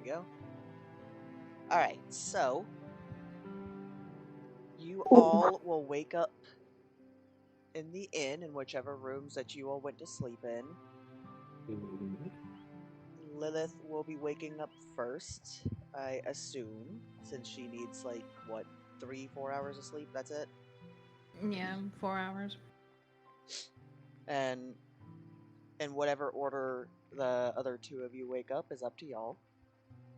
go. Alright, so you all will wake up in the inn in whichever rooms that you all went to sleep in. Lilith will be waking up first, I assume, since she needs like what, 3-4 hours of sleep. That's it. Yeah, 4 hours. And in whatever order the other two of you wake up is up to y'all.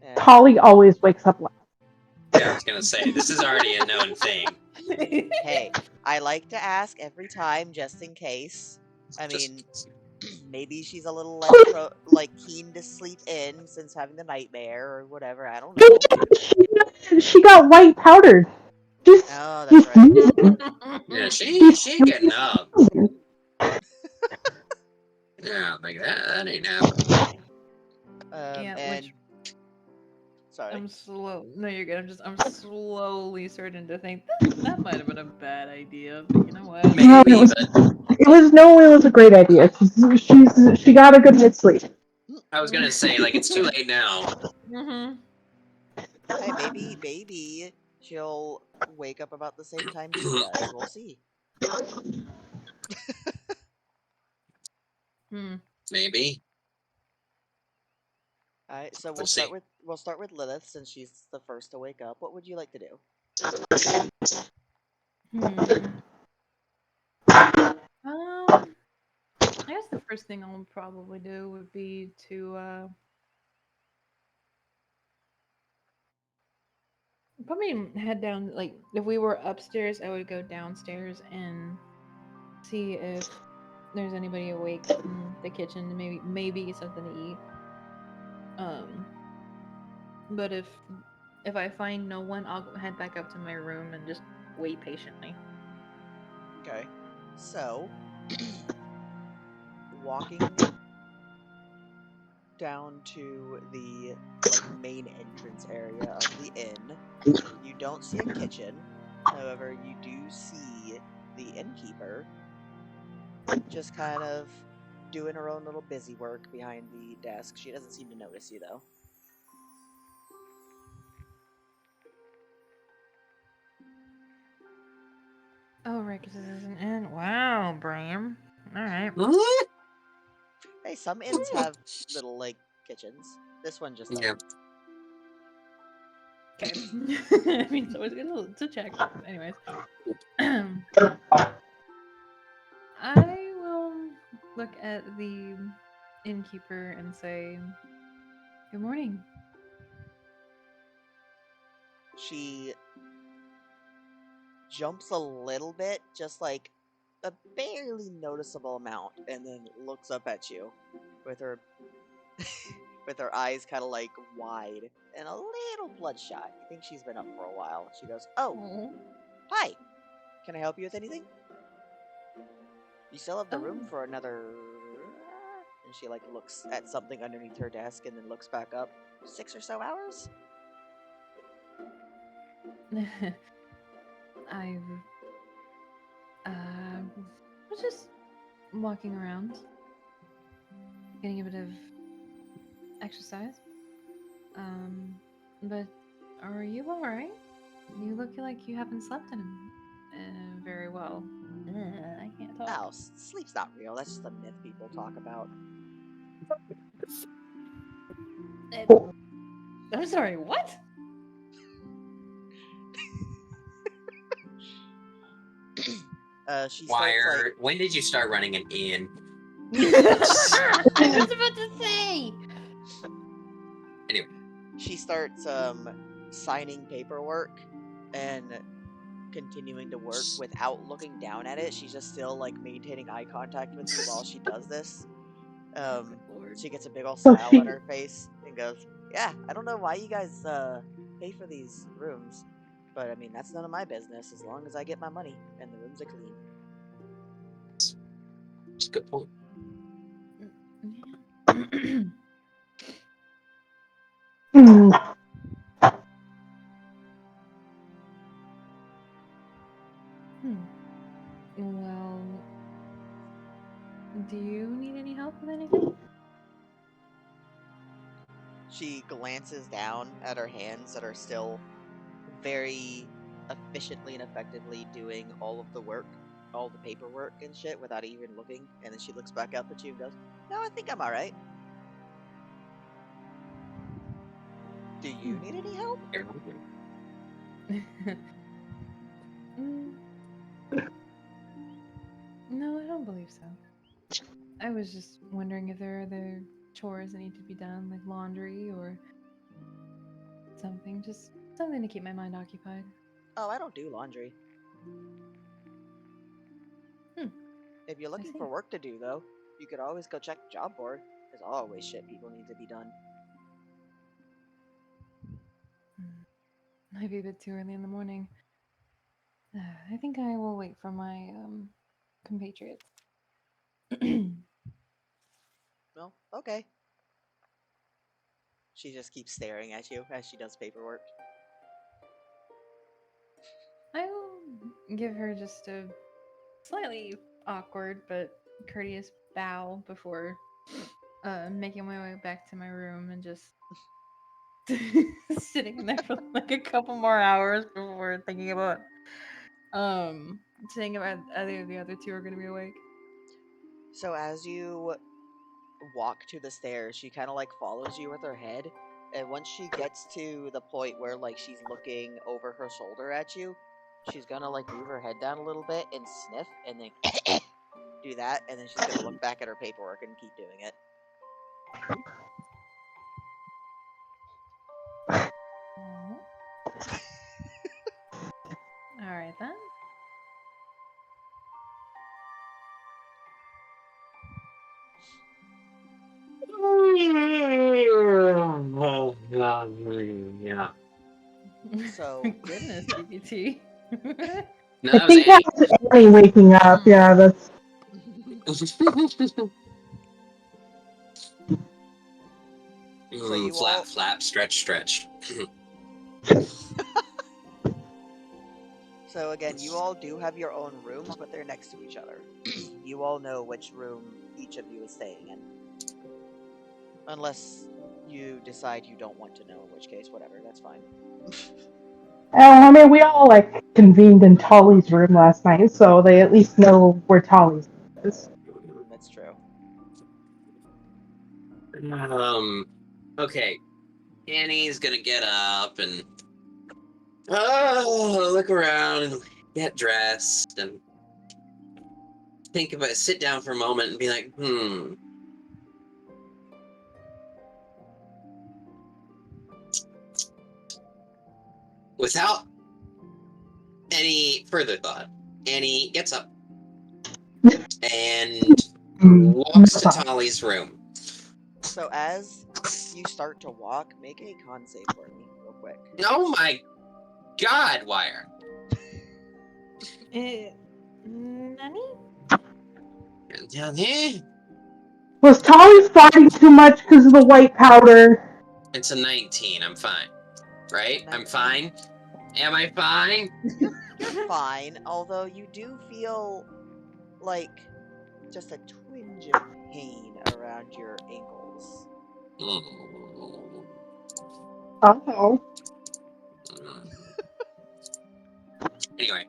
And Polly always wakes up last. Yeah, I was gonna say, this is already a known thing. hey, I like to ask every time just in case. I mean, maybe she's a little less keen to sleep in since having the nightmare or whatever. I don't know. She got white powder. Oh, that's right. Yeah, she getting up. Yeah, like that ain't happening. Yeah, and which sorry. I'm slow. No, you're good. I'm slowly starting to think that might have been a bad idea, but you know what? Maybe, it was a great idea. She got a good night's sleep. I was gonna say, like, it's too late now. Hey, maybe she'll wake up about the same time she does. We'll see. Maybe. All right, so We'll see. we'll start with Lilith since she's the first to wake up. What would you like to do? I guess the first thing I'll probably do would be to probably head down. Like, if we were upstairs, I would go downstairs and see if there's anybody awake in the kitchen. Maybe get something to eat. But if I find no one, I'll head back up to my room and just wait patiently. Okay, so walking down to the main entrance area of the inn, you don't see a kitchen. However, you do see the innkeeper just kind of doing her own little busy work behind the desk. She doesn't seem to notice you though. Oh, right, because it isn't in. Wow, Bram. All right. Hey, some inns have little kitchens. This one just doesn't. Okay. I mean, it's always good to check. Anyways. I will look at the innkeeper and say, "Good morning." She jumps a little bit, just like a barely noticeable amount, and then looks up at you with her with her eyes kind of wide and a little bloodshot. You think she's been up for a while. She goes, "Oh, hi. Can I help you with anything? You still have the room for another..." And she looks at something underneath her desk and then looks back up. 6 or so hours? I was just walking around, getting a bit of exercise. But are you all right? You look like you haven't slept in very well. I can't talk. Oh, sleep's not real. That's just a myth people talk about. I'm sorry, what? She starts when did you start running an inn? I was about to say. Anyway, she starts signing paperwork and continuing to work without looking down at it. She's just still maintaining eye contact with you while she does this. She gets a big old smile on her face and goes, "Yeah, I don't know why you guys pay for these rooms, but I mean that's none of my business as long as I get my money and the rooms are clean." That's a good point. Well, do you need any help with anything? She glances down at her hands that are still very efficiently and effectively doing all of the work, all the paperwork and shit without even looking, and then she looks back up at you and goes, "No, I think I'm all right. Do you need any help?" Mm, no, I don't believe so. I was just wondering if there are other chores that need to be done, like laundry or something. Just something to keep my mind occupied. Oh, I don't do laundry. Hmm. If you're I looking see. for work to do, though, you could always go check the job board. There's always shit people need to be done. Might be a bit too early in the morning. I think I will wait for my compatriots. Well, okay. She just keeps staring at you as she does paperwork. I will give her just a slightly awkward but courteous bow before making my way back to my room and just sitting in there for like a couple more hours before thinking about seeing if either of the other two are going to be awake. So as you walk to the stairs, she kind of like follows you with her head, and once she gets to the point where like she's looking over her shoulder at you, she's gonna like move her head down a little bit and sniff, and then do that, and then she's gonna look back at her paperwork and keep doing it. All right then. Yeah. So Goodness, GPT. No, I that was think Annie. that's Annie waking up. Yeah, that's. So you Flap, all flap, stretch, stretch. So again, you all do have your own rooms, but they're next to each other. You all know which room each of you is staying in. Unless you decide you don't want to know, in which case, whatever, that's fine. I mean, we all like convened in Tolly's room last night, so they at least know where Tolly's is. That's true. Okay. Annie's gonna get up and look around and get dressed and think about it, sit down for a moment and be like, Without any further thought, Annie gets up and walks to Tolly's room. So as you start to walk, make a con save for me, real quick. Oh my god, Wire. Nani? Was Tolly farting too much because of the white powder? It's a 19. I'm fine. Right? 19. I'm fine. Am I fine? You're fine, although you do feel like just a twinge of pain around your ankles. Oh. Anyway,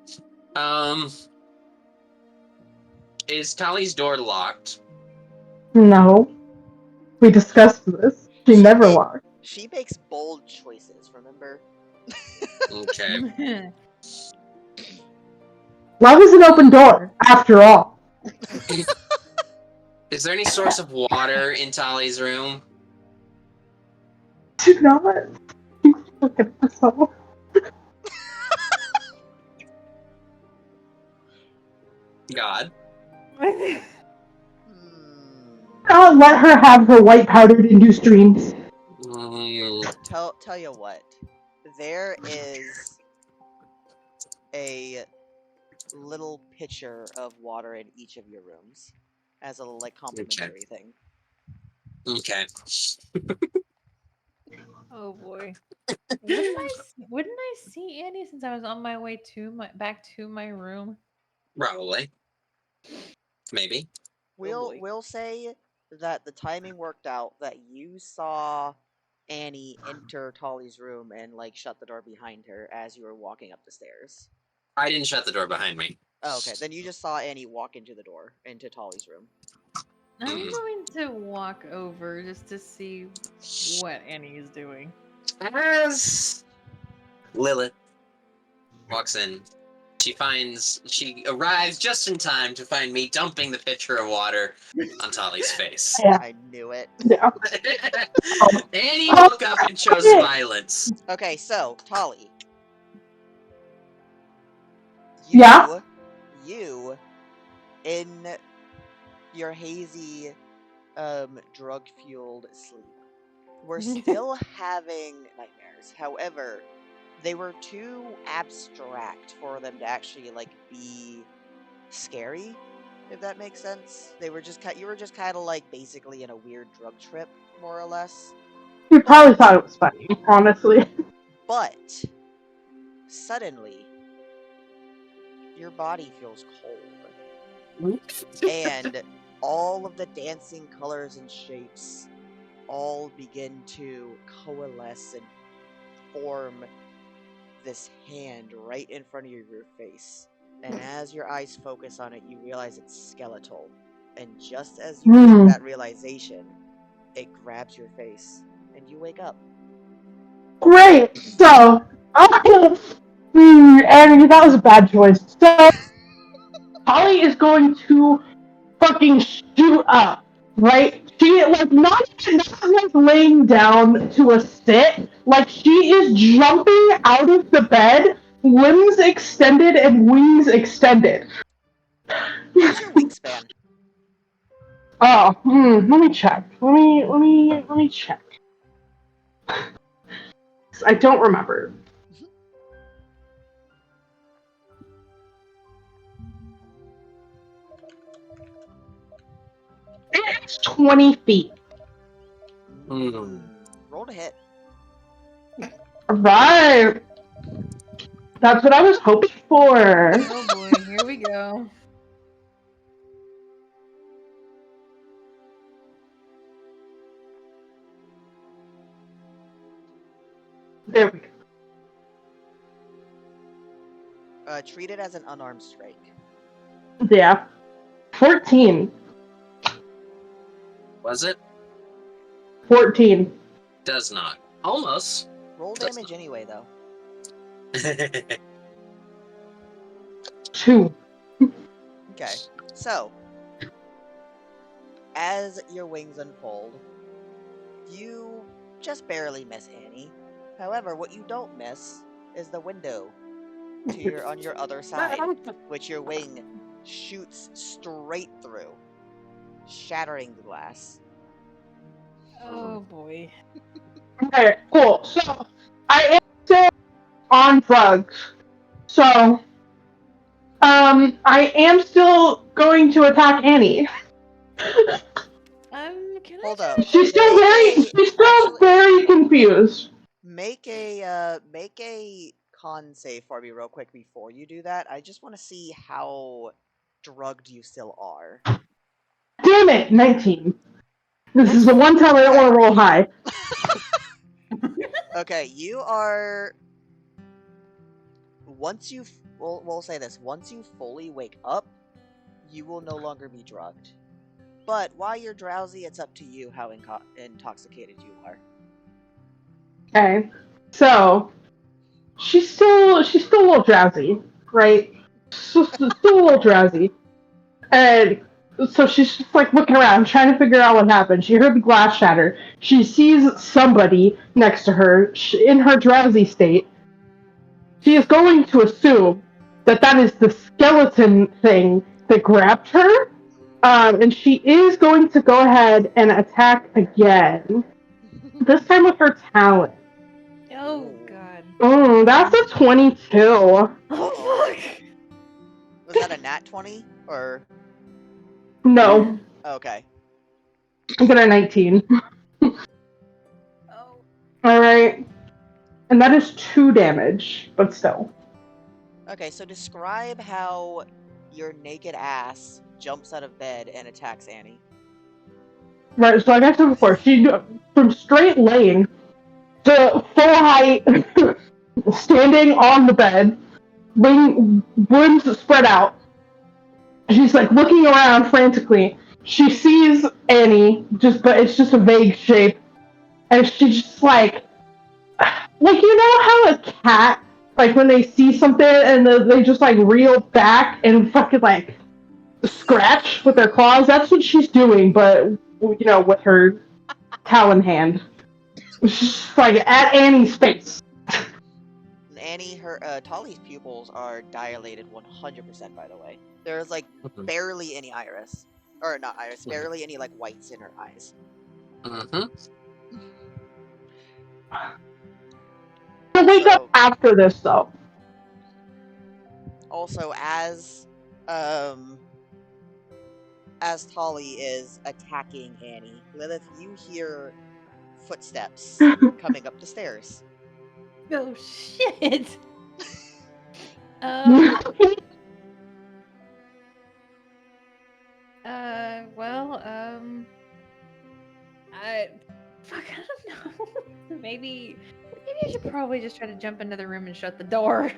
is Tolly's door locked? No. We discussed this. She never locked. She makes bold choices, remember? Okay. Love is an open door, after all. Is there any source of water in Tolly's room? Do not. You fucking asshole. God. Hmm. I'll let her have her white powdered induced dreams. Tell you what. There is a little pitcher of water in each of your rooms as a like complimentary thing. Okay. Oh boy. Wouldn't I see Annie since I was on my way to back to my room? Probably. Maybe. We'll say that the timing worked out that you saw Annie enter Tolly's room and like shut the door behind her as you were walking up the stairs? I didn't shut the door behind me. Oh, okay, then you just saw Annie walk into the door into Tolly's room. I'm going to walk over just to see what Annie is doing. As Lilith walks in, she arrives just in time to find me dumping the pitcher of water on Tolly's face. Yeah. I knew it. Yeah. Annie woke up and chose violence. Okay, so Tolly. Yeah? You, in your hazy, drug-fueled sleep, were still having nightmares. However, they were too abstract for them to actually like be scary, if that makes sense. They were just you were just kind of like basically in a weird drug trip, more or less. You probably thought it was funny, honestly. But suddenly, your body feels cold, and all of the dancing colors and shapes all begin to coalesce and form this hand right in front of your face. And as your eyes focus on it, you realize it's skeletal. And just as you make that realization, it grabs your face, and you wake up. Great! So, Annie, that was a bad choice. So, Holly is going to fucking shoot up, right? She, like, not like laying down to a sit, like, she is jumping out of the bed, limbs extended and wings extended. What's your wingspan? Oh, let me check. Let me check. I don't remember. It's 20 feet. Roll to hit. Right. That's what I was hoping for. Oh boy, here we go. There we go. Treat it as an unarmed strike. Yeah. 14. Was it? 14. Does not. Almost. Roll damage anyway, though. 2. Okay, so as your wings unfold, you just barely miss Annie. However, what you don't miss is the window on your other side, which your wing shoots straight through, shattering the glass. Oh boy. Okay, cool. So, I am still on drugs. So, I am still going to attack Annie. Can Hold I up. She's still very confused. Make a con save for me real quick before you do that. I just want to see how drugged you still are. Damn it, 19. This is the one time I don't want to roll high. Okay, you are. Once you, we'll say this: once you fully wake up, you will no longer be drugged. But while you're drowsy, it's up to you how intoxicated you are. Okay, so she's still a little drowsy, right? Still a little drowsy, and so she's just like looking around, trying to figure out what happened. She heard the glass shatter. She sees somebody next to her in her drowsy state. She is going to assume that is the skeleton thing that grabbed her, and she is going to go ahead and attack again. This time with her talent. Oh god. That's a 22. Oh fuck. Was that a nat 20 or? No, Okay. I got a 19. Oh. Alright. And that is 2 damage, but still. Okay, so describe how your naked ass jumps out of bed and attacks Annie. Right, so like I said before, she from straight laying, the full height, standing on the bed, limbs spread out. She's like looking around frantically. She sees Annie, but it's just a vague shape, and she's just like you know how a cat, like when they see something and they just like reel back and fucking like scratch with their claws. That's what she's doing, but with her talon hand. She's like at Annie's face. Annie, Tolly's pupils are dilated 100%, by the way. There's like barely any iris. Or not iris, barely any like whites in her eyes. She'll wake up after this though. Also, as Tolly is attacking Annie, Lilith, you hear footsteps coming up the stairs. Oh shit! I don't know. Maybe I should probably just try to jump into the room and shut the door.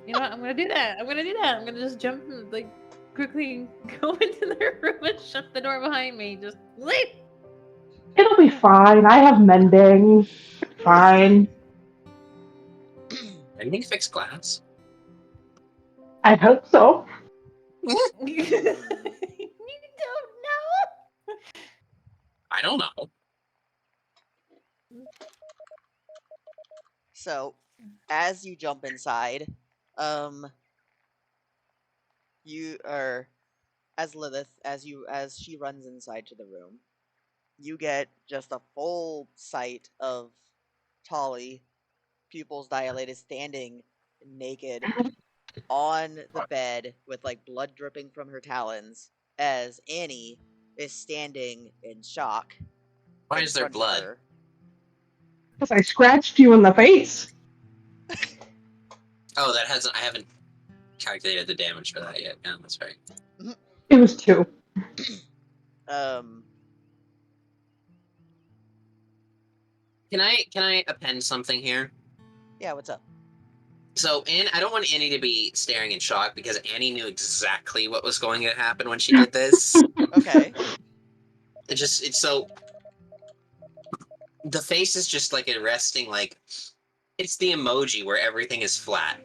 You know what? I'm gonna do that. I'm gonna just jump and like quickly go into the room and shut the door behind me. Just leave. It'll be fine. I have mending. Fine. Anything to fix glass? I hope so. You don't know. I don't know. So, as you jump inside, you are as Lilith, as she runs inside to the room, you get just a full sight of Tolly, pupils dilated, standing naked on the bed with like blood dripping from her talons, as Annie is standing in shock. Why is there blood? Because I scratched you in the face. Oh, I haven't calculated the damage for that yet. Yeah, that's right. It was 2. Can I append something here? Yeah, what's up? So, I don't want Annie to be staring in shock because Annie knew exactly what was going to happen when she did this. Okay. It's so the face is just like resting, like it's the emoji where everything is flat.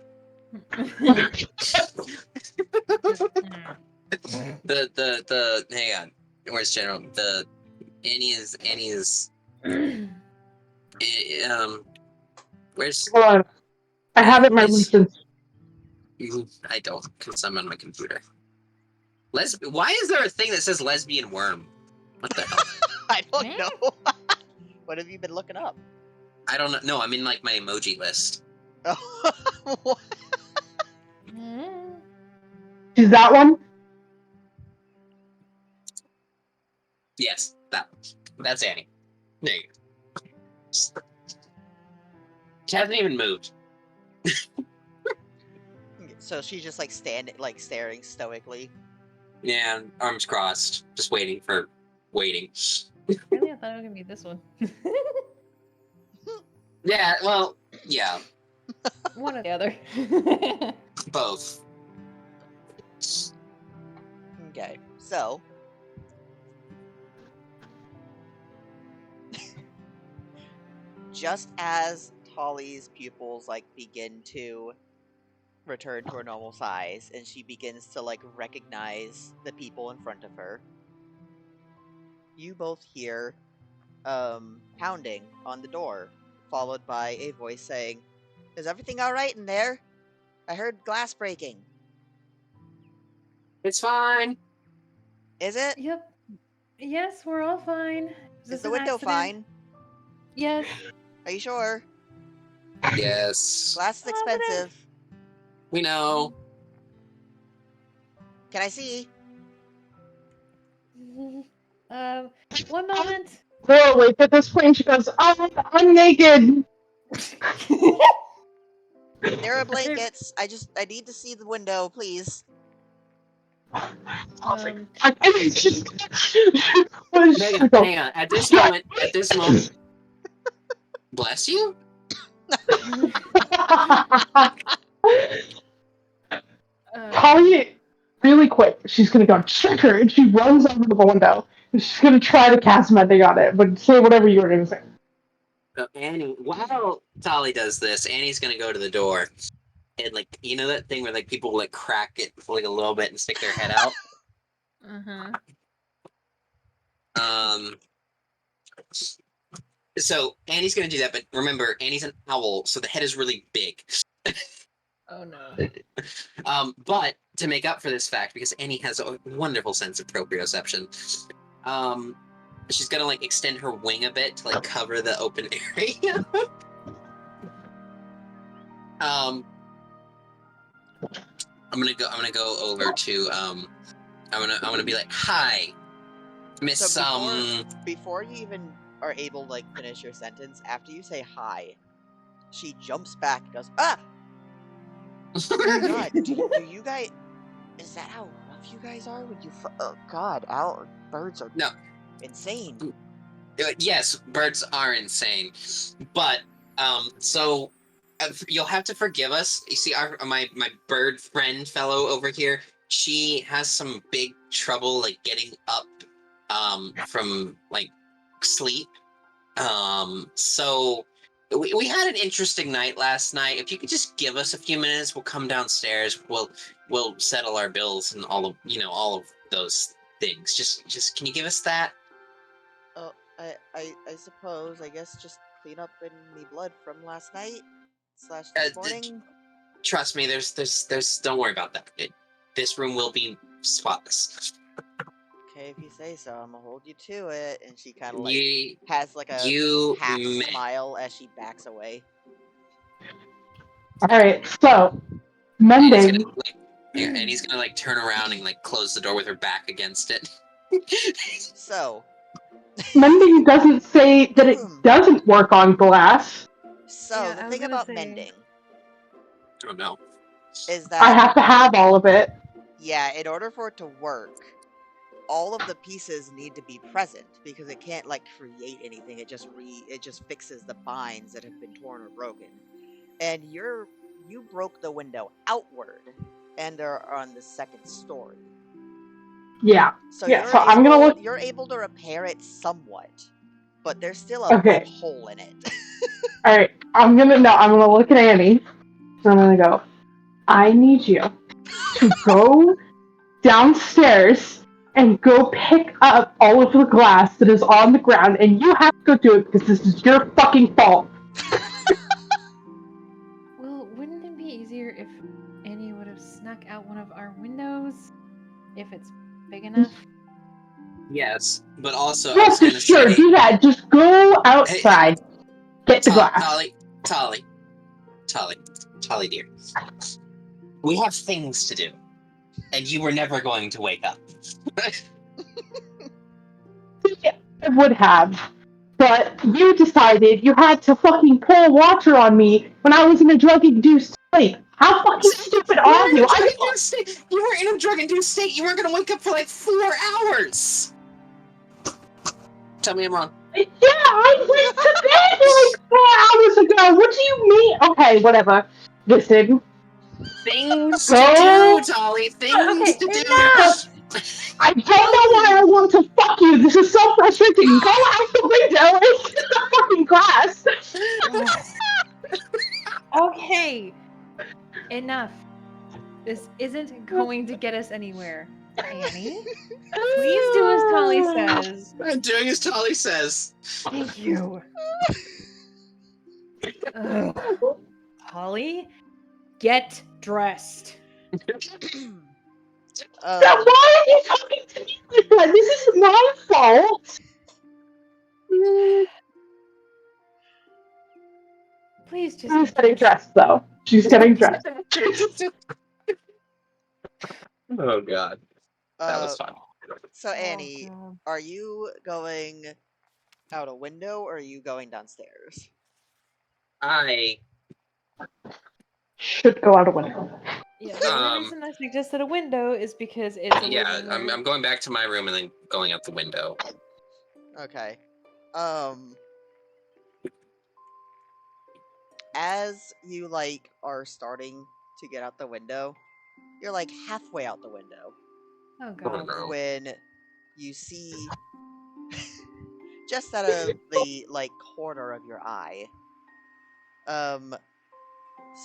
the hang on, where's General? The Annie is where's Hold on. I have it in my recent. I don't, because I'm on my computer. Why is there a thing that says lesbian worm? What the hell? I don't know. What have you been looking up? I don't know. No, I'm in like my emoji list. Oh. What? Is that one? Yes, that's Annie. There you go. She hasn't even moved. So she's just like staring stoically. Yeah, arms crossed, just waiting. Really, I thought it was gonna be this one. Yeah, well, yeah. One or the other. Both. Okay, so just as Tolly's pupils like begin to return to her normal size and she begins to like recognize the people in front of her, you both hear pounding on the door, followed by a voice saying, "Is everything all right in there? I heard glass breaking." It's fine. Is it? Yep. Yes, we're all fine. Is the window fine? Yes. Are you sure? Yes. Glass is expensive. We know. Can I see? One moment. Girl, like at this point, she goes, "Oh, I'm naked." There are blankets. I need to see the window, please. Hang on. At this moment, Bless you? Talia, really quick, she's gonna go check her, and she runs over to the window. And she's gonna try to cast mending on it, but say whatever you were gonna say. Annie, while Tolly does this, Annie's gonna go to the door. And, like, you know that thing where, like, people, like, crack it, like, a little bit and stick their head out? So Annie's gonna do that, but remember, Annie's an owl, so the head is really big. Oh no. But to make up for this fact, because Annie has a wonderful sense of proprioception, she's gonna like extend her wing a bit to like cover the open area. I'm gonna go over to I'm gonna be like, hi, Miss So before you even are able to like finish your sentence, after you say hi, she jumps back and goes, ah! Oh my god, do you guys, is that how rough you guys are when you, oh god, birds are No. insane. Yes, birds are insane, but so you'll have to forgive us. You see, my bird friend fellow over here, she has some big trouble like getting up from like sleep. So we had an interesting night last night. If you could just give us a few minutes, we'll come downstairs. We'll settle our bills and all of those things. Just can you give us that? Oh, I suppose, I guess just clean up any blood from last night / this morning. Trust me, there's don't worry about that. This room will be spotless. Okay, if you say so, I'm gonna hold you to it. And she kind of like You, has like a you half may. smile as she backs away. Alright, so, And he's mending. gonna and he's gonna like turn around and like close the door with her back against it. So, Mending doesn't say that it doesn't work on glass. so Yeah, the I was thing gonna about say- mending Oh no. is I that, have to have all of it. yeah, in order for it to work, all of the pieces need to be present because it can't like create anything. It just fixes the binds that have been torn or broken. And you broke the window outward and are on the second story. Yeah. So Yeah, so I'm gonna look. you're able to repair it somewhat, but there's still a Okay. big hole in it. Alright, I'm gonna look at Annie. And I'm gonna go, I need you to go downstairs and go pick up all of the glass that is on the ground, and you have to go do it because this is your fucking fault. Well, wouldn't it be easier if Annie would have snuck out one of our windows? If it's big enough? Yes, but also I Yes, was gonna sure, say, do that. Just go outside, get the glass. Tolly, dear. We have things to do, and you were never going to wake up. I would have. But you decided you had to fucking pour water on me when I was in a drug-induced sleep. How fucking stupid are you? You were in a drug-induced state. You weren't going to wake up for like 4 hours. Tell me I'm wrong. Yeah, I went to bed like 4 hours ago. What do you mean? Okay, whatever. Listen. Things to Go. do, Tolly. Things to do. Enough! I don't know why I want to fuck you. This is so frustrating. Go out the window and get the fucking glass. Okay. Enough. This isn't going to get us anywhere. Annie, please do as Tolly says. I'm doing as Tolly says. Thank you. Ugh. Holly, get dressed. Now, why are you talking to me like that? This is my fault. Please just She's get getting dressed, though. She's getting dressed. Oh god, that was fun. So Annie, God. are you going out a window or are you going downstairs? I Should go out a window. Yeah, the only reason I suggested a window is because it's a living room. I'm going back to my room and then going out the window. Okay. as you like are starting to get out the window, you're like halfway out the window Oh Oh god. no. when you see just out of the like corner of your eye, um,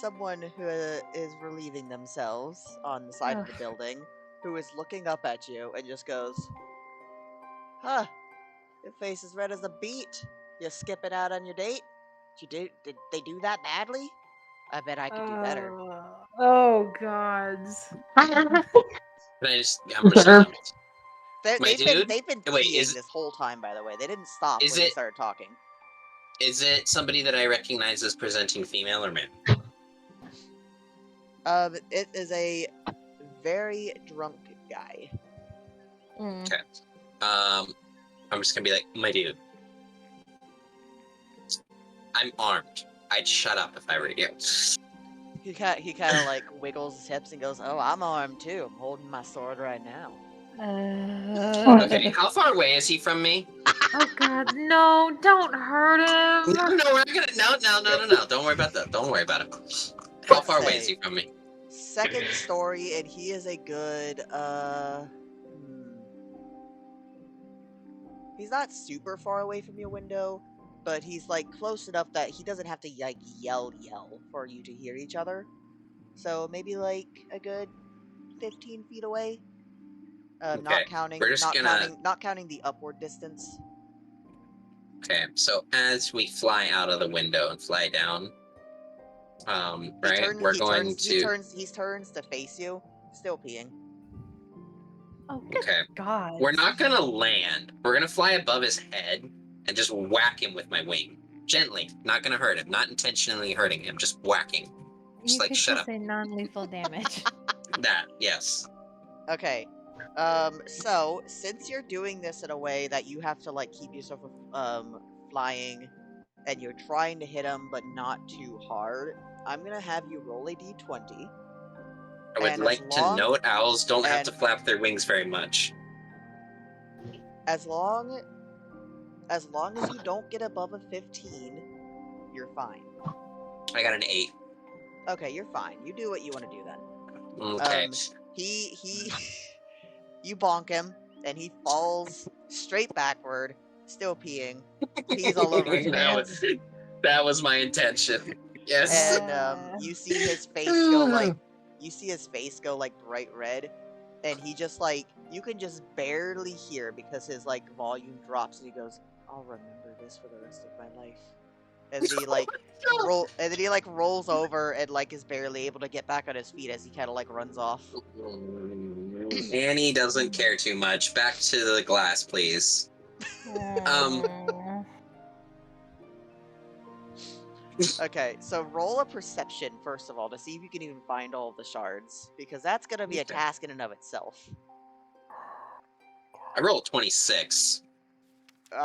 someone who is relieving themselves on the side of the Ugh. building, who is looking up at you and just goes, "Huh, your face is red as a beet. You skipping out on your date? Did they do that badly? I bet I could do better." Oh gods. Can I just? I'm just gonna. My dude. They've been Wait, peeing this whole time, by the way. They didn't stop is when they it started talking. is it somebody that I recognize as presenting female or male? It is a very drunk guy. Mm. Okay. I'm just gonna be like, my dude. I'm armed. I'd shut up if I were you. He kind of like wiggles his hips and goes, "Oh, I'm armed too. I'm holding my sword right now." Okay, how far away is he from me? Oh god, no, don't hurt him. No, we're not gonna. No. Don't worry about that. Don't worry about it. How Let's far away is say he from me? second story, and he is a good he's not super far away from your window, but he's like close enough that he doesn't have to like yell for you to hear each other. So maybe like a good 15 feet away. Okay, we're just gonna. Not counting the upward distance. Okay, so as we fly out of the window and fly down, right, we're going to. He turns to face you, still peeing. Oh good Okay, god. we're not gonna land. We're gonna fly above his head and just whack him with my wing. Gently, not gonna hurt him, not intentionally hurting him, just whacking. Just You like, could shut just up. say non-lethal damage. That, yes. Okay. So since you're doing this in a way that you have to like keep yourself flying, and you're trying to hit him but not too hard, I'm gonna have you roll a d20. I would And like to note owls don't have to and- flap their wings very much. as long as you don't get above a 15, you're fine. I got an 8. Okay, you're fine. You do what you want to do then. Okay. He you bonk him and he falls straight backward, still peeing. Pees all over his pants. That was my intention. Yes. And you see his face go like bright red, and he just like you can just barely hear because his like volume drops, and he goes, "I'll remember this for the rest of my life." And then he like rolls over and like is barely able to get back on his feet as he kind of like runs off. Annie doesn't care too much. Back to the glass, please. Okay, so roll a perception first of all to see if you can even find all of the shards, because that's gonna be a Okay. task in and of itself. I rolled 26.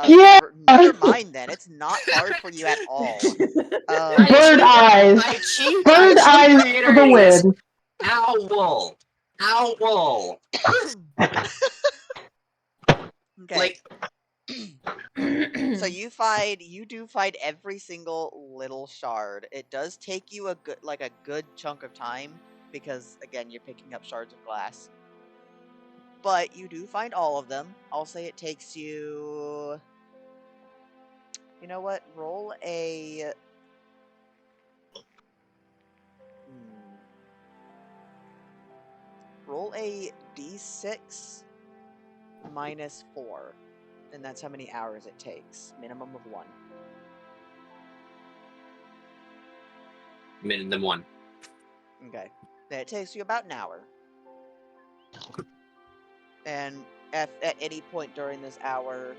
Yeah! Never mind then. It's not hard for you at all. Bird eyes! Bird eyes for the win! Owl! Owl! Okay. Like, So you do find every single little shard. It does take you a good chunk of time because again you're picking up shards of glass. But you do find all of them. I'll say it takes you. You know what? Roll a. Roll a d6 minus 4, and that's how many hours it takes. Minimum of 1. minimum 1. Okay. Then it takes you about an hour. And at any point during this hour,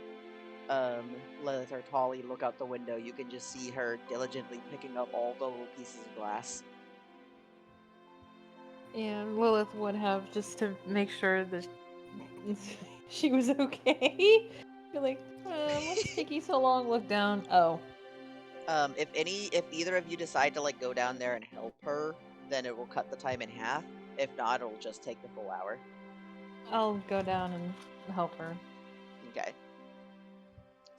Lilith or Tolly look out the window, you can just see her diligently picking up all the little pieces of glass. And Lilith would have, just to make sure that she was okay. You're like, what's taking so long? Look down. Oh. If either of you decide to like go down there and help her, then it will cut the time in half. If not, it'll just take the full hour. I'll go down and help her. Okay.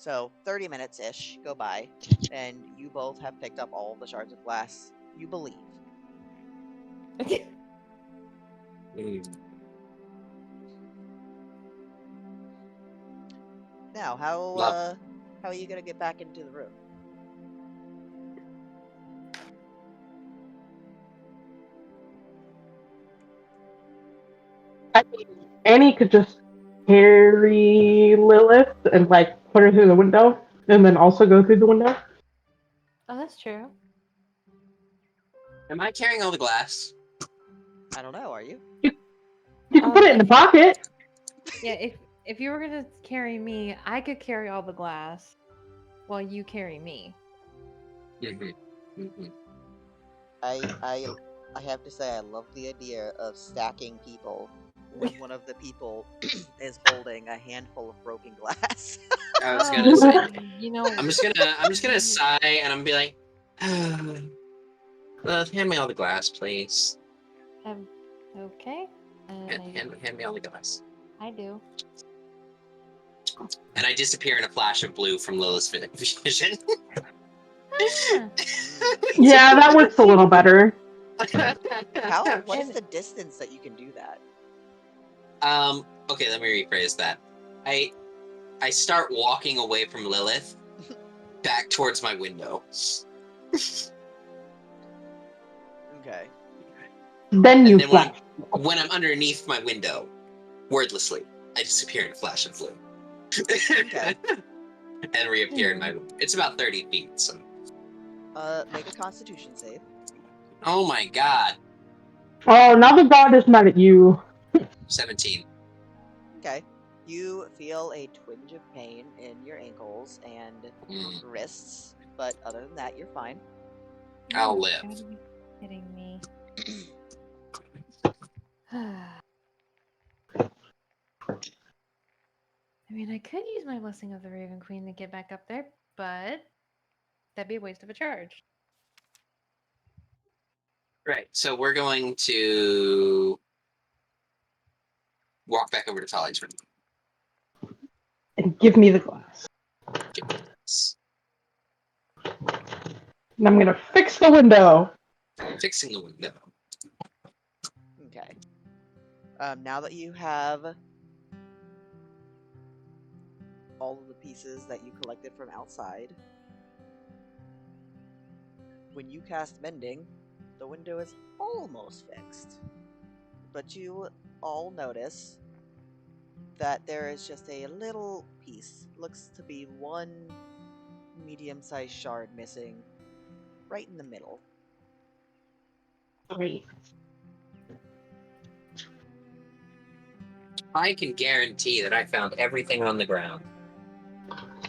So 30 minutes-ish go by, and you both have picked up all of the shards of glass, you believe. Now, how are you gonna get back into the room? I mean, Annie could just carry Lilith and like put her through the window, and then also go through the window. Oh, that's true. Am I carrying all the glass? I don't know, are you? You can put it in the pocket. Yeah, if you were gonna carry me, I could carry all the glass, while you carry me. I have to say I love the idea of stacking people when one of the people is holding a handful of broken glass. I was gonna say. You know, I'm just gonna sigh and I'm gonna be like, hand me all the glass, please. Okay. Hand me all the glass. I do. And I disappear in a flash of blue from Lilith's vision. Yeah, that works a little better. What is the distance that you can do that? Okay, let me rephrase that. I start walking away from Lilith back towards my window. Okay. Then you And then flash. when I'm underneath my window, wordlessly, I disappear in a flash of blue. Okay. And reappear in my room. It's about 30 feet, so. Make a Constitution save. Oh my god. Oh, now the god is mad at you. 17. Okay. You feel a twinge of pain in your ankles and wrists, but other than that, you're fine. I'll You live. gotta be kidding me. I mean, I could use my Blessing of the Raven Queen to get back up there, but that'd be a waste of a charge. Right, so we're going to walk back over to Tali's room. And give me the glass. Give me this. And I'm gonna fix the window. Fixing the window. Okay. Now that you have all of the pieces that you collected from outside, when you cast Mending, the window is almost fixed. But you all notice that there is just a little piece. Looks to be one medium-sized shard missing right in the middle. Great. I can guarantee that I found everything on the ground.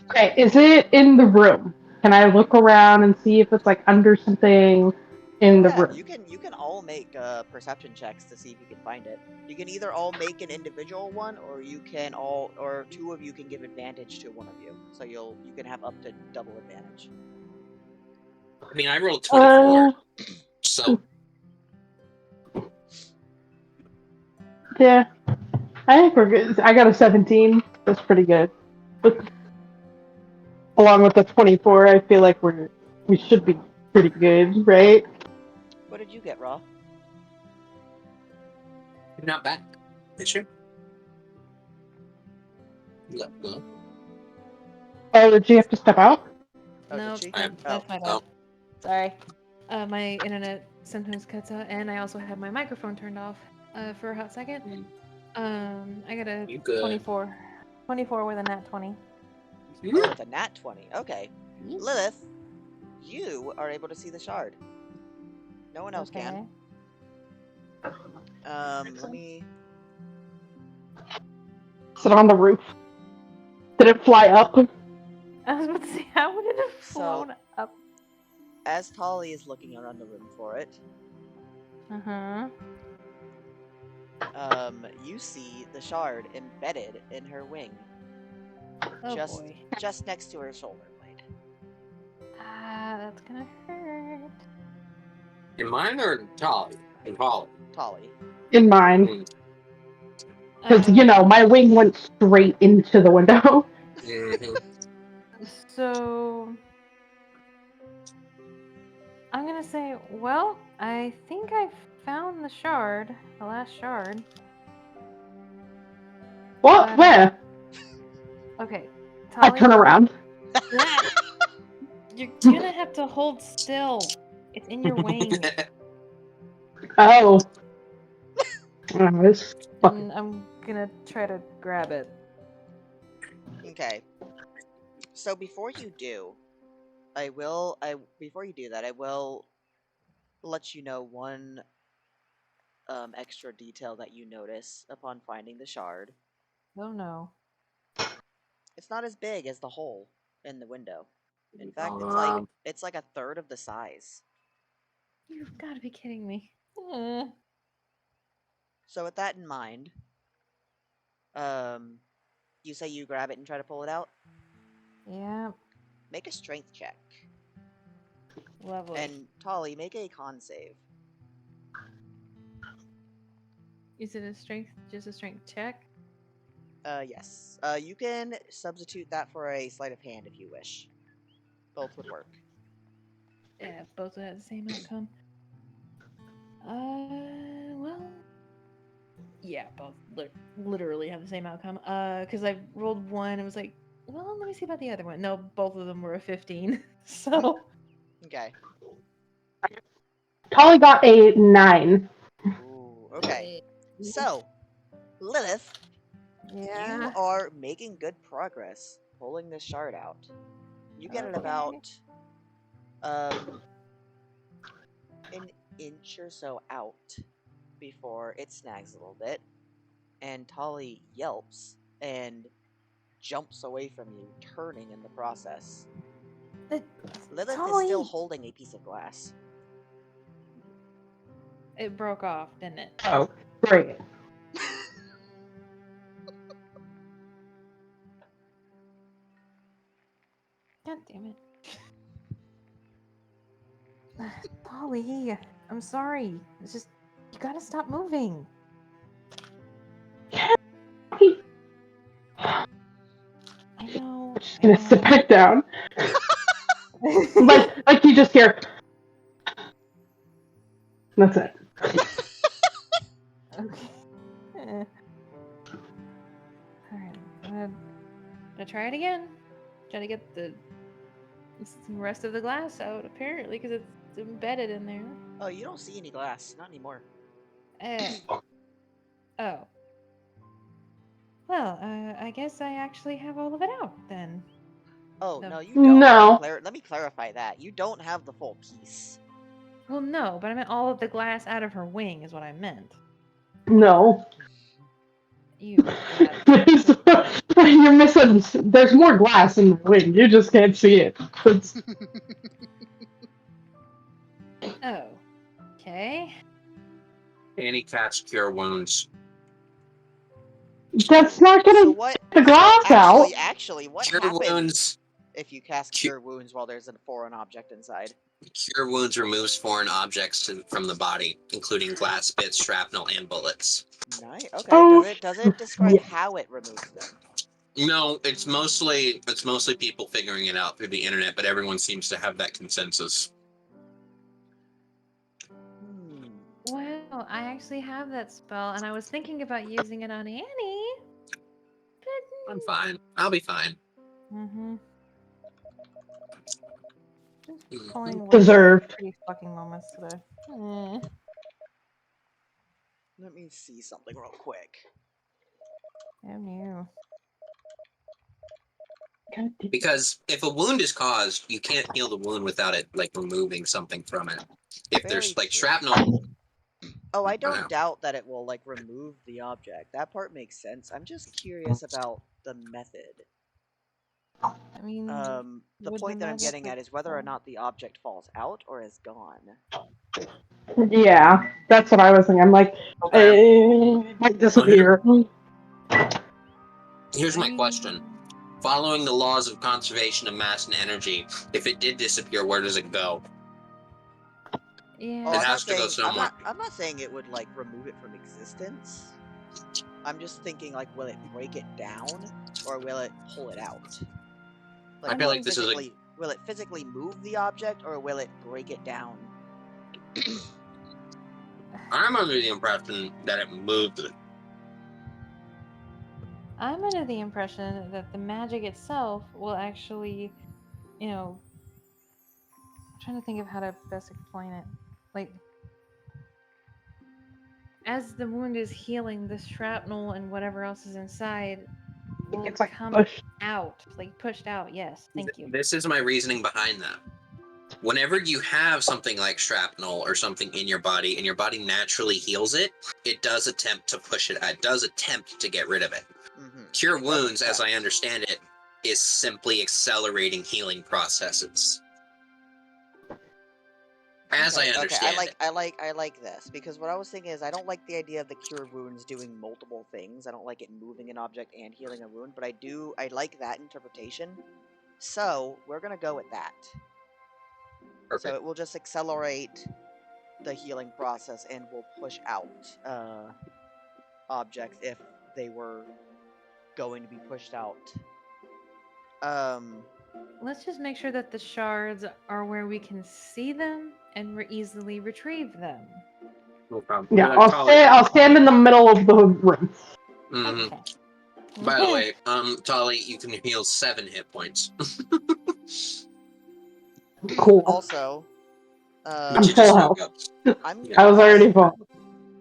Okay, is it in the room? Can I look around and see if it's like under something in the room? You can all make perception checks to see if you can find it. You can either all make an individual one, or you can or two of you can give advantage to one of you. So you can have up to double advantage. I mean, I rolled 24, so... Yeah, I think we're good. I got a 17. That's pretty good. Along with the 24, I feel like we should be pretty good, right? What did you get, Raw? You're not back. Is she? No. Oh, did you have to step out? Oh, No, did she? that's my bad. Sorry. My internet sometimes cuts out, and I also have my microphone turned off for a hot second. I got a 24. 24 with a nat 20. Oh, with a nat 20. Okay. Lilith, you are able to see the shard. No one else can. Let me... Is it on the roof? Did it fly up? I was about to say, how would it have flown up? As Tali is looking around the room for it, you see the shard embedded in her wing. Oh boy. Just next to her shoulder blade. That's gonna hurt. In mine or in Tali? In Holly? Tali. In mine. Because, my wing went straight into the window. Mm-hmm. So I'm gonna say, well, I think I found the shard, the last shard. What? But Where? okay, I Tali, turn around. that you're gonna have to hold still. It's in your wing, Oh. Oh, this fucking. and I'm gonna try to grab it. Okay. So before you do, before you do that, I will let you know one extra detail that you notice upon finding the shard. Oh no. It's not as big as the hole in the window. In fact, Um, it's like a third of the size. You've got to be kidding me. So with that in mind, um, you say you grab it and try to pull it out. Yeah, Make a strength check, lovely. and Tolly, make a con save. Is it just a strength check? Yes. You can substitute that for a sleight of hand if you wish. Both would work. Yeah, both had the same outcome. Well, yeah, both literally have the same outcome. Because I rolled one, it was like, well, let me see about the other one. No, both of them were a 15. So, Okay. Polly got a 9. Ooh, okay. So, Lilith, yeah. you are making good progress pulling this shard out. You get it about an inch or so out before it snags a little bit, and Tolly yelps and jumps away from you, turning in the process. Lilith is still Tolly! holding a piece of glass. It broke off, didn't it? Oh, great. God damn it. Polly, I'm sorry. It's just, you gotta stop moving. I know. Just gonna sit back down. Like you just hear. That's it. Okay. Alright, I'm gonna try it again. Try to get the rest of the glass out, apparently, because it's embedded in there. Oh, you don't see any glass. Not anymore. Oh. Well, I guess I actually have all of it out, then. Oh, No. no, you don't. No. Let me clarify that. You don't have the full piece. Well, no, but I meant all of the glass out of her wing is what I meant. No. You got You're missing. There's more glass in the wing. You just can't see it. Oh. Okay. Any cast cure wounds. That's not gonna So get what? the glass out. Actually, what Cure happens wounds. if you cast Cure Wounds while there's a foreign object inside? Cure wounds removes foreign objects from the body, including glass bits, shrapnel, and bullets. Nice. Okay. Oh, Does it describe how it removes them? No, it's mostly people figuring it out through the internet, but everyone seems to have that consensus. Well, I actually have that spell, and I was thinking about using it on Annie. But I'm fine. I'll be fine. mm-hmm. Just pulling away Deserved. pretty fucking moments today. Let me see something real quick. Oh no. Because if a wound is caused, you can't heal the wound without it like removing something from it. If Very there's like true. shrapnel. Oh, I don't doubt that it will like remove the object. That part makes sense. I'm just curious about the method. I mean, The would point the that I'm magic getting at is whether or not the object falls out or is gone. Yeah, that's what I was thinking. I'm like, it might disappear. Here's my question. Following the laws of conservation of mass and energy, if it did disappear, where does it go? Yeah. Oh, It has to go somewhere. I'm not saying it would like remove it from existence. I'm just thinking like, will it break it down or will it pull it out? I feel like this is will it physically move the object or will it break it down? I'm under the impression that it moved it. I'm under the impression that the magic itself will actually, I'm trying to think of how to best explain it. Like, as the wound is healing, the shrapnel and whatever else is inside will It's like come pushed. out, like pushed out. Yes, thank you. This is my reasoning behind that. Whenever you have something like shrapnel or something in your body and your body naturally heals it, it does attempt to push it out. It does attempt to get rid of it. Mm-hmm. Cure wounds, as I understand it, is simply accelerating healing processes. As I understand it. I like this because what I was thinking is I don't like the idea of the cure wounds doing multiple things. I don't like it moving an object and healing a wound, but I like that interpretation. So we're gonna go with that. Perfect. So it will just accelerate the healing process and will push out objects if they were going to be pushed out. Let's just make sure that the shards are where we can see them and easily retrieve them. No problem. Yeah, I'll stand in the middle of the room. Mm-hmm. Okay. By the way, Tali, you can heal 7 hit points. Cool. Also, I'm Which you full just health. woke up. I was already full.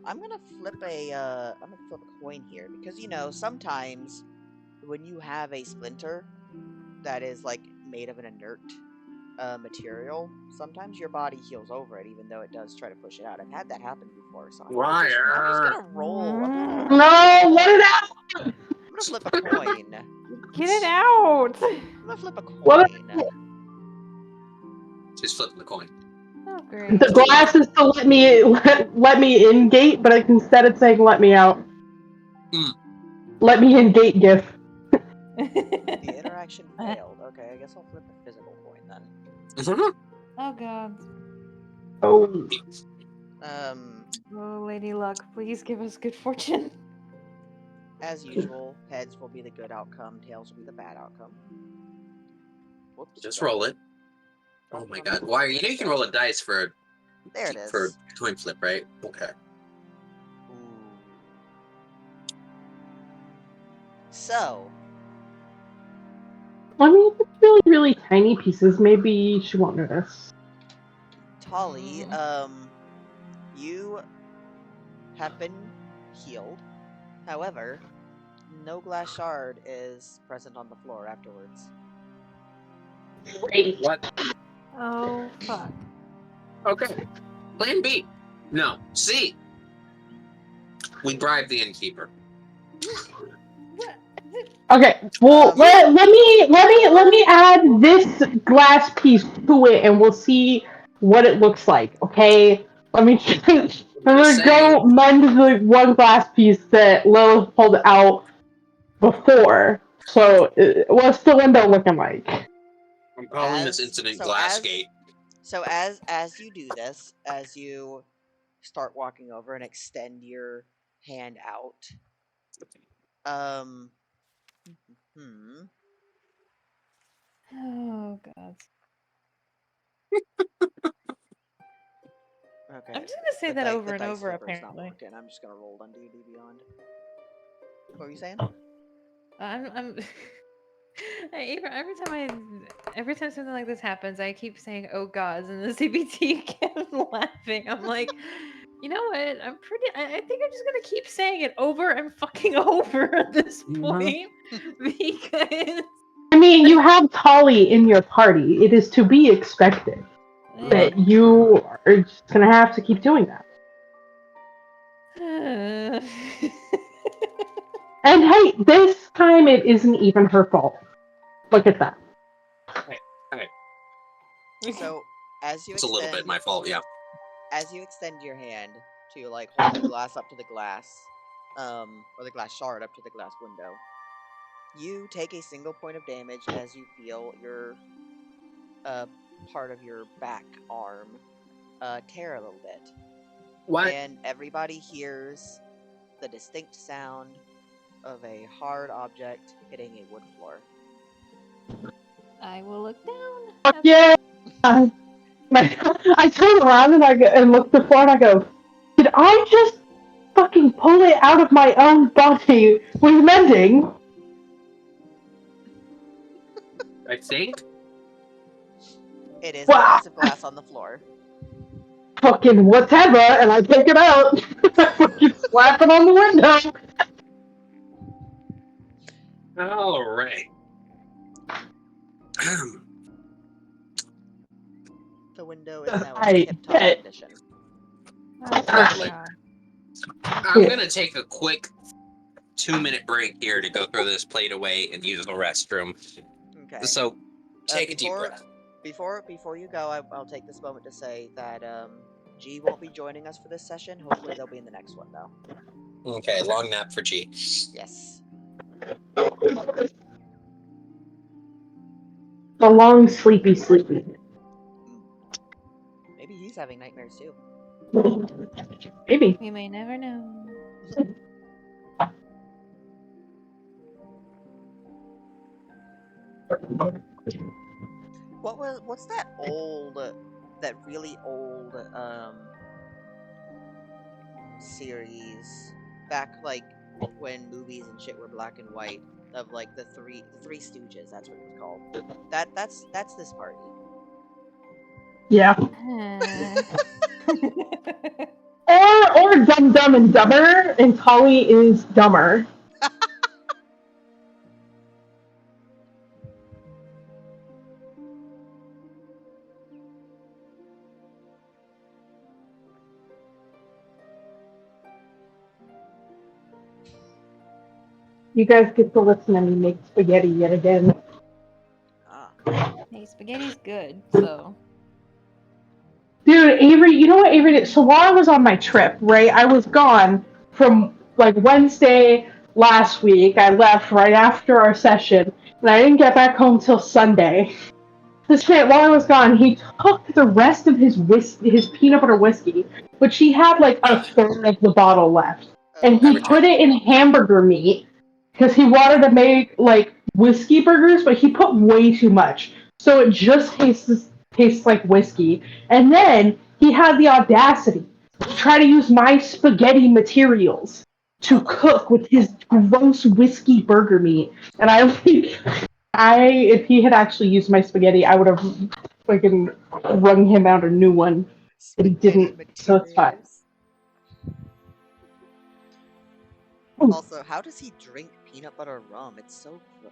I'm gonna flip a coin here because sometimes when you have a splinter that is like made of an inert material, sometimes your body heals over it, even though it does try to push it out. I've had that happen before, so I'm just gonna roll. No, let it out! I'm gonna flip a coin. Get it out! I'm gonna flip a What? coin. Just flipping the coin. Oh, great. The glass is to let me in gate, but instead it's saying let me out. Let me in gate gif. The interaction failed. Okay, I guess I'll flip a physical coin then. Oh, God. Oh. Oh, Lady Luck, please give us good fortune. As usual, heads will be the good outcome, tails will be the bad outcome. Whoops. Just roll it. Oh my god. Why? You know you can roll a dice for There it is. For a coin flip, right? Okay. Ooh. So. I mean, if it's really, really tiny pieces, maybe she won't notice. Tali, you have been healed. However, no glass shard is present on the floor afterwards. Great. What? Oh, fuck. Okay. Plan B. No. C. We bribe the innkeeper. What? Okay, well, let me add this glass piece to it, and we'll see what it looks like. Okay, I'm gonna go mend the one glass piece that Lilith pulled out before. So, what's the window looking like? I'm calling this incident Glassgate. So as you do this, as you start walking over and extend your hand out, Oh, God. Okay. I'm just gonna say that over and over, apparently. Not I'm just gonna roll on D&D Beyond. What were you saying? I'm every time something like this happens, I keep saying "oh gods" and the CBT kept laughing. I'm like, you know what? I think I'm just gonna keep saying it over and fucking over at this point because. I mean, you have Tali in your party. It is to be expected that you are just gonna have to keep doing that. And hey, this time it isn't even her fault. Look at that. Hey. So, as you It's a little bit my fault, yeah. As you extend your hand to hold the glass up to the glass, or the glass shard up to the glass window, you take a single point of damage as you feel your part of your back arm tear a little bit. What? And everybody hears the distinct sound of a hard object hitting a wood floor. I will look down. Fuck yeah! I turn around and and look at the floor and I go, did I just fucking pull it out of my own body with mending? I think. It is a Wow. piece of glass on the floor. Fucking whatever, and I take it out. I fucking slap it on the window. All right. The window is now in I tip-top bet. condition. Oh, Lovely. God. I'm gonna take a quick 2-minute break here to go throw this plate away and use the restroom. Okay. So, take a deep before- breath. Before you go, I'll take this moment to say that G won't be joining us for this session. Hopefully they'll be in the next one, though. Okay, long nap for G. Yes. The long, sleepy. Maybe he's having nightmares too. Maybe. We may never know. What's that really old series back like when movies and shit were black and white of like the three Stooges, that's what it was called. That's this party. Yeah. Or Dumb and Dumber, and Polly is dumber. You guys get to listen to me make spaghetti yet again. Hey, spaghetti's good, so. Dude, Avery, you know what Avery did? So while I was on my trip, right, I was gone from like Wednesday last week. I left right after our session, and I didn't get back home till Sunday. This man, while I was gone, he took the rest of his peanut butter whiskey, which he had like a third of the bottle left, and he put it in hamburger meat because he wanted to make like whiskey burgers, but he put way too much, so it just tastes like whiskey. And then he had the audacity to try to use my spaghetti materials to cook with his gross whiskey burger meat, and if he had actually used my spaghetti, I would have fucking wrung him out a new one. But he didn't, so it's fine. Also, how does he drink peanut butter rum?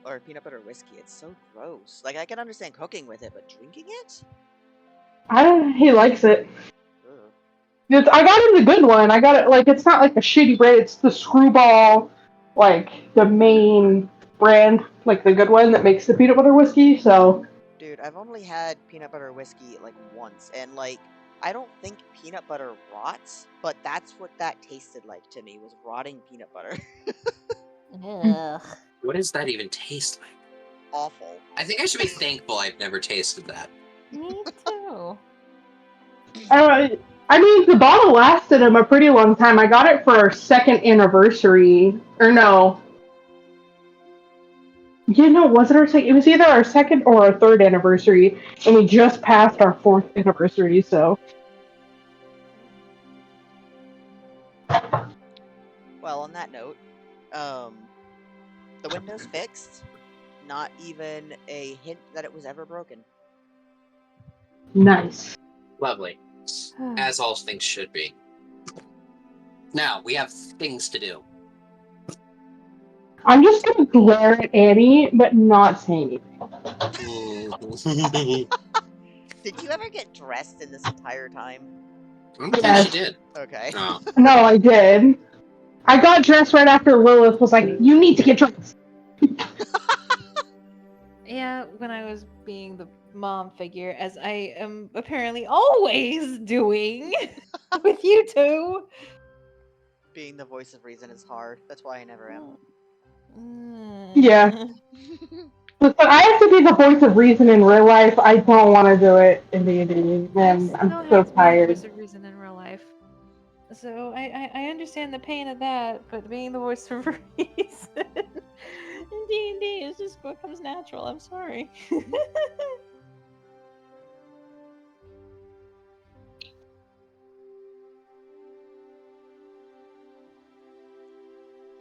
Or peanut butter whiskey. It's so gross. Like I can understand cooking with it, but drinking it? He likes it. I got him the good one. I got it like it's not like a shitty brand. It's the Screwball, like the main brand, like the good one that makes the peanut butter whiskey. So, dude, I've only had peanut butter whiskey like once, and like I don't think peanut butter rots, but that's what that tasted like to me, was rotting peanut butter. Ugh. What does that even taste like? Awful. I think I should be thankful I've never tasted that. Me too. I mean, the bottle lasted him a pretty long time. I got it for our second anniversary, or no. Yeah, no, was it our second? It was either our second or our third anniversary, and we just passed our fourth anniversary, so. Well, on that note, the window's fixed. Not even a hint that it was ever broken. Nice. Lovely. As all things should be. Now, we have things to do. I'm just gonna glare at Annie, but not say anything. Did you ever get dressed in this entire time? I don't think she did. Okay. Oh. No, I did. I got dressed right after Lilith was like, you need to get dressed. Yeah, when I was being the mom figure, as I am apparently always doing with you two. Being the voice of reason is hard. That's why I never am. Yeah. But I have to be the voice of reason in real life. I don't want to do it in D&D, and I'm so have to be the tired. voice of reason in real life. So I understand the pain of that, but being the voice of reason In D&D, it's just what comes natural. I'm sorry.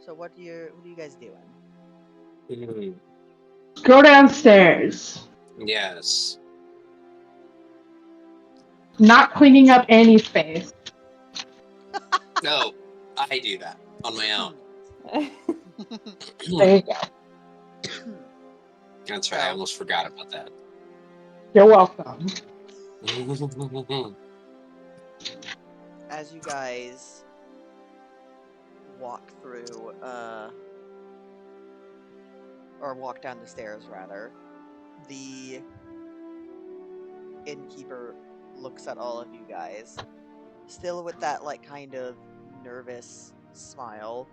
So what are you guys doing? Mhm. Go downstairs. Yes. Not cleaning up Annie's face. No, I do that on my own. There you go. That's right. I So- almost forgot about that. You're welcome. As you guys walk through, or walk down the stairs rather, the innkeeper looks at all of you guys, still with that like kind of nervous smile,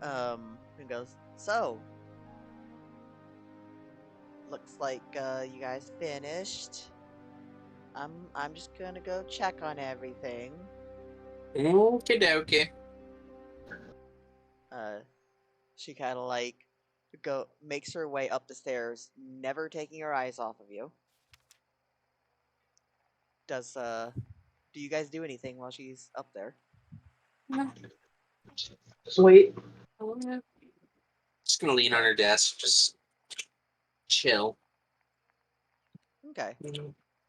and goes, "So, looks like you guys finished. I'm just gonna go check on everything." Okie dokie. She kind of like makes her way up the stairs, never taking her eyes off of you. Do you guys do anything while she's up there? Sweet. Just gonna lean on her desk, just chill. Okay.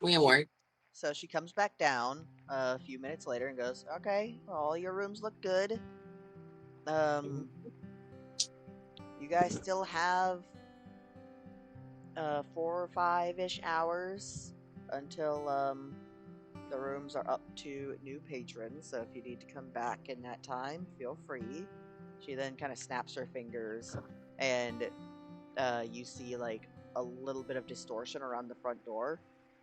We ain't worried. So she comes back down a few minutes later and goes, "Okay, all your rooms look good. Um, you guys still have 4 or 5-ish hours until the rooms are up to new patrons. So if you need to come back in that time, feel free." She then kind of snaps her fingers, and you see like a little bit of distortion around the front door,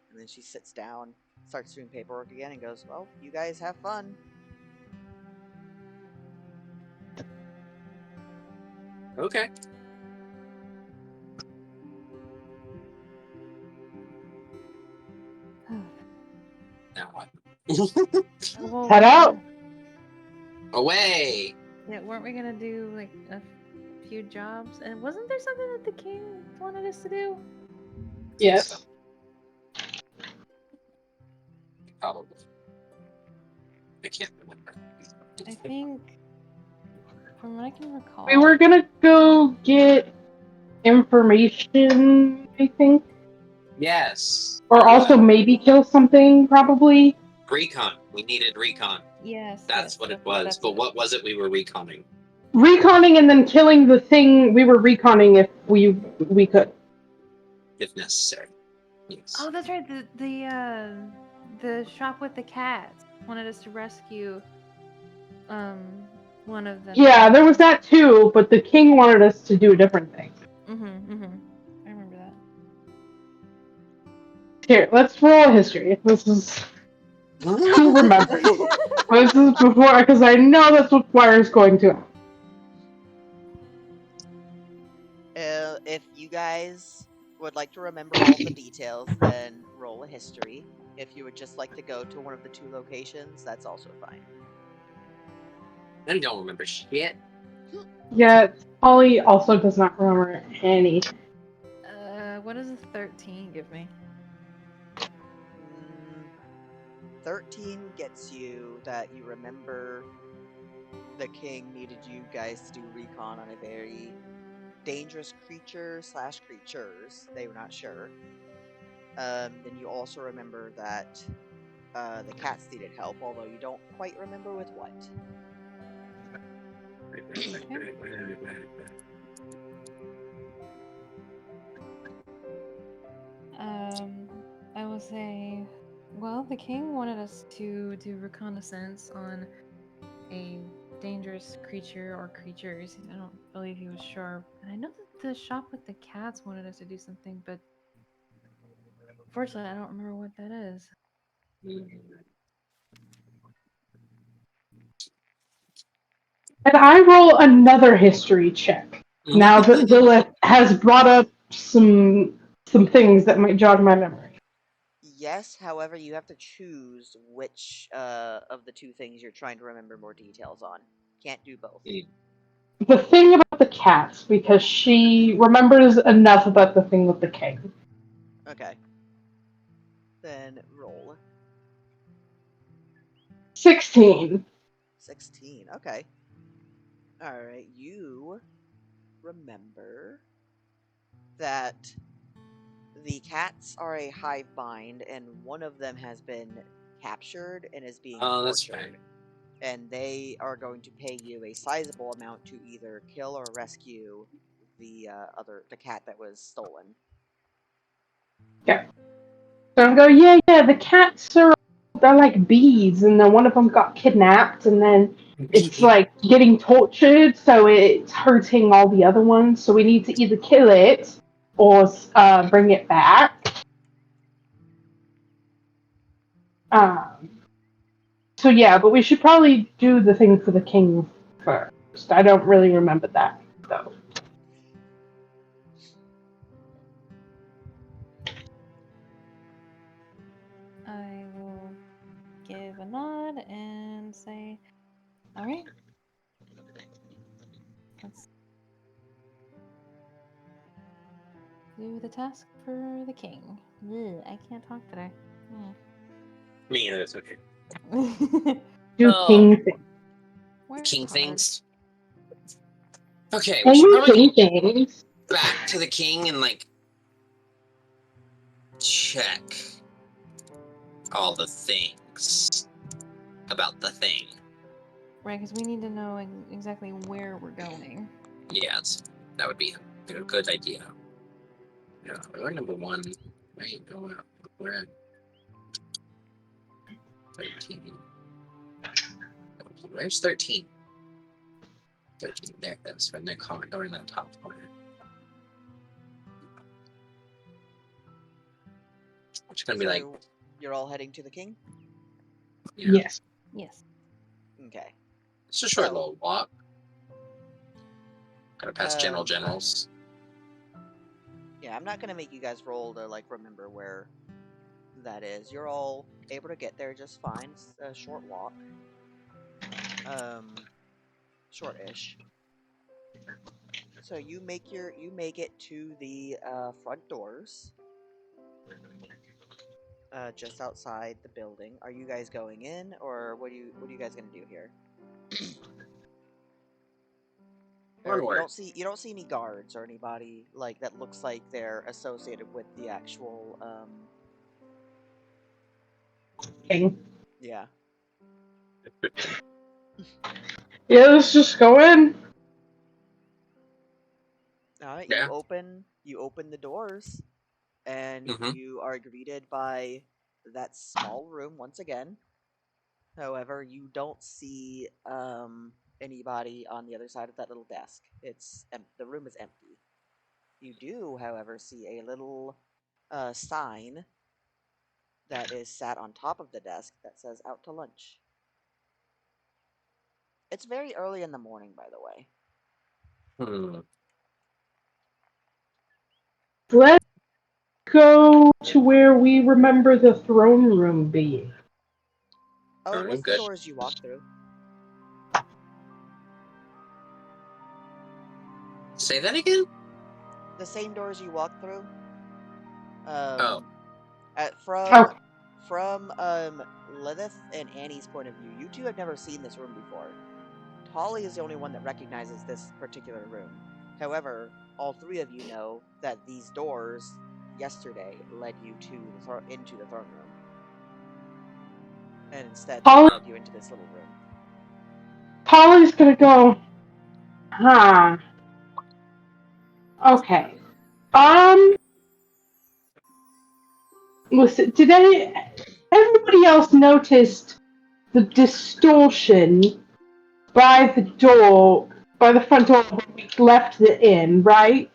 and then she sits down, starts doing paperwork again, and goes, "Well, you guys have fun." Okay. Now what? Well, Head out. Away. Yeah, weren't we gonna do like a few jobs? And wasn't there something that the king wanted us to do? Yes. Probably. I can't remember. I think, from what I can recall, We were gonna go get information, I think. Yes. Or also maybe kill something, probably. Recon. We needed recon. yes, That's yes, what it was. that's But it. what was it we were reconning? Reconning and then killing the thing we were reconning if we could. If necessary. Yes. Oh, that's right. The shop with the cats wanted us to rescue one of them. Yeah, there was that too, but the king wanted us to do a different thing. I remember that. Here, let's roll a history. This is who remembers. This is before, because I know that's what Squire's going to. If you guys would like to remember all the details, then roll a history. If you would just like to go to one of the 2 locations, that's also fine. I don't remember shit. Yeah, Holly also does not remember any. What does a 13 give me? 13 gets you that you remember the king needed you guys to do recon on a very dangerous creature / creatures. They were not sure. Then you also remember that the cats needed help, although you don't quite remember with what. I will say, well, the king wanted us to do reconnaissance on a dangerous creature or creatures. I don't believe he was sure. And I know that the shop with the cats wanted us to do something, but unfortunately, I don't remember what that is. And I roll another history check. Now that Lilith has brought up some things that might jog my memory. Yes, however, you have to choose which of the 2 things you're trying to remember more details on. Can't do both. the thing about the cats because she remembers enough about the thing with the king. Okay. Then roll. 16. 16. Okay. Alright, you remember that the cats are a hive mind, and one of them has been captured and is being Oh, that's tortured. right. And they are going to pay you a sizable amount to either kill or rescue the cat that was stolen. Yeah. So I'm going, yeah, the cats are they're like bees, and then one of them got kidnapped, and then it's like getting tortured, so it's hurting all the other ones. So we need to either kill it or bring it back. Um, so yeah, but we should probably do the thing for the king first. I don't really remember that though. I will give a nod and say, all right, let's do the task for the king. Ugh, I can't talk today. Me neither. It's okay. Do Oh, king thing. Work king hard. things. Okay, we Can should you probably king go things? back to the king and like check all the things about the thing. Right, because we need to know exactly where we're going. Yeah, that would be a good idea. Yeah, we're number 1. Right, we're at 13. Where's 13? 13 there. That's when they're calling over in that top corner. Which is gonna be like, So you're all heading to the king? you know, Yes. Yes. Okay. it's a short So, little walk. Gotta pass um, generals. yeah, I'm not gonna make you guys roll to like remember where that is. You're all able to get there just fine. It's a short walk. Short-ish. So you make it to the front doors, just outside the building. Are you guys going in, or what are you guys gonna do here? Or Onward. you don't see any guards or anybody like that looks like they're associated with the actual King. yeah. Yeah, let's just go in. Alright, Yeah. you open the doors and Mm-hmm. you are greeted by that small room once again. However, you don't see anybody on the other side of that little desk. The room is empty. You do, however, see a little sign that is sat on top of the desk that says "Out to lunch." It's very early in the morning, by the way. Hmm. Let's go to where we remember the throne room being. Oh, it was the Good. doors you walked through. Say that again? The same doors you walked through. Oh. At Oh, from Lilith and Annie's point of view, you two have never seen this room before. Holly is the only one that recognizes this particular room. However, all three of you know that these doors yesterday led you to into the throne room, and instead they Holly, led you into this little room. Holly's gonna go. Huh. Okay. Um. Listen. Everybody else noticed the distortion by the door, by the front door when we left it in, right?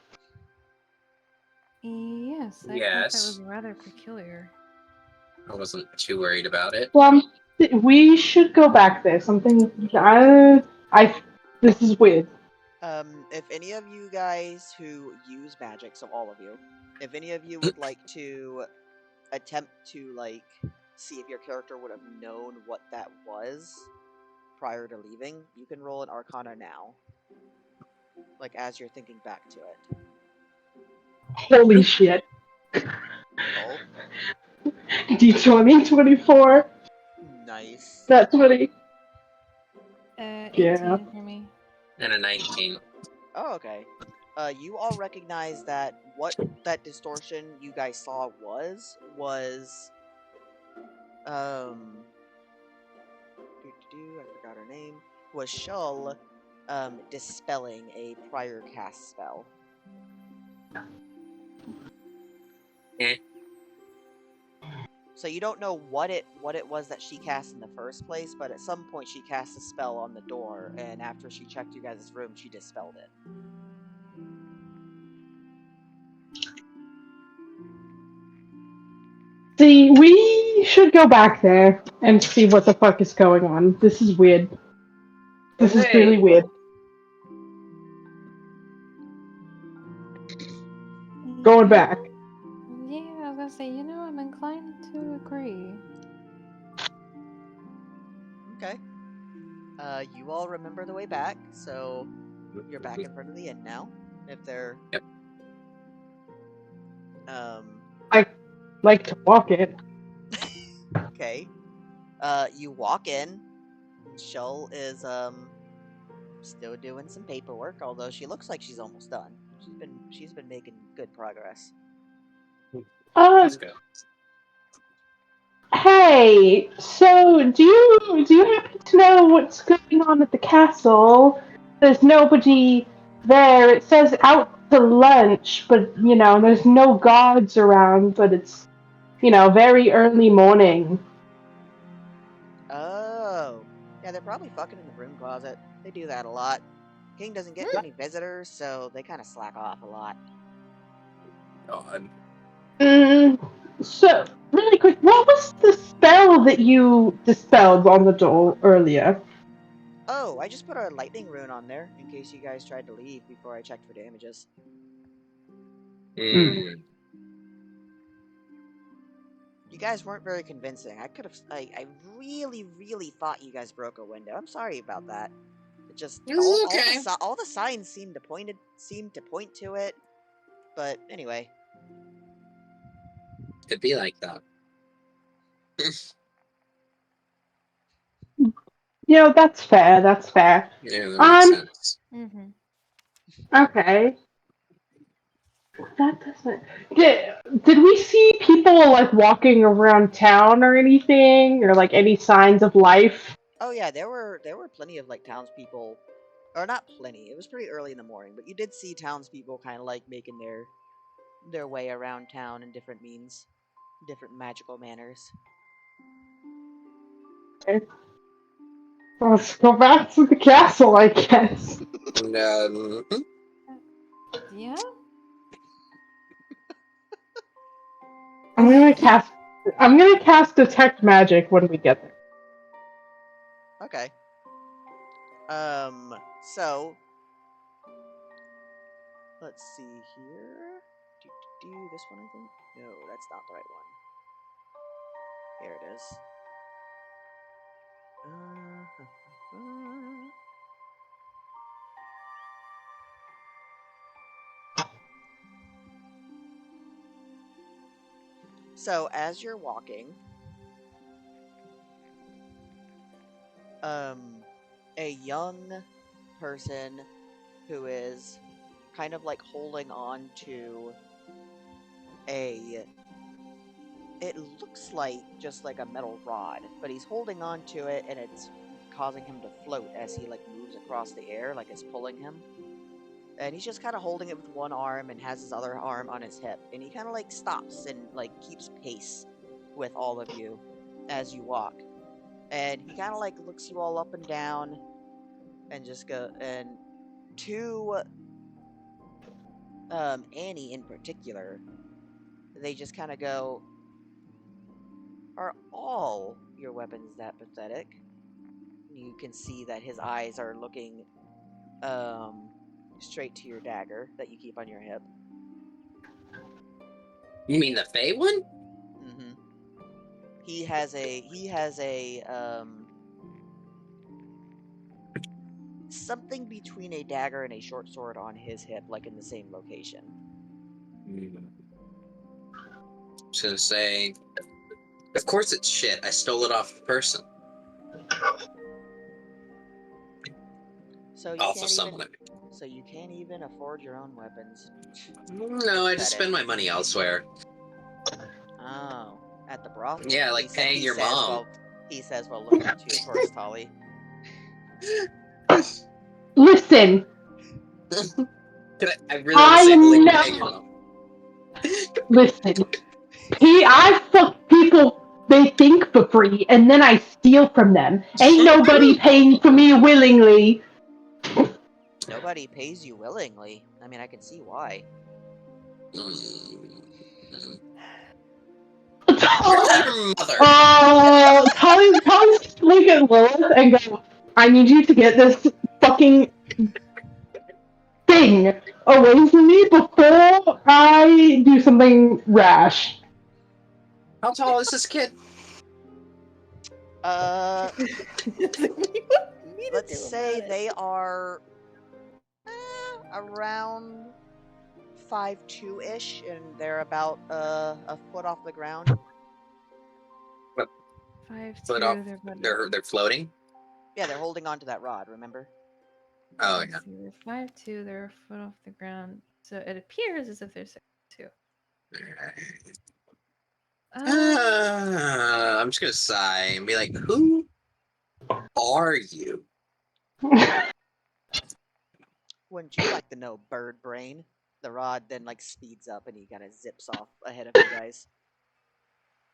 Yes, I thought that was Yes. rather peculiar. I wasn't too worried about it. Well, we should go back there. This is weird. If any of you guys who use magic, so all of you, if any of you would like to attempt to like see if your character would have known what that was prior to leaving, you can roll an Arcana now. Like as you're thinking back to it. Holy shit. Oh, D20, 24. nice. That 20. 18 Yeah. for me. And a 19. Oh, okay. You all recognize that what that distortion you guys saw was um I forgot her name, was Shull dispelling a prior cast spell. Eh. So you don't know what it was that she cast in the first place, but at some point she cast a spell on the door, and after she checked you guys' room, she dispelled it. See, we should go back there and see what the fuck is going on. This is weird. This is really weird. Going back. Yeah, I was gonna say, I'm inclined to agree. Okay. You all remember the way back, so you're back in front of the inn now. If they're Yep. I like to walk it. Okay. You walk in. Shull is still doing some paperwork, although she looks like she's almost done. She's been making good progress. That's good. Hey, so do you happen to know what's going on at the castle? There's nobody there. It says out to lunch, but there's no guards around, but it's very early morning. Oh. Yeah, they're probably fucking in the broom closet. They do that a lot. King doesn't get many visitors, so they kind of slack off a lot. God. So, really quick, what was the spell that you dispelled on the door earlier? Oh, I just put a lightning rune on there in case you guys tried to leave before I checked for damages. Mm. You guys weren't very convincing. I really, really thought you guys broke a window. I'm sorry about that. It just Okay. all the signs seemed to point to it. But anyway, Could be like that. That's fair. That's fair. Yeah, that makes sense. Mm-hmm. Okay. That doesn't. Did we see people like walking around town or anything, or like any signs of life? oh yeah, there were plenty of like townspeople, or not plenty. It was pretty early in the morning, but you did see townspeople kind of like making their way around town in different means, different magical manners. Okay. Let's go back to the castle, I guess. And, Yeah? I'm gonna cast. I'm gonna cast detect magic when we get there. Okay. So let's see here. This one I think. No, that's not the right one. Here it is. So as you're walking, a young person who is kind of like holding on to a it looks like just like a metal rod, but he's holding on to it and it's causing him to float as he like moves across the air, like it's pulling him. And he's just kind of holding it with one arm and has his other arm on his hip, and he kind of like stops and like keeps pace with all of you as you walk. And he kind of like looks you all up and down and just go and to Annie in particular, they just kind of go, "Are all your weapons that pathetic?" You can see that his eyes are looking um, straight to your dagger that you keep on your hip. you mean the Fey one? Mm-hmm. He has a something between a dagger and a short sword on his hip, like in the same location. Just gonna say, of course it's shit. I stole it off the person. So you Off can't of someone. even. So you can't even afford your own weapons. No, I just Pathetic. spend my money elsewhere. Oh, at the brothel. Yeah, like paying your mom. While he says while looking towards Tolly. Listen, I really want to say like know. paying your mom. Listen. I fuck people they think for free, and then I steal from them. Ain't nobody paying for me willingly. Nobody pays you willingly. I mean, I can see why. Where's your mother? Tolly's look at Lilith and go, I need you to get this fucking thing away from me before I do something rash. How tall is this kid? Let's say they are around 5'2" and they're about a foot off the ground. 5'2". They're floating. Yeah, they're holding onto that rod. Remember? Oh yeah. They're 5'2". They're a foot off the ground, so it appears as if they're 6'2". I'm just gonna sigh and be like, "Who are you?" Wouldn't you like to know, bird brain? The rod then like speeds up and he kind of zips off ahead of you guys.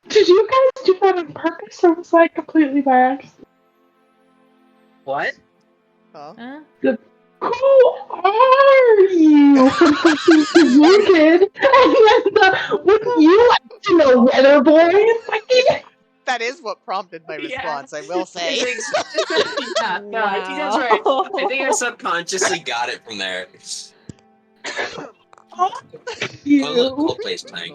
Did you guys do that on purpose, or was that completely by accident? What? Huh? Who are you? From something you did, and then wouldn't you like to know, weather boy? That is what prompted my response, I will say. Yeah, no, I think that's right. I think I subconsciously got it from there. You. Oh, look, Coldplay's playing.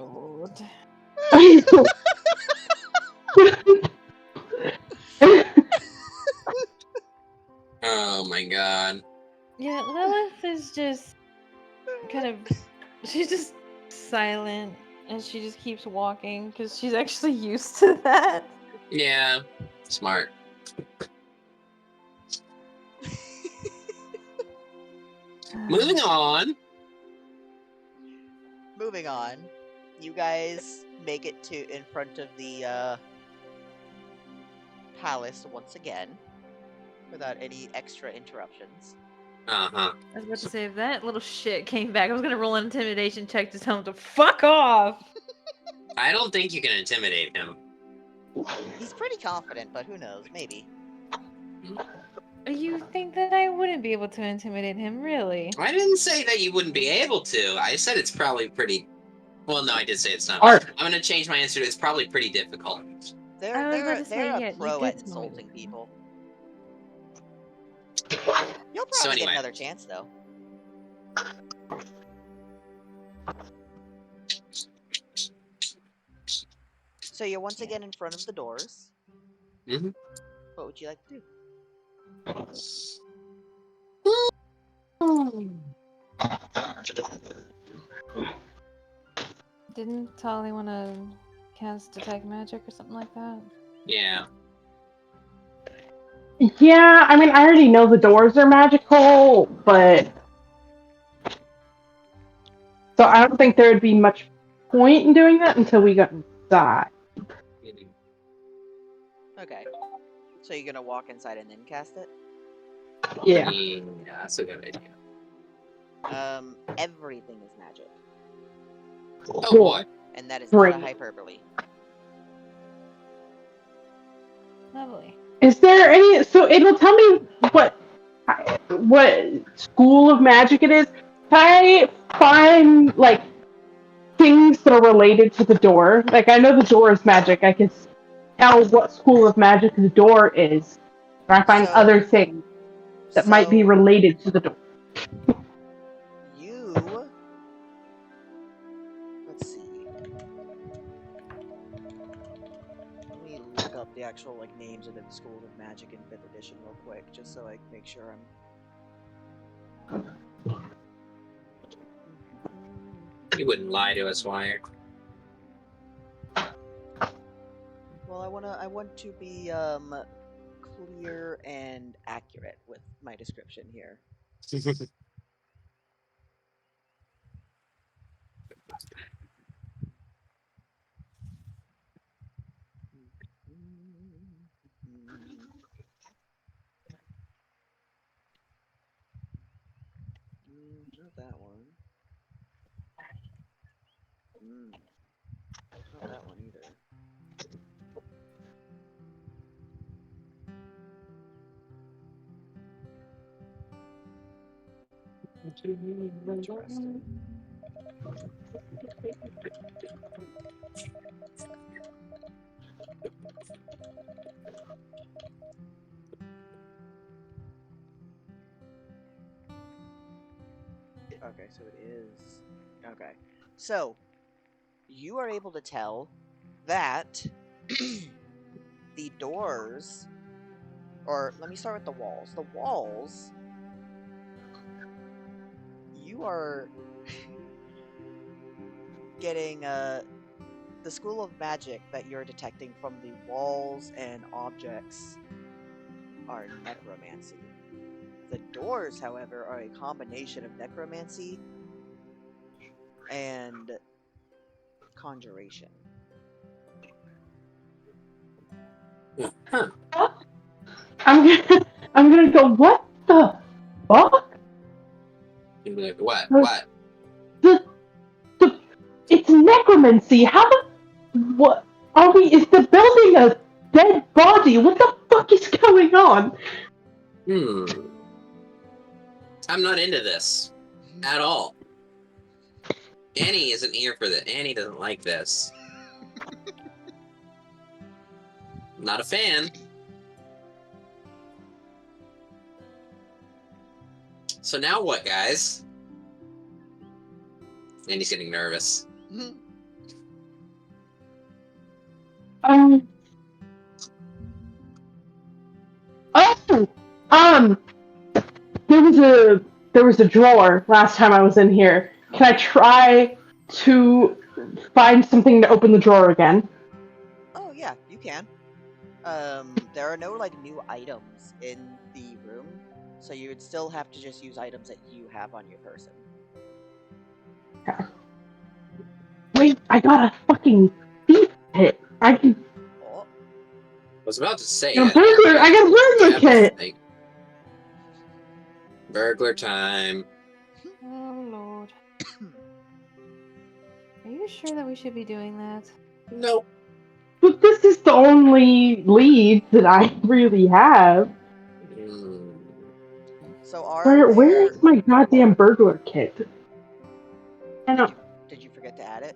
Oh my god. Yeah, Lilith is just kind of, she's just silent and she just keeps walking because she's actually used to that. Yeah, smart. Moving on. Moving on. You guys make it to in front of the palace once again without any extra interruptions. Uh-huh. I was about to say, if that little shit came back, I was gonna roll an intimidation check to tell him to fuck off! I don't think you can intimidate him. He's pretty confident, but who knows? Maybe. You think that I wouldn't be able to intimidate him, really? I didn't say that you wouldn't be able to. I said it's probably pretty... Well, no, I did say it's not. Art. I'm gonna change my answer to it's probably pretty difficult. They're I was about to say, they're yeah, a you pro did at tell me insulting that. people. You'll probably So get anyway. another chance though. So you're once again in front of the doors. Mm-hmm. What would you like to do? Didn't Tali want to cast Detect Magic or something like that? Yeah. Yeah, I mean, I already know the doors are magical, but so I don't think there would be much point in doing that until we got inside. Okay. So you're gonna walk inside and then cast it? Yeah. Yeah, that's a good idea. Everything is magic. Oh boy. And that is Great. not a hyperbole. Lovely. Is there any? So it'll tell me what school of magic it is. Can I find like things that are related to the door? Like I know the door is magic. I can tell what school of magic the door is. Or I find other things that might be related to the door. You... Let's see. Let me look up the actual like names of the schools of magic in 5th edition real quick, just so I make sure I'm You wouldn't lie to us, Wire. Well, I want to be clear and accurate with my description here. Not that one. Not that one either. Interesting. Okay, so it is. Okay. So, you are able to tell that the doors, or let me start with the walls. The walls, you are getting the school of magic that you're detecting from the walls and objects are necromancy. The doors, however, are a combination of necromancy and conjuration. Huh. I'm gonna go, what the fuck? You'd be like, what? Uh, What? It's necromancy. How the what are we? Is the building a dead body? What the fuck is going on? I'm not into this at all. Annie isn't here for this. Annie doesn't like this. Not a fan. So now what, guys? Annie's getting nervous. Um. Oh. There was a drawer last time I was in here. Can I try to find something to open the drawer again? Oh yeah, you can. There are no like new items in the room, so you would still have to just use items that you have on your person. Wait, I got a fucking thief kit. I can. Oh, I was about to say I got a burglar kit. Like, burglar time. Oh lord. Are you sure that we should be doing that? Nope. But this is the only lead that I really have. so are Where there? is my goddamn burglar kit? I don't. Did you forget to add it?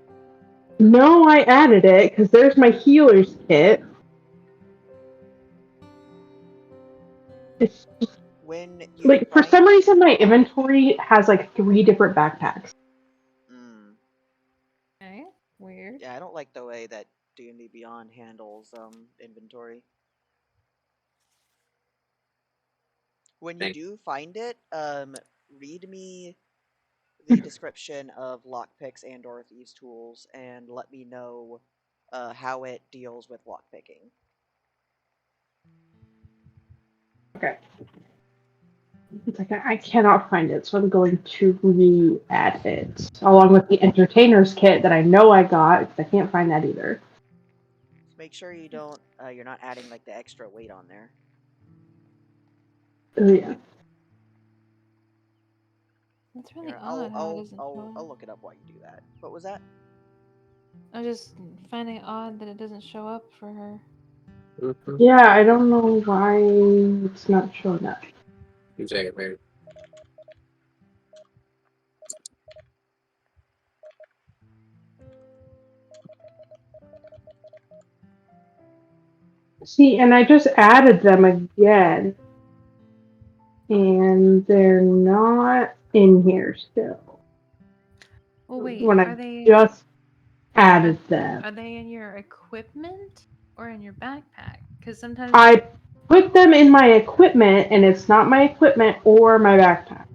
No, I added it because there's my healer's kit. It's just, When you like for find... some reason my inventory has like 3 different backpacks. Okay, weird. Yeah, I don't like the way that D&D Beyond handles inventory. When you do find it, read me the description of lockpicks and/or thieves' tools, and let me know how it deals with lockpicking. Okay. It's like I cannot find it, so I'm going to re-add it along with the entertainer's kit that I know I got because I can't find that either. Just make sure you don't you're not adding like the extra weight on there. Oh yeah. That's really Here, odd how it doesn't show I'll up. look it up while you do that. What was that? I'm just finding it odd that it doesn't show up for her. Yeah, I don't know why it's not showing up. You take it, baby. See, and I just added them again. And they're not in here still. Well, wait, When are I they just added them. are they in your equipment or in your backpack? Because sometimes I put them in my equipment, and it's not my equipment or my backpack.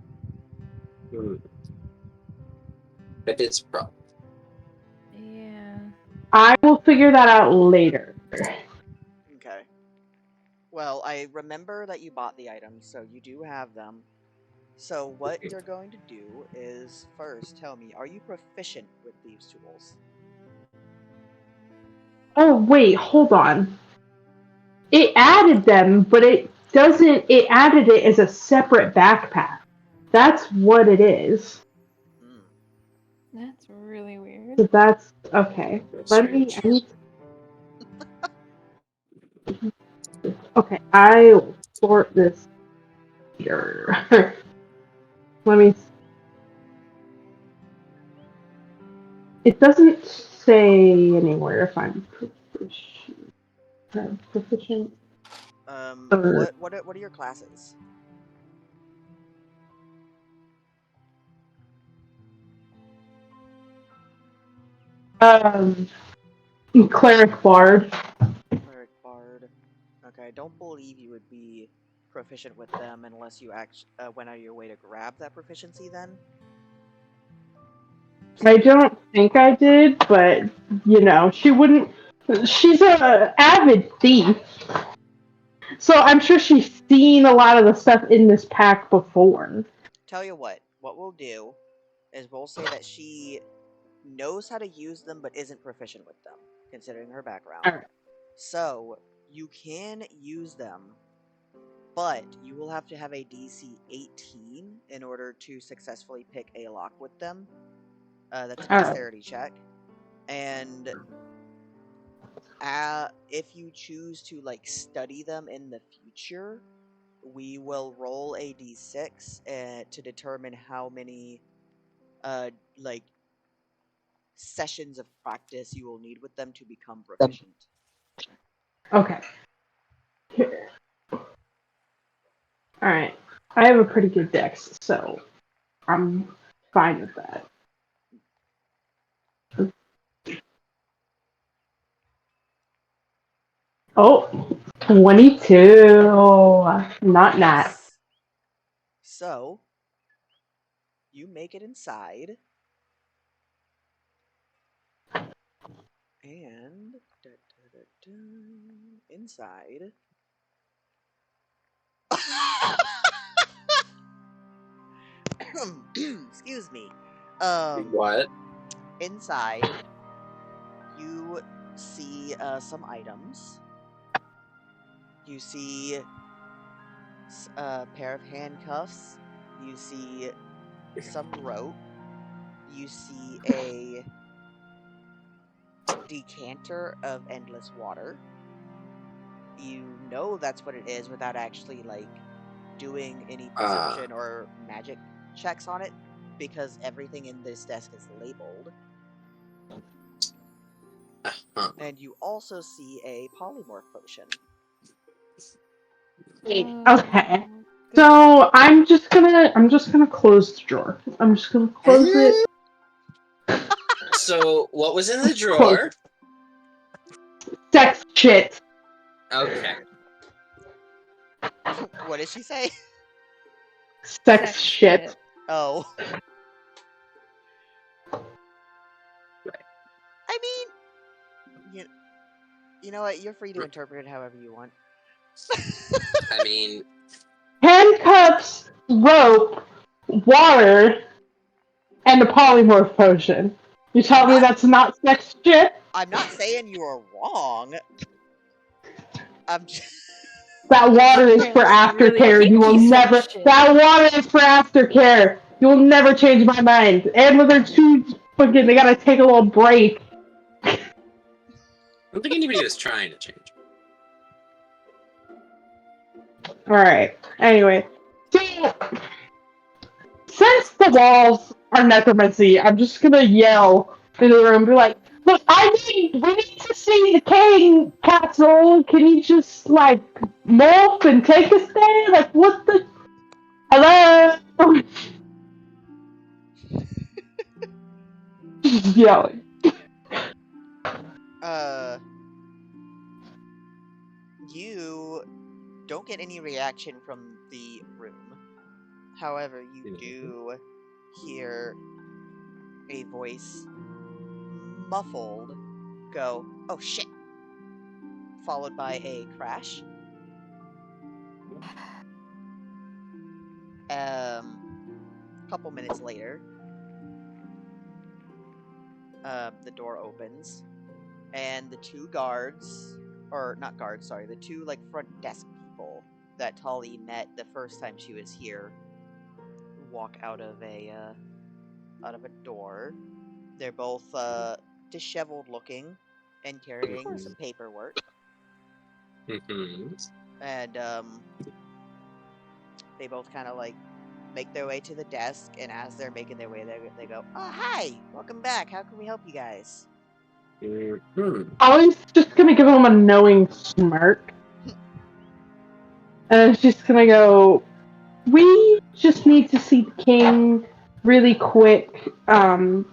But it's a problem. Yeah. I will figure that out later. Okay. Well, I remember that you bought the items, so you do have them. So what you're going to do is first tell me, are you proficient with thieves' tools? Oh, wait, hold on. It added them, but it doesn't. It added it as a separate backpack. That's what it is. Hmm. That's really weird. So that's okay. That's Let me. strange. I need. Okay, I will sort this here. Let me. It doesn't say anywhere if I'm proficient. Or What are your classes? um, cleric bard. Cleric, bard. Okay, I don't believe you would be proficient with them unless you went out of your way to grab that proficiency. Then. I don't think I did, but she wouldn't. She's a avid thief, so I'm sure she's seen a lot of the stuff in this pack before. Tell you what we'll do is we'll say that she knows how to use them but isn't proficient with them, considering her background. Alright. So you can use them, but you will have to have a DC 18 in order to successfully pick a lock with them. That's a Alright. dexterity check. And if you choose to study them in the future, we will roll a d6 to determine how many uh like sessions of practice you will need with them to become proficient. Okay. Here. Alright. I have a pretty good dex, so I'm fine with that. Oh, 22. Not nat. Nice. So you make it inside, and inside. Excuse me. What? Inside, you see some items. You see a pair of handcuffs. You see some rope. You see a decanter of endless water. You know that's what it is without actually doing any perception or magic checks on it, because everything in this desk is labeled. And you also see a polymorph potion. Okay. So I'm just gonna close the drawer. I'm just gonna close it. So, what was in the Close. drawer? Sex shit. Okay. What did she say? Sex shit. Oh. Right. I mean, you know what? You're free to interpret it however you want. I mean, Handcuffs, rope, water, and a polymorph potion. You tell me that's not sex shit? I'm not saying you are wrong. I'm just... That water is for aftercare. You will never. That water is for aftercare. You will never change my mind. And when they're too fucking, they gotta take a little break. I don't think anybody was trying to change. Alright. Anyway. So, since the walls are necromancy, I'm just gonna yell into the room and be like, look, we need to see the king castle. Can you just, morph and take us there? Like, what the? Hello? Just yelling. You don't get any reaction from the room. However, you do hear a voice, muffled, go, "Oh shit," followed by a crash. A couple minutes later, the door opens, and the two guards, or not guards, sorry, the two like front desk people that Tali met the first time she was here, walk out of a door. They're both disheveled looking and carrying some paperwork, Mhm. and they both kind of like make their way to the desk, and as they're making their way there, they go, "Oh, hi! Welcome back. How can we help you guys?" Mhm. Ollie's just gonna give him a knowing smirk. And she's gonna go, we just need to see the king really quick to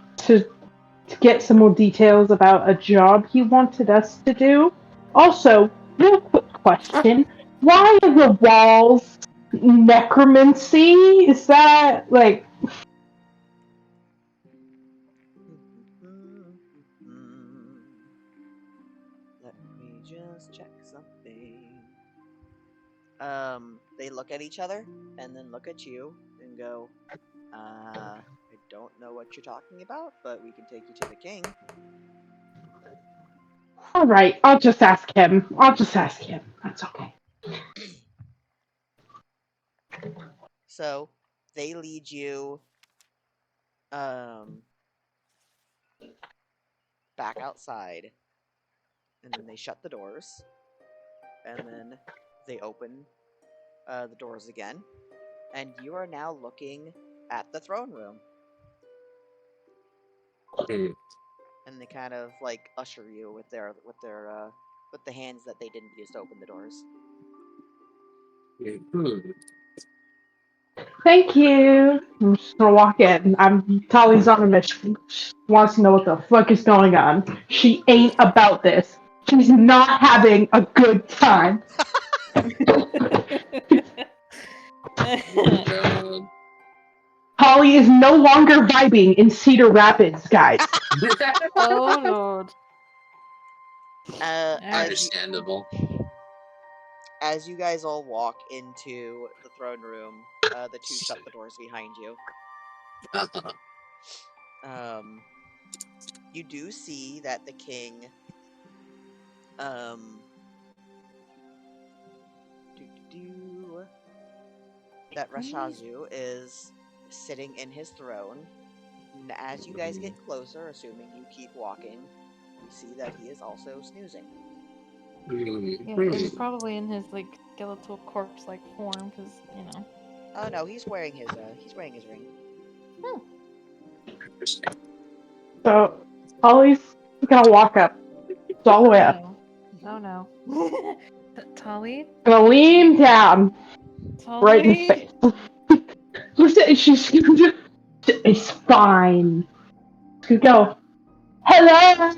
get some more details about a job he wanted us to do. Also, real quick question. Why are the walls necromancy? Is that, like... Let me just check something. They look at each other and then look at you and go, I don't know what you're talking about, but we can take you to the king. Alright, I'll just ask him. That's okay. So they lead you back outside, and then they shut the doors, and then they open the doors again, and you are now looking at the throne room. Mhm. And they kind of like usher you with the hands that they didn't use to open the doors. Mhm. Thank you. I'm just gonna walk in. Tali's on a mission. She wants to know what the fuck is going on. She ain't about this. She's not having a good time. Oh, God. Holly is no longer vibing in Cedar Rapids, guys. Oh Lord. Understandable. As you guys all walk into the throne room, the two shut the doors behind you. You do see that the king, that Rashazu is sitting in his throne. And as you guys get closer, assuming you keep walking, you see that he is also snoozing. Yeah, and probably in his like skeletal corpse-like form, because Oh no, he's wearing his ring. Interesting. So Holly's gonna walk up. It's all the way up. Oh no. Tali? Gonna lean down right in his Tali? face. She's gonna just... It's fine. She's gonna go, hello!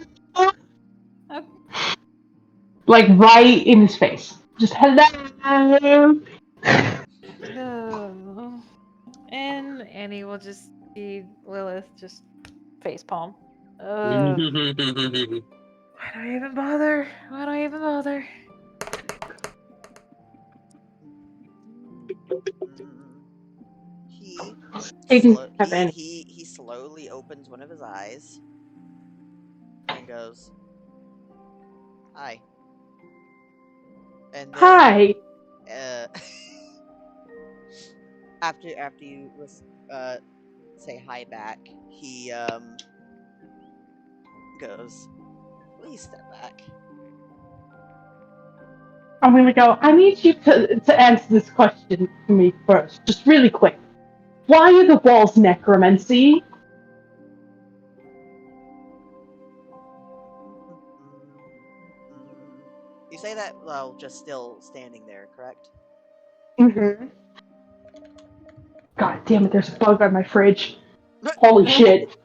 Like right in his face. Just hello! And Annie will just see Lilith just facepalm. Why do I even bother? Why do I even bother? He Taking slo- step in. he slowly opens one of his eyes and goes, "Hi." And then Hi! after you say hi back, he goes, "Please step back." I'm gonna go, I need you to answer this question for me first. Just really quick. Why are the walls necromancy? You say that while just still standing there, correct? Mm-hmm. God damn it, there's a bug on my fridge. Holy shit.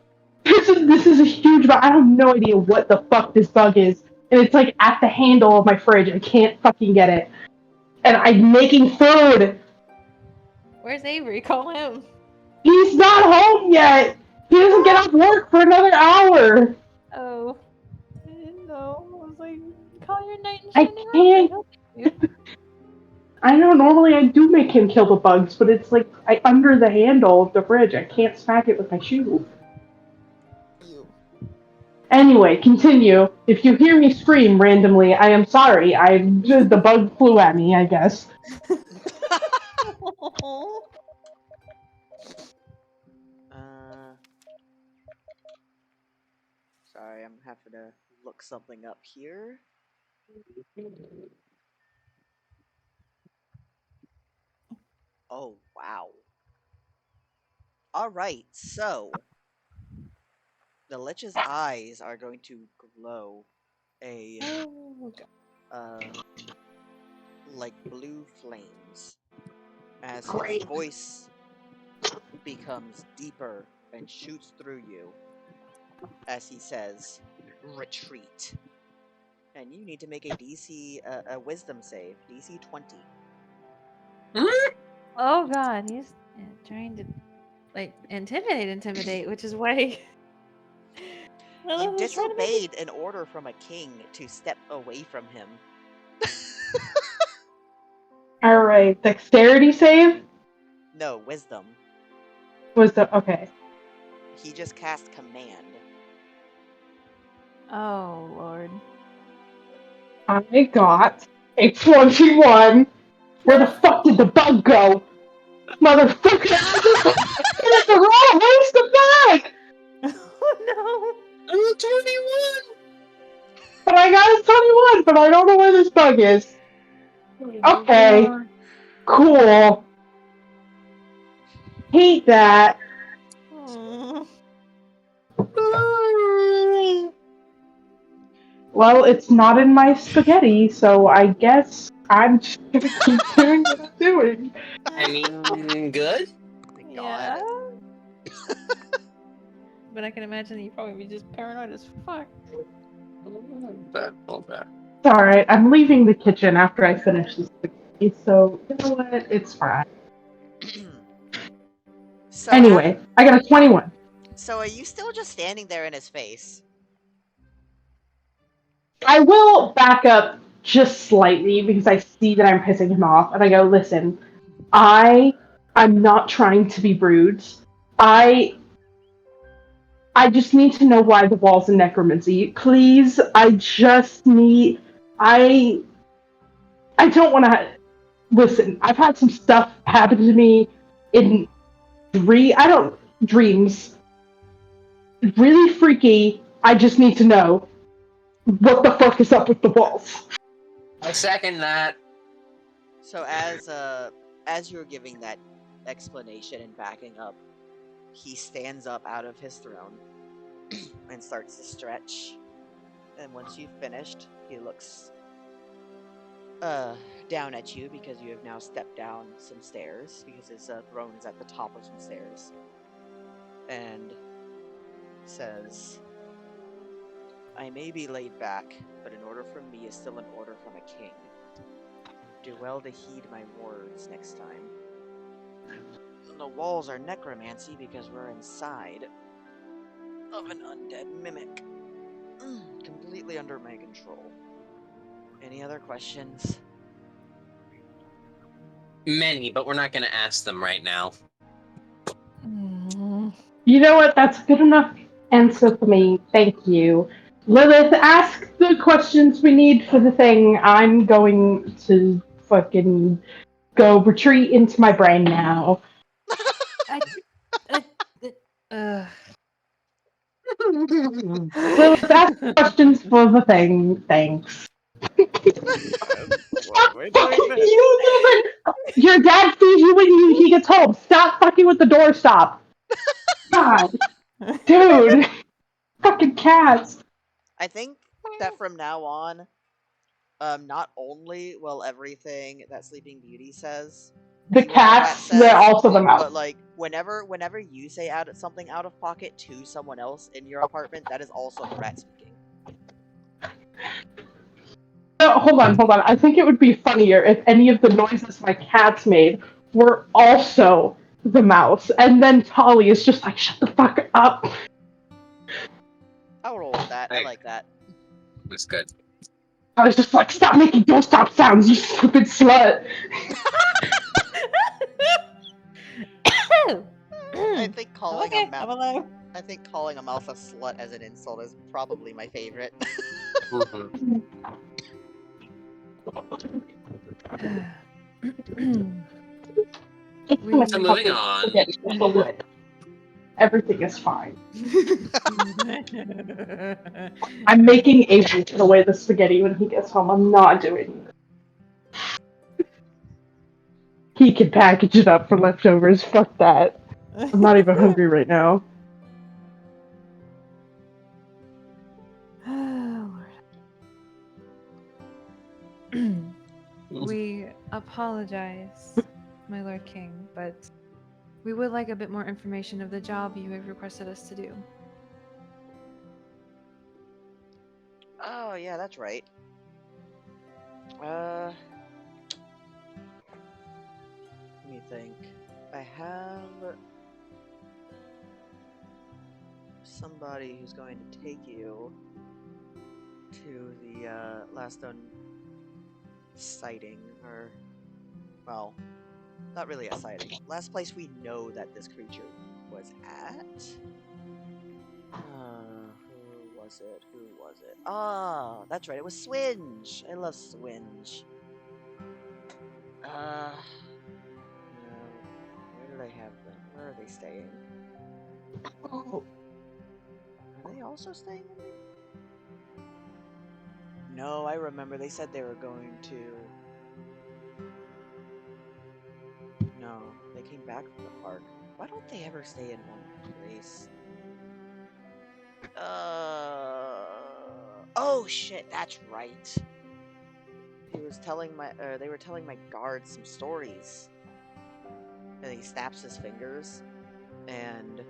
This is a huge bug. I have no idea what the fuck this bug is. And it's like at the handle of my fridge. I can't fucking get it. And I'm making food. Where's Avery? Call him. He's not home yet. He doesn't get off work for another hour. Oh. I didn't know. I was like, call your knight in I shining armor can't. helping you. I know normally I do make him kill the bugs, but it's like under the handle of the fridge. I can't smack it with my shoe. You. Anyway, continue. If you hear me scream randomly, I am sorry. The bug flew at me, I guess. uh, sorry, I'm having to look something up here. Oh, wow. Alright, so the Lich's eyes are going to glow a Oh, God. like blue flames as his Great. voice becomes deeper and shoots through you as he says, "Retreat." And you need to make a a wisdom save, DC 20. Oh God, he's trying to like intimidate, which is why Lilith You was trying to make it. disobeyed an order from a king to step away from him. Alright, dexterity save? No, wisdom. Okay. He just cast command. Oh Lord. I got a 21. Where the fuck did the bug go? Motherfucker! I just hit it the wrong. Where's the bug? Oh I'm 21! But I got a 21, but I don't know where this bug is. no. Okay, cool. Hate that. Mm. Well, it's not in my spaghetti, so I guess I'm just gonna keep doing what I'm doing. I mean, good? Thank Yeah. God. But I can imagine that you'd probably be just paranoid as fuck. Bad, all bad. It's alright, I'm leaving the kitchen after I finish this spaghetti, so you know what? It's fine. So, Anyway, I got a 21. so are you still just standing there in his face? I will back up just slightly because I see that I'm pissing him off, and I go, listen, I'm not trying to be rude. I just need to know why the walls of necromancy. Please, I just need. I don't want to. Listen, I've had some stuff happen to me in dreams. Really freaky. I just need to know what the fuck is up with the walls. I second that. So as you're giving that explanation and backing up, he stands up out of his throne and starts to stretch. And once you've finished, he looks down at you because you have now stepped down some stairs because his throne is at the top of some stairs. And says, "I may be laid back, but an order from me is still an order from a king. Do well to heed my words next time. The walls are necromancy because we're inside of an undead mimic. Completely under my control. Any other questions?" Many, but we're not going to ask them right now. Mm. You know what? That's a good enough answer for me. Thank you. Lilith, ask the questions we need for the thing. I'm going to fucking go retreat into my brain now. I, I, uh, Lilith, ask questions for the thing. Thanks. Stop fucking you! Your dad sees you when he gets home. Stop fucking with the doorstop. God, dude, fucking cats. I think that from now on, not only will everything that Sleeping Beauty says The be what the cat cats, they're says, also the mouse. but like whenever you say something out of pocket to someone else in your apartment, that is also the rat speaking. No, hold on. I think it would be funnier if any of the noises my cats made were also the mouse, and then Tolly is just like, shut the fuck up. I'll roll with that. I Hey. like that. That's good. I was just like, stop making don't stop sounds, you stupid slut. I think calling okay, a I'm alive. I think calling a mouse a slut as an insult is probably my favorite. Mhm. It's We- like So moving fucking on. spaghetti in the lip. Everything is fine. I'm making Avery put away the spaghetti when he gets home. I'm not doing it. He can package it up for leftovers. Fuck that. I'm not even hungry right now. Oh, Lord. We apologize, my Lord King, but we would like a bit more information of the job you have requested us to do. Oh yeah, that's right. Let me think. I have somebody who's going to take you to the last known sighting, or well, not really a sighting. Last place we know that this creature was at. Who was it? Who was it? Ah, that's right. It was Swinge. I love Swinge. No. Where did I have them? Where are they staying? Oh, Are they also staying in the... No, I remember they said they were going to... No, they came back from the park. Why don't they ever stay in one place? Oh shit, that's right. He was telling my, they were telling my guard some stories. And he snaps his fingers and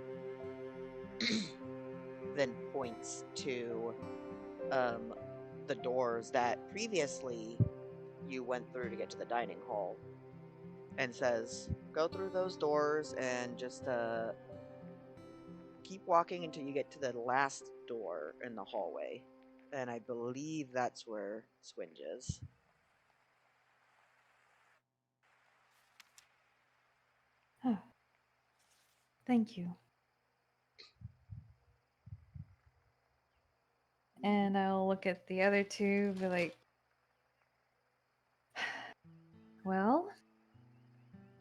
then points to the doors that previously you went through to get to the dining hall, and says, go through those doors and just keep walking until you get to the last door in the hallway. And I believe that's where Swinge is. Thank you. And I'll look at the other two, be like, well,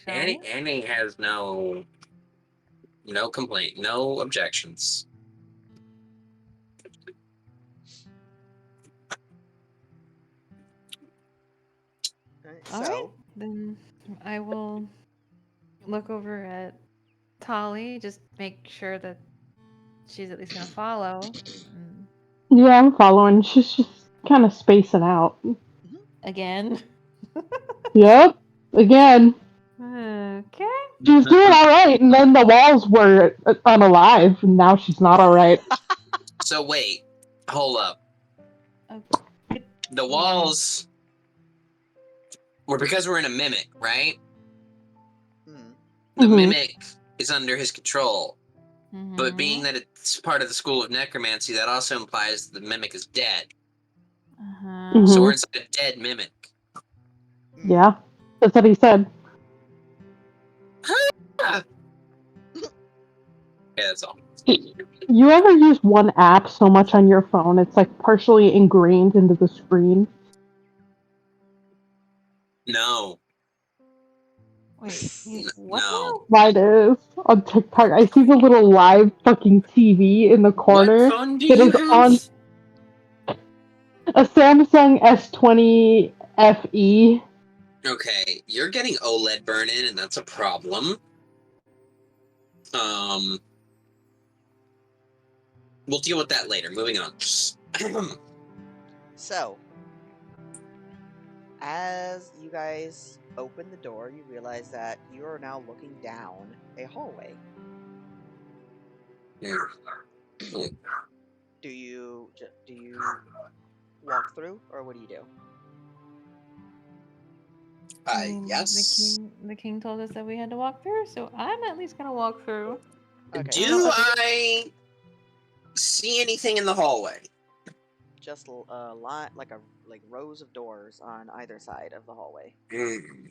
shall Annie, we? Annie has no complaint, no objections. Alright, All so right, then I will look over at Tolly, just make sure that she's at least gonna follow. yeah, I'm following. She's just kind of spacing out. Again. Yep. Again. Okay. She's doing alright, and then the walls were unalive, and now she's not alright. So wait, hold up. Okay. The walls were because we're in a mimic, right? hmm, The Mhm. mimic is under his control. But being Mhm. that it's part of the school of necromancy, that also implies the mimic is dead. Uh-huh. So Mhm. we're inside a dead mimic. Yeah, that's what he said. Yeah, that's all. You ever use one app so much on your phone, it's like partially ingrained into the screen? No. Wait, what No. now? Mine is on TikTok. I see the little live fucking TV in the What corner. phone do It you is have? on a Samsung S20 FE. Okay, you're getting OLED burn in, and that's a problem. We'll deal with that later. Moving on. so as you guys open the door, you realize that you are now looking down a hallway. Do you walk through, or what do you do? I mean, Yes. the king told us that we had to walk through, so I'm at least gonna walk through. Okay, Do so I see anything in the hallway? just a line, like rows of doors on either side of the hallway.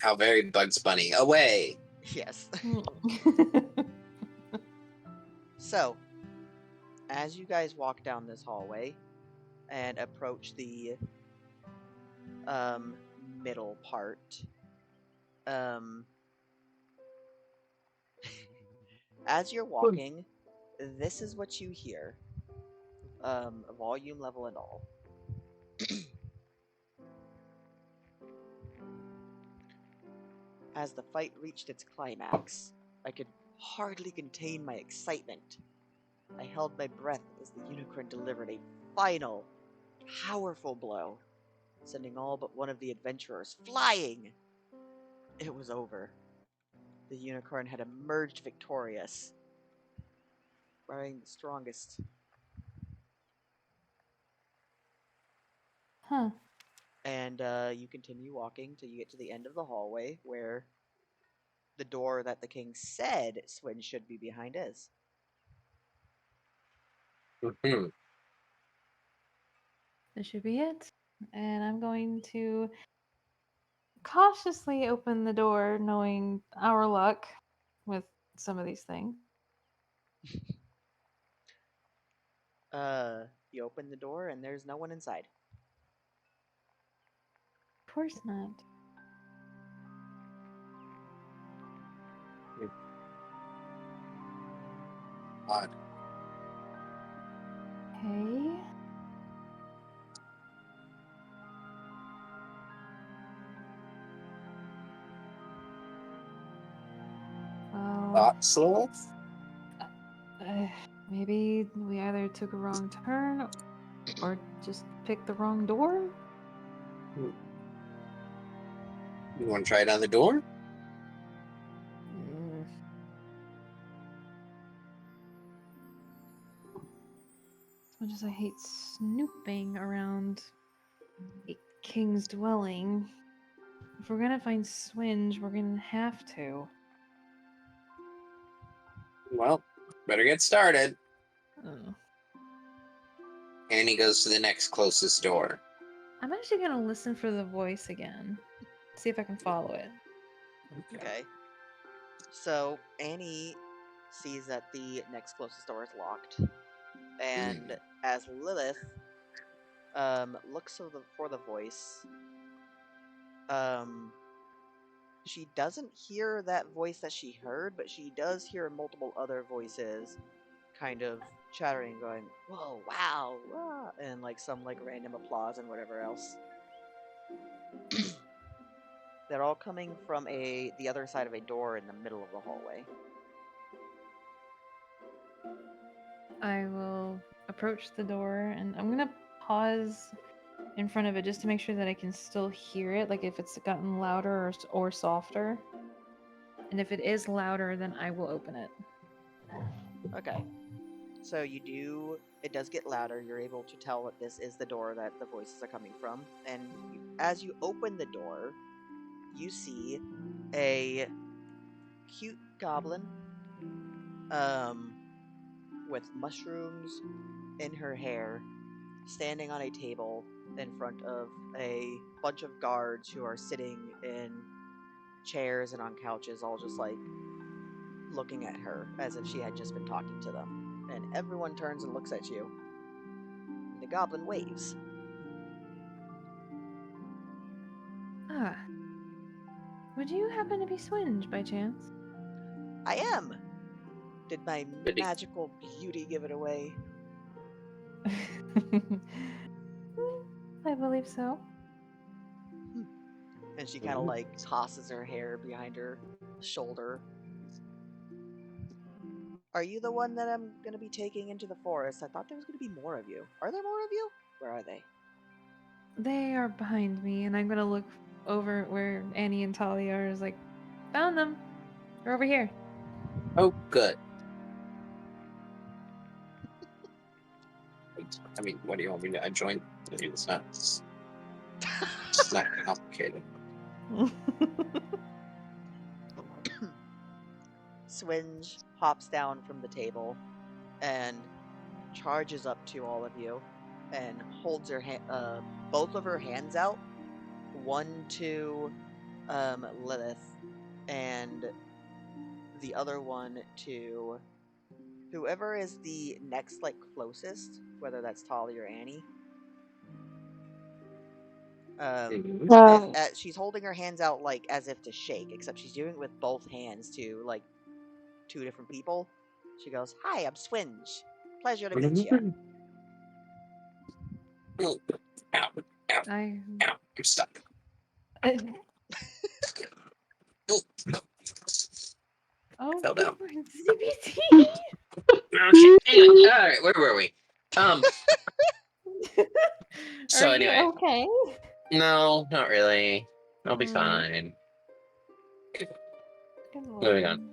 How very Bugs Bunny. Away. Yes. So, as you guys walk down this hallway and approach the middle part, um, as you're walking, this is what you hear, volume level and all. As the fight reached its climax, I could hardly contain my excitement. I held my breath as the unicorn delivered a final, powerful blow, sending all but one of the adventurers flying. It was over. The unicorn had emerged victorious, wearing the strongest. Huh. And you continue walking till you get to the end of the hallway where the door that the king said Swin should be behind is. Mhm. This should be it. And I'm going to cautiously open the door, knowing our luck with some of these things. You open the door and there's no one inside. Of course not. Odd. Okay. Well, Thoughts, Lilith? maybe we either took a wrong turn or just picked the wrong door. You want to try it on the door? Mm. As much as I hate snooping around a king's dwelling, if we're gonna find Swinge, we're gonna have to. Well, better get started. Oh. And he goes to the next closest door. I'm actually gonna listen for the voice again, see if I can follow it. Okay. So Annie sees that the next closest door is locked, and as Lilith looks for the voice, she doesn't hear that voice that she heard, but she does hear multiple other voices, kind of chattering, going, "Whoa, wow, wah," and like some like random applause and whatever else. They're all coming from the other side of a door in the middle of the hallway. I will approach the door and I'm gonna pause in front of it just to make sure that I can still hear it, like if it's gotten louder or softer. And if it is louder, then I will open it. Okay. So it does get louder. You're able to tell that this is the door that the voices are coming from. And as you open the door, you see a cute goblin with mushrooms in her hair, standing on a table in front of a bunch of guards who are sitting in chairs and on couches, all just like looking at her as if she had just been talking to them. And everyone turns and looks at you. And the goblin waves. Ah. Would you happen to be Swinge by chance? I am! Did my Pretty. magical beauty give it away? I believe so. And she kind of like tosses her hair behind her shoulder. Are you the one that I'm going to be taking into the forest? I thought there was going to be more of you. Are there more of you? Where are they? They are behind me, and I'm gonna look over where Annie and Talia are. Is like, found them. They're over here. Oh, good. I mean, what do you want me to? I joined. It's not complicated. Swinge hops down from the table and charges up to all of you and holds her both of her hands out, one to Lilith and the other one to whoever is the next closest, whether that's Tolly or Annie. She's holding her hands out as if to shake, except she's doing it with both hands to two different people. She goes, "Hi, I'm Swinge. Pleasure to meet you." Ow, ow, I. ow, I'm stuck. Oh, Fell down. CBT. Okay, anyway, all right, where were we? So Are you anyway, okay? no, not really. I'll be Mm. fine. Good Moving on.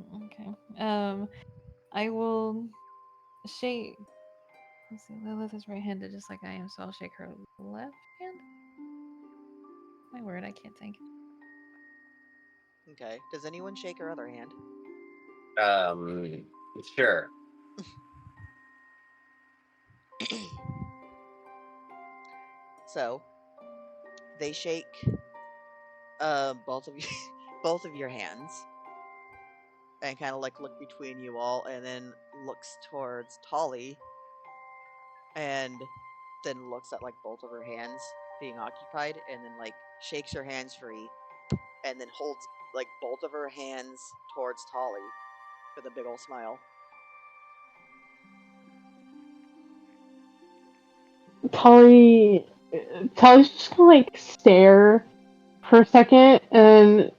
Lord. Okay. I will shake. Let's see. Lilith is right-handed, just like I am, so I'll shake her left hand. My word, I can't think. Okay. Does anyone shake her other hand? Sure. So they shake both of you both of your hands and kind of look between you all and then looks towards Tolly and then looks at both of her hands being occupied and then shakes her hands free and then holds both of her hands towards Tolly with a big old smile. Tally's just gonna stare for a second, and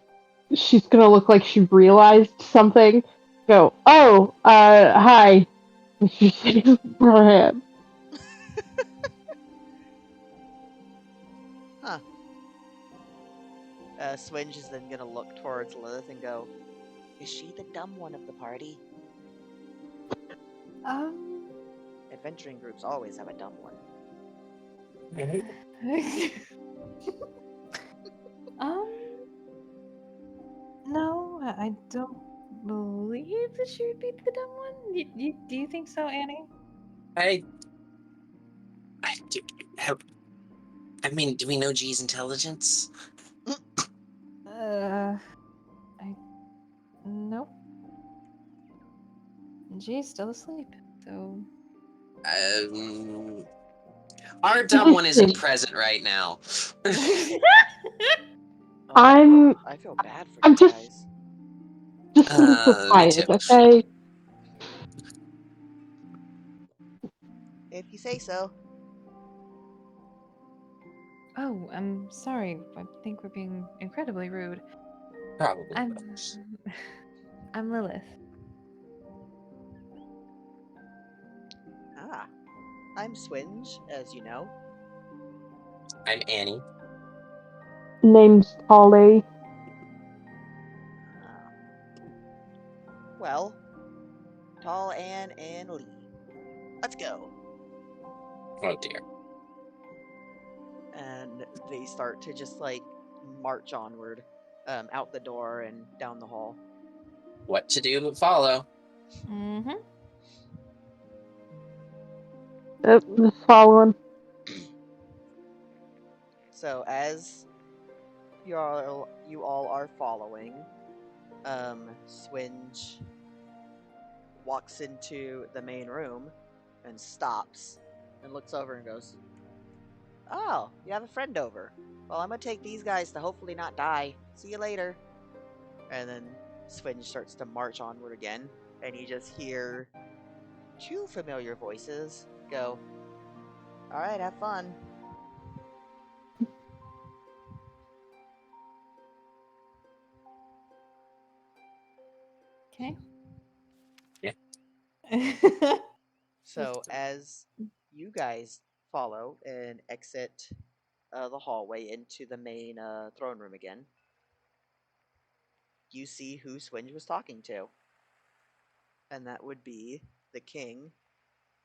she's gonna look like she realized something. Go, oh, hi. And she shakes her hand. Huh. Swinge is then gonna look towards Lilith and go, "Is she the dumb one of the party? Adventuring groups always have a dumb one." No, I don't believe that she would be the dumb one. Do you think so, Annie? I do, I mean, do we know G's intelligence? Nope. G's still asleep, so. Our dumb one isn't present right now. I'm I feel bad for I'm you just guys. super Me quiet, too. okay? If you say so. Oh, I'm sorry. I think we're being incredibly rude. Probably. I'm Lilith. Ah. I'm Swinge, as you know. I'm Annie. Name's Tolly. Well, Tall Ann and Lee. Let's go. Oh dear. And they start to just march onward, out the door and down the hall. What to do but follow. Mm-hmm. Yep, just following. So as you all are following, Swinge walks into the main room and stops and looks over and goes, "Oh, you have a friend over. Well, I'm gonna take these guys to hopefully not die. See you later." And then Swinge starts to march onward again, and you just hear two familiar voices go, "All right, have fun." Okay. Yeah. So as you guys follow and exit the hallway into the main throne room again, you see who Swinge was talking to. And that would be the king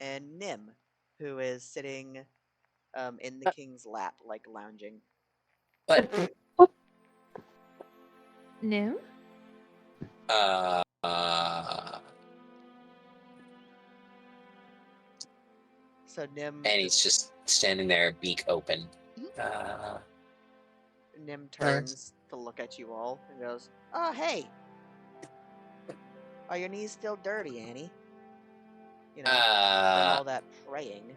and Nim, who is sitting in the king's lap, lounging. But What? No. Uh, So Nim and he's just standing there, beak open. Nim turns to look at you all and goes, "Oh, hey, are your knees still dirty, Annie? You know, from all that praying."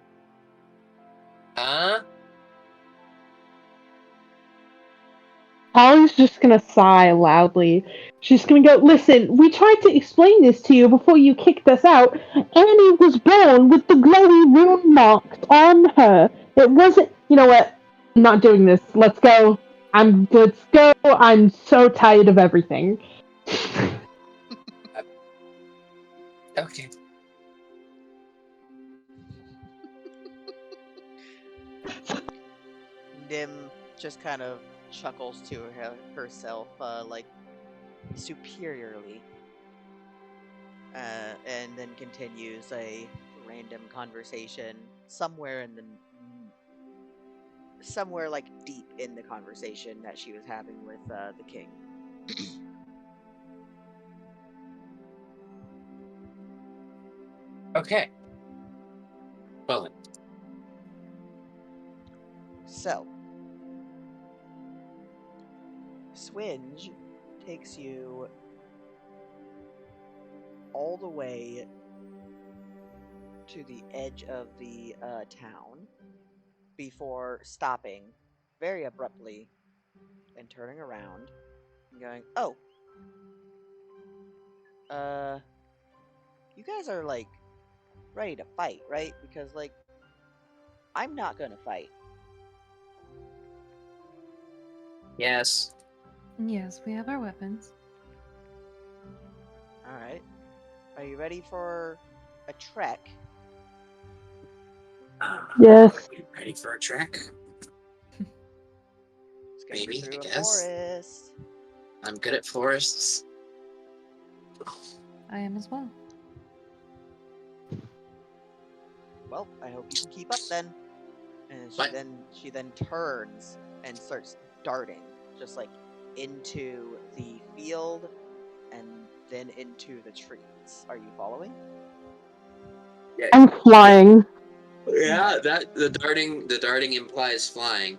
Holly's just gonna sigh loudly. She's gonna go, listen, we tried to explain this to you before you kicked us out. Annie was born with the glowy rune marks on her. It wasn't. You know what? I'm not doing this. Let's go. Let's go. I'm so tired of everything. Okay. Nim just kind of chuckles to herself, like superiorly, and then continues a random conversation somewhere somewhere like deep in the conversation that she was having with the king. Okay. Well then. So, Swinge takes you all the way to the edge of the town before stopping very abruptly and turning around and going, "Oh, you guys are like ready to fight, right? Because like I'm not gonna fight." Yes. Yes, we have our weapons. All right. Are you ready for a trek? Yes. Are you ready for a trek? It's gonna Maybe, be I through a guess. forest. I'm good at forests. I am as well. Well, I hope you can keep up then. And What? she then turns and starts darting, just like into the field and then into the trees. Are you following? I'm flying. Yeah, that the darting implies flying.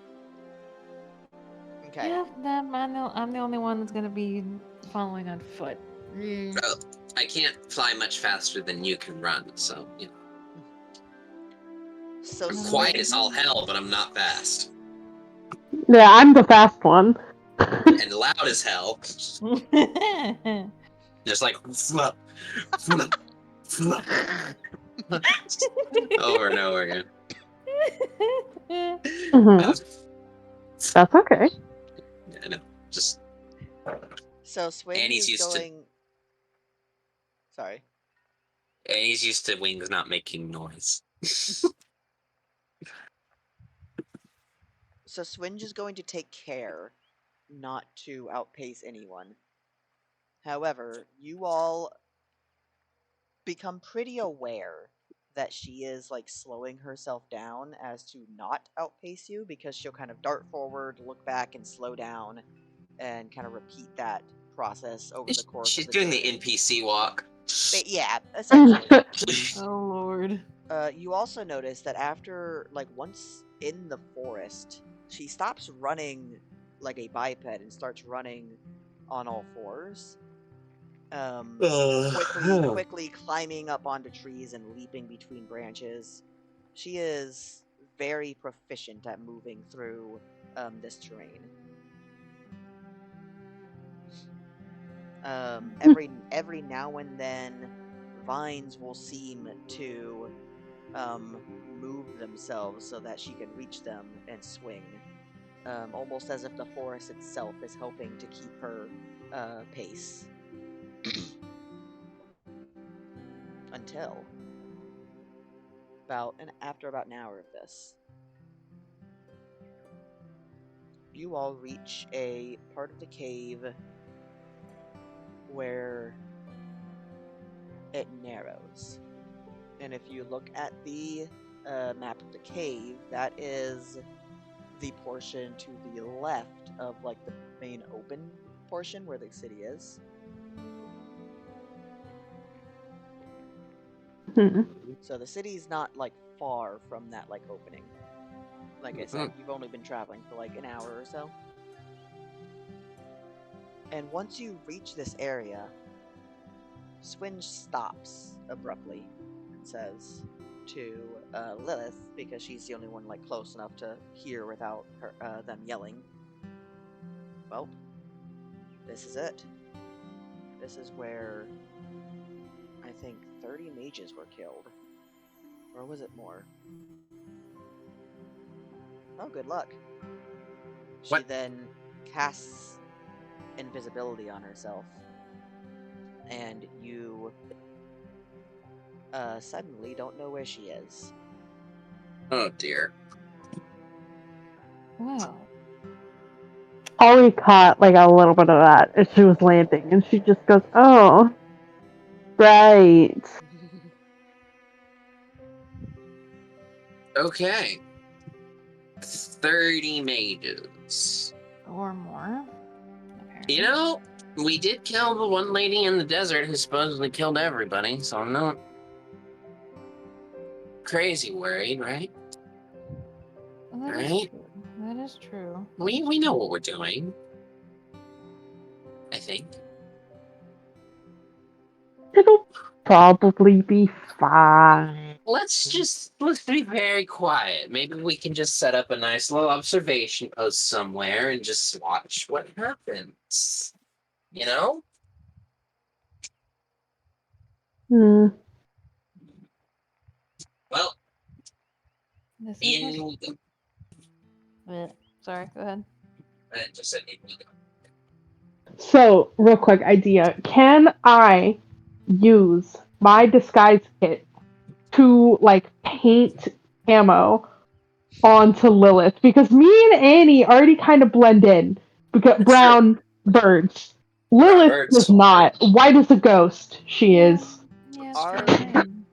Okay. Yeah, I'm the only one that's gonna be following on foot. Well, I can't fly much faster than you can run, so you know. So I'm No. quiet as all hell, but I'm not fast. Yeah, I'm the fast one. And loud as hell. Just like flop, flop, flop. Over and over again. Mm-hmm. That's okay. I know. Just So Swinge Annie's is used to going. Sorry. Annie's used to wings not making noise. So Swinge is going to take care not to outpace anyone. However, you all become pretty aware that she is like slowing herself down as to not outpace you because she'll kind of dart forward, look back, and slow down, and kind of repeat that process over the course She's of the doing the journey. NPC walk. But yeah, essentially. Oh Lord. You also notice that after, like, once in the forest, she stops running like a biped and starts running on all fours. Quickly climbing up onto trees and leaping between branches. She is very proficient at moving through this terrain. Every now and then, vines will seem to move themselves so that she can reach them and swing, almost as if the forest itself is helping to keep her pace. Until after about an hour of this, you all reach a part of the cave where it narrows. And if you look at the map of the cave, that is the portion to the left of like the main open portion where the city is. Hmm. So the city's not like far from that like opening. Like I said, you've only been traveling for like an hour or so. And once you reach this area, Swinge stops abruptly and says to Lilith, because she's the only one like close enough to hear without them yelling. Well, this is it. This is where I think 30 mages were killed. Or was it more? Oh, good luck. She What? then casts invisibility on herself. And you suddenly don't know where she is. Oh dear. Wow. Ollie caught like a little bit of that as she was landing, and she just goes, "Oh, right." Okay. 30 mages. Or more. Apparently. You know, we did kill the one lady in the desert who supposedly killed everybody, so I'm not crazy worried, right? Well, that is Right? true. That is true. We know what we're doing. I think. It'll probably be fine. Let's be very quiet. Maybe we can just set up a nice little observation post somewhere and just watch what happens. You know? Hmm. Well, This is in we go. Blech. Sorry, go ahead. I just said in we go. So, real quick idea: can I use my disguise kit to like paint ammo onto Lilith? Because me and Annie already kind of blend in. Because It's true. brown birds. Brown Lilith birds. is not. White as a ghost. She Yeah. is. Yeah, Are fine.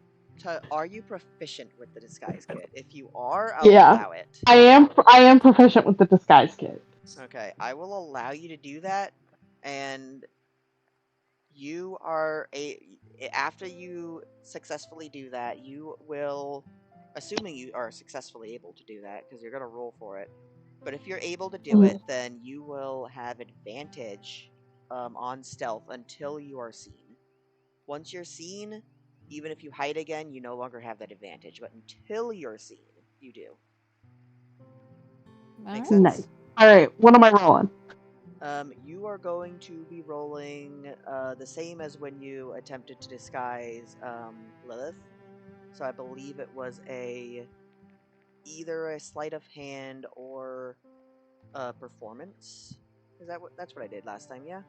are you proficient with the disguise kit? If you are, I'll Yeah. allow it. I am. I am proficient with the disguise kit. Okay, I will allow you to do that, and you are after you successfully do that, you will, assuming you are successfully able to do that, because you're gonna roll for it. But if you're able to do it, then you will have advantage on stealth until you are seen. Once you're seen, even if you hide again, you no longer have that advantage. But until you're seen, you do. Make Alright. Nice. sense? All right. What am I rolling? You are going to be rolling the same as when you attempted to disguise Lilith. So I believe it was either a sleight of hand or performance. That's what I did last time? Yeah.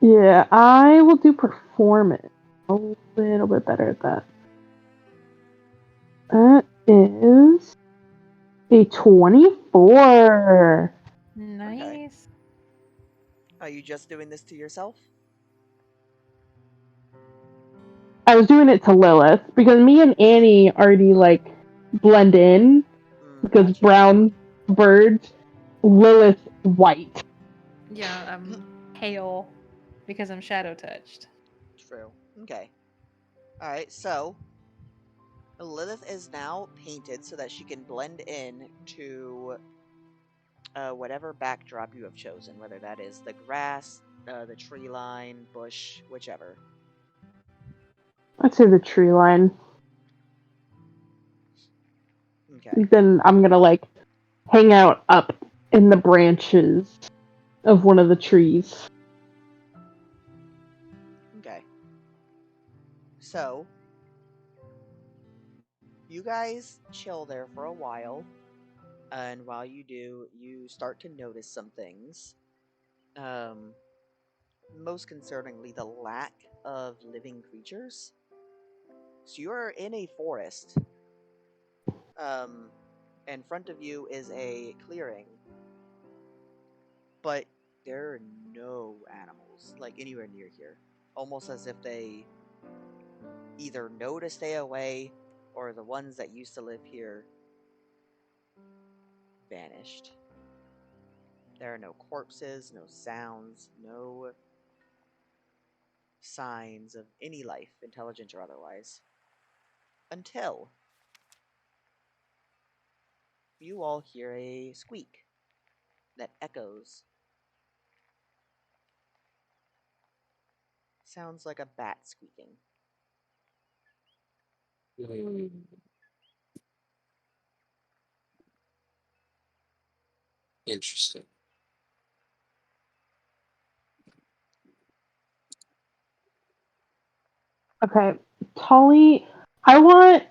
Yeah, I will do performance. A little bit better at that. That is a 24. Nice. Are you just doing this to yourself? I was doing it to Lilith because me and Annie already like blend in because Gotcha. brown birds, Lilith white. Yeah, I'm pale because I'm shadow touched. True. Okay. All right. So Lilith is now painted so that she can blend in to whatever backdrop you have chosen, whether that is the grass, the tree line, bush, whichever. I'd say the tree line. Okay. Then I'm gonna like hang out up in the branches of one of the trees. Okay. So you guys chill there for a while, and while you do, you start to notice some things. Um, Most concerningly, the lack of living creatures. So you are in a forest. Um, in front of you is a clearing, but there are no animals like anywhere near here. Almost as if they either know to stay away, or the ones that used to live here vanished. There are no corpses, no sounds, no signs of any life, intelligent or otherwise. Until you all hear a squeak that echoes. Sounds like a bat squeaking. Interesting. Okay, Tolly, I want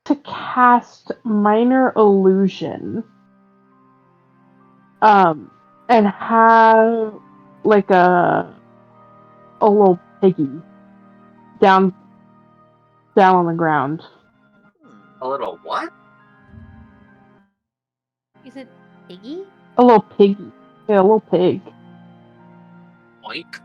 to cast Minor Illusion. And have like a little piggy down on the ground. A little what? You said piggy? A little piggy. Yeah, a little pig. Oink.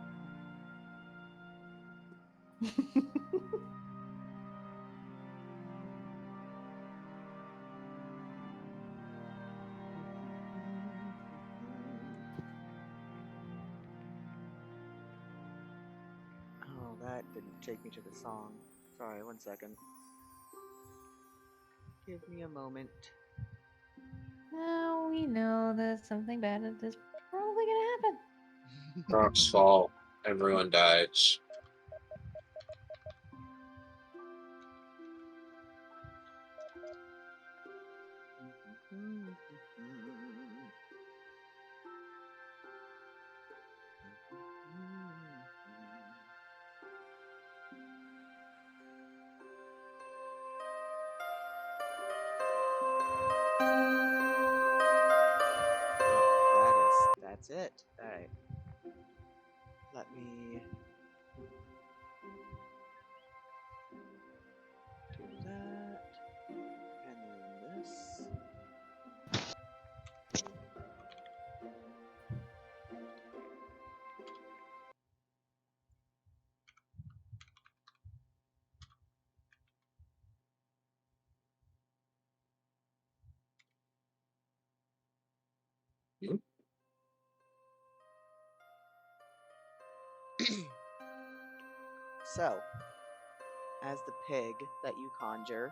Oh, that didn't take me to the song. Sorry, 1 second. Give me a moment. Now we know that something bad is probably gonna happen. Rocks fall. Everyone dies. That's it. Alright. Let me do that. And then this. Hmm? So, as the pig that you conjure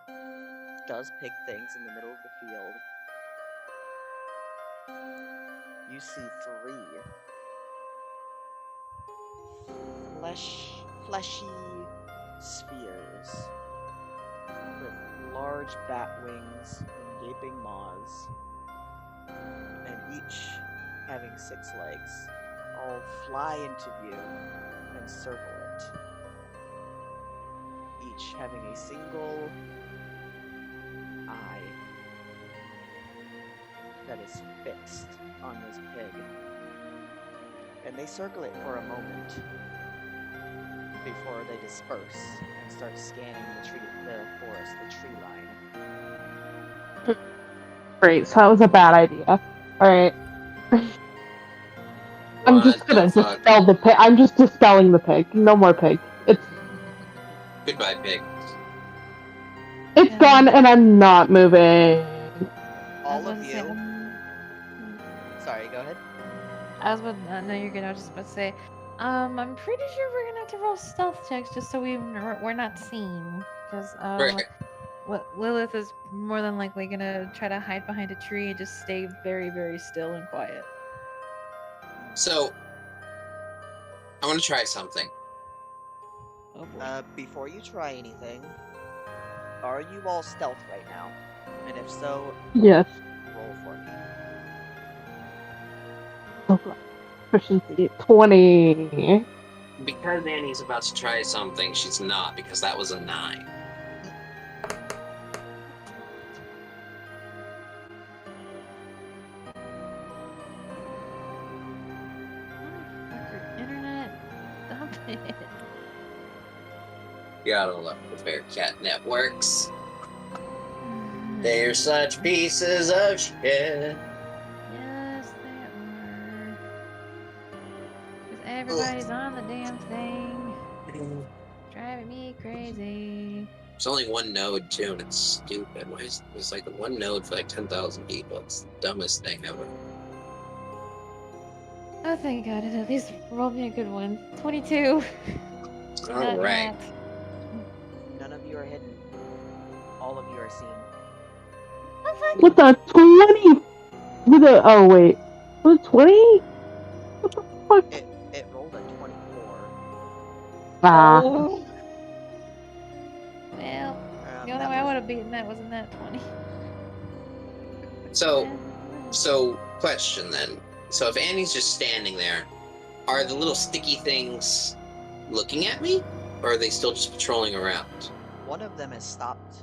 does pig things in the middle of the field, you see 3 fleshy spheres with large bat wings and gaping maws, and each having 6 legs, all fly into view and circle it, each having a single eye that is fixed on this pig. And they circle it for a moment before they disperse and start scanning the forest, the tree line. Great, so that was a bad idea. Alright. I'm just What gonna the fuck? dispel the pig. I'm just dispelling the pig. No more pig. Goodbye, pig. It's Yeah. gone and I'm not moving. All of you. Sorry, go ahead. I was about. No, you're good. I was just about to say. I'm pretty sure we're gonna have to roll stealth checks just so we're not seen, because Right. Lilith is more than likely gonna try to hide behind a tree and just stay very, very still and quiet. So, I want to try something. Oh boy. Before you try anything, are you all stealth right now? And if so, Yes. roll for me. Efficiency 20. Because Annie's about to try something, she's not, because that was a 9. Internet, stop it. Gotta love the Bearcat networks. They're such pieces of shit. Yes, they are. Because everybody's on the damn thing. Driving me crazy. There's only one node too, and it's stupid. Why is there's like one node for like 10,000 people? It's the dumbest thing ever. Oh, thank God. It at least rolled me a good one. 22. All right. None of you are hidden. All of you are seen. With a 20. With a. Oh, wait. With a 20? What the fuck? It rolled a 24. Ah. Oh. Well, the only That way I was- would have beaten that wasn't that 20. So question then. So if Annie's just standing there, are the little sticky things looking at me, or are they still just patrolling around? One of them has stopped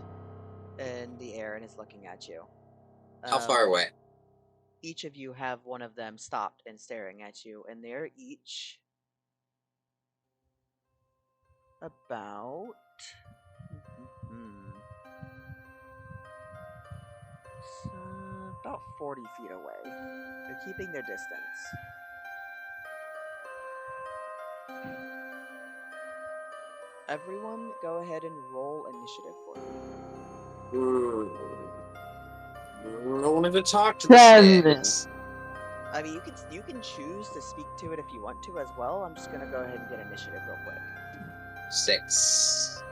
in the air and is looking at you. How far away? Each of you have one of them stopped and staring at you, and they're each about about 40 feet away. They're keeping their distance. Everyone, go ahead and roll initiative for me. I wanted to talk to the 7. snakes. I mean, you can choose to speak to it if you want to as well. I'm just gonna go ahead and get initiative real quick. 6.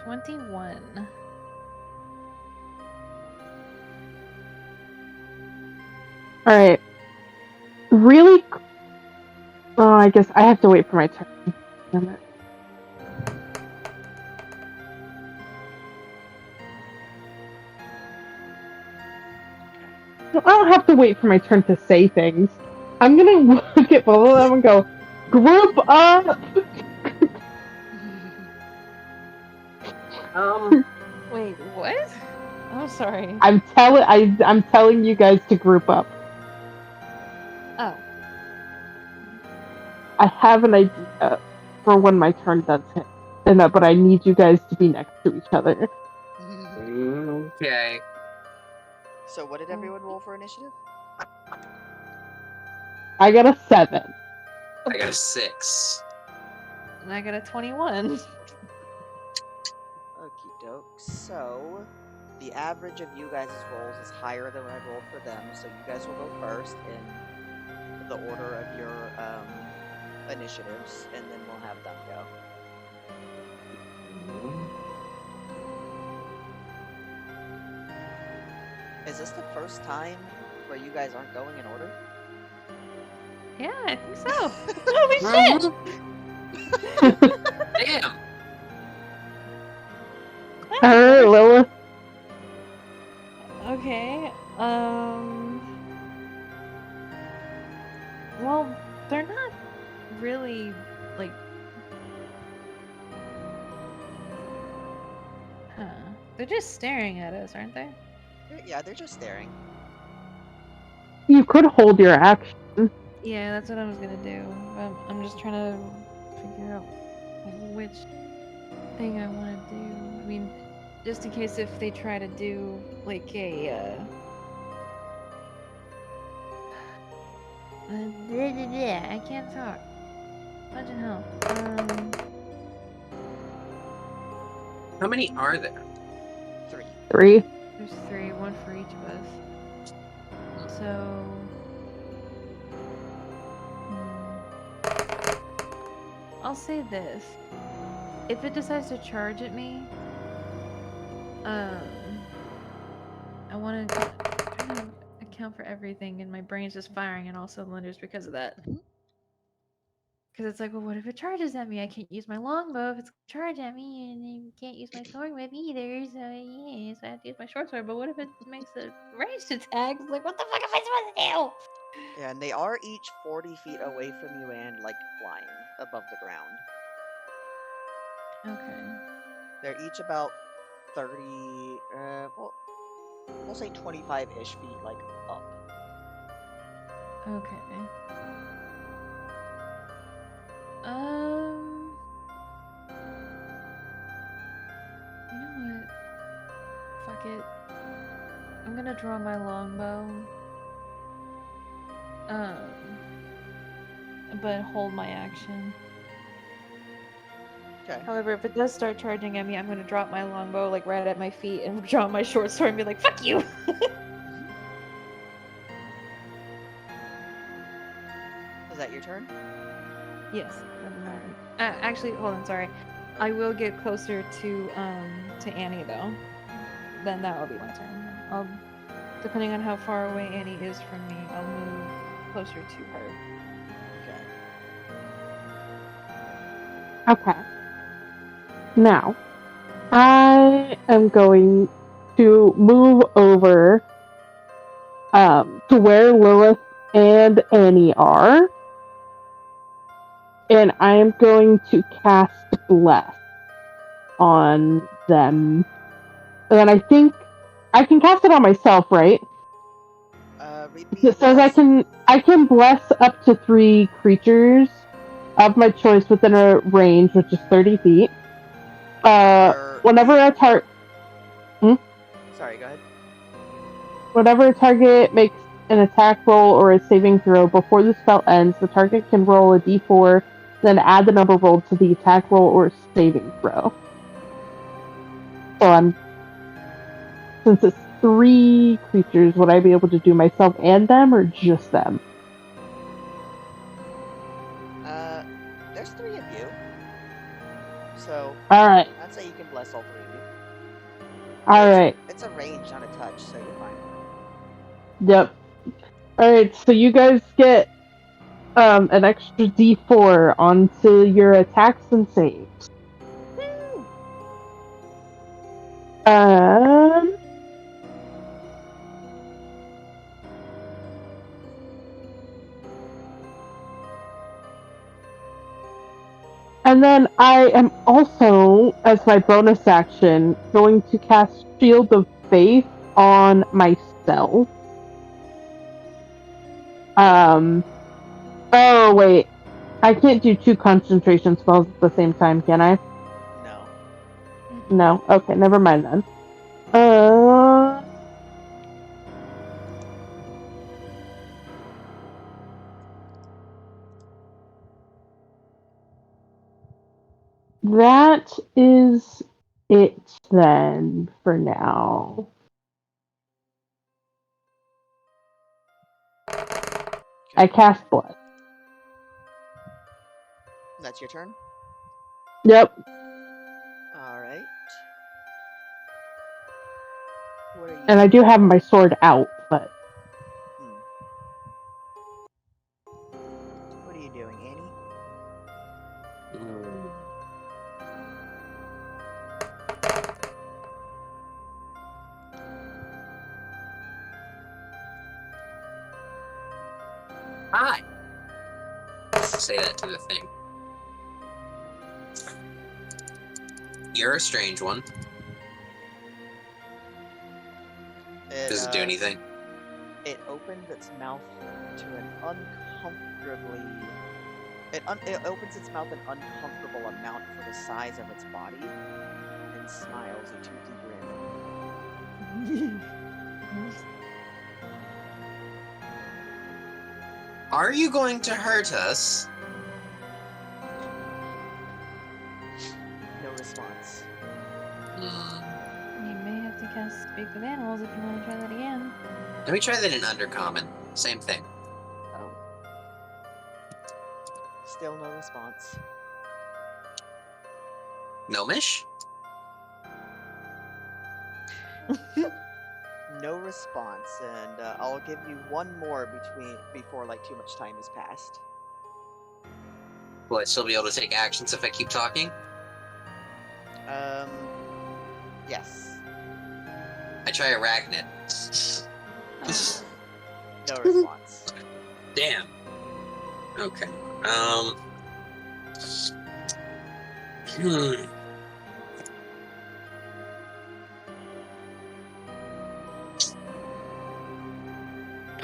21. Alright. Really? Oh, I guess I have to wait for my turn. Damn it. No, I don't have to wait for my turn to say things. I'm gonna look at both of them and go, group up! Wait, what? I'm sorry. I'm telling you guys to group up. Oh. I have an idea for when my turn does hit. But I need you guys to be next to each other. Okay. So, what did everyone roll for initiative? I got a 7. I got a 6. And I got a 21. Okie doke. So, the average of you guys' rolls is higher than what I rolled for them, so you guys will go first in the order of your initiatives, and then we'll have them go. Is this the first time where you guys aren't going in order? Yeah, I think so. Holy shit! Damn. Alright, Lilith. Okay, well, they're not really, like... Huh. They're just staring at us, aren't they? Yeah, they're just staring. You could hold your action. Yeah, that's what I was gonna do. I'm just trying to figure out like, which thing I want to do. I mean, just in case if they try to do like a I can't talk. Fucking hell. How many are there? 3. 3. There's 3, one for each of us. So. I'll say this. If it decides to charge at me, I want to kind of account for everything, and my brain's just firing in all cylinders because of that. Because it's like, well, what if it charges at me? I can't use my longbow if it's charged at me, and I can't use my sword whip either. So yeah, so I have to use my short sword. But what if it makes a ranged attack? It's like, what the fuck am I supposed to do? Yeah, and they are each 40 feet away from you and, like, flying above the ground. Okay. They're each about 30, well, we'll say 25-ish feet, like, up. Okay. You know what? Fuck it. I'm gonna draw my longbow. But hold my action. Okay. However, if it does start charging at me, I'm gonna drop my longbow like right at my feet and draw my short sword and be like, "Fuck you!" Is that your turn? Yes. Never mind. Actually, hold on. Sorry. I will get closer to Annie though. Then that will be my turn. Depending on how far away Annie is from me, I'll move closer to her. Okay. Okay. Now, I am going to move over to where Lilith and Annie are, and I am going to cast Bless on them. And then I think I can cast it on myself, right? Repeat It the says I can bless up to 3 creatures of my choice within a range, which is 30 feet. Whenever a target Sorry, go ahead. Whenever a target makes an attack roll or a saving throw before the spell ends, the target can roll a d4, then add the number rolled to the attack roll or saving throw. So since it's 3 creatures, would I be able to do myself and them, or just them? There's 3 of you. So, Alright, I'd say you can bless all 3 of you. alright, It's a range, not a touch, so you're fine. yep. Alright, so you guys get an extra d4 onto your attacks and saves. And then I am also, as my bonus action, going to cast Shield of Faith on myself. Oh wait, I can't do 2 concentration spells at the same time, can I? No. No. Okay, never mind then. That is it then for now. I cast Blood. That's your turn? Yep. Alright. What are you And I do have my sword out, but What are you doing, Annie? Hi. Say that to the thing. You're a strange one. Does it do anything? It opens its mouth to an uncomfortably... It opens its mouth an uncomfortable amount for the size of its body, and smiles a toothy grin. Are you going to hurt us? No response. You may have to cast Speak with Animals if you want to try that again. Let me try that in Undercommon. Same thing. Oh. Still no response. Gnomish? No response, and I'll give you one more before like too much time has passed. Will I still be able to take actions if I keep talking? Yes. I try Arachnid. No response. Damn. Okay. How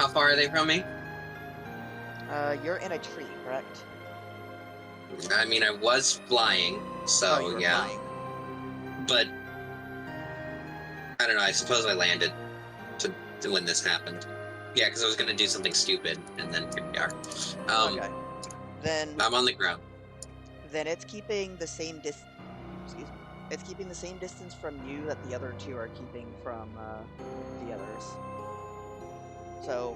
far are they from me? You're in a tree, correct? I mean, I was flying, so you were yeah. flying. But I don't know. I suppose I landed to when this happened. Yeah, because I was gonna do something stupid, and then here we are. Okay. Then I'm on the ground. Then it's keeping the same excuse me. It's keeping the same distance from you that the other two are keeping from the others. So,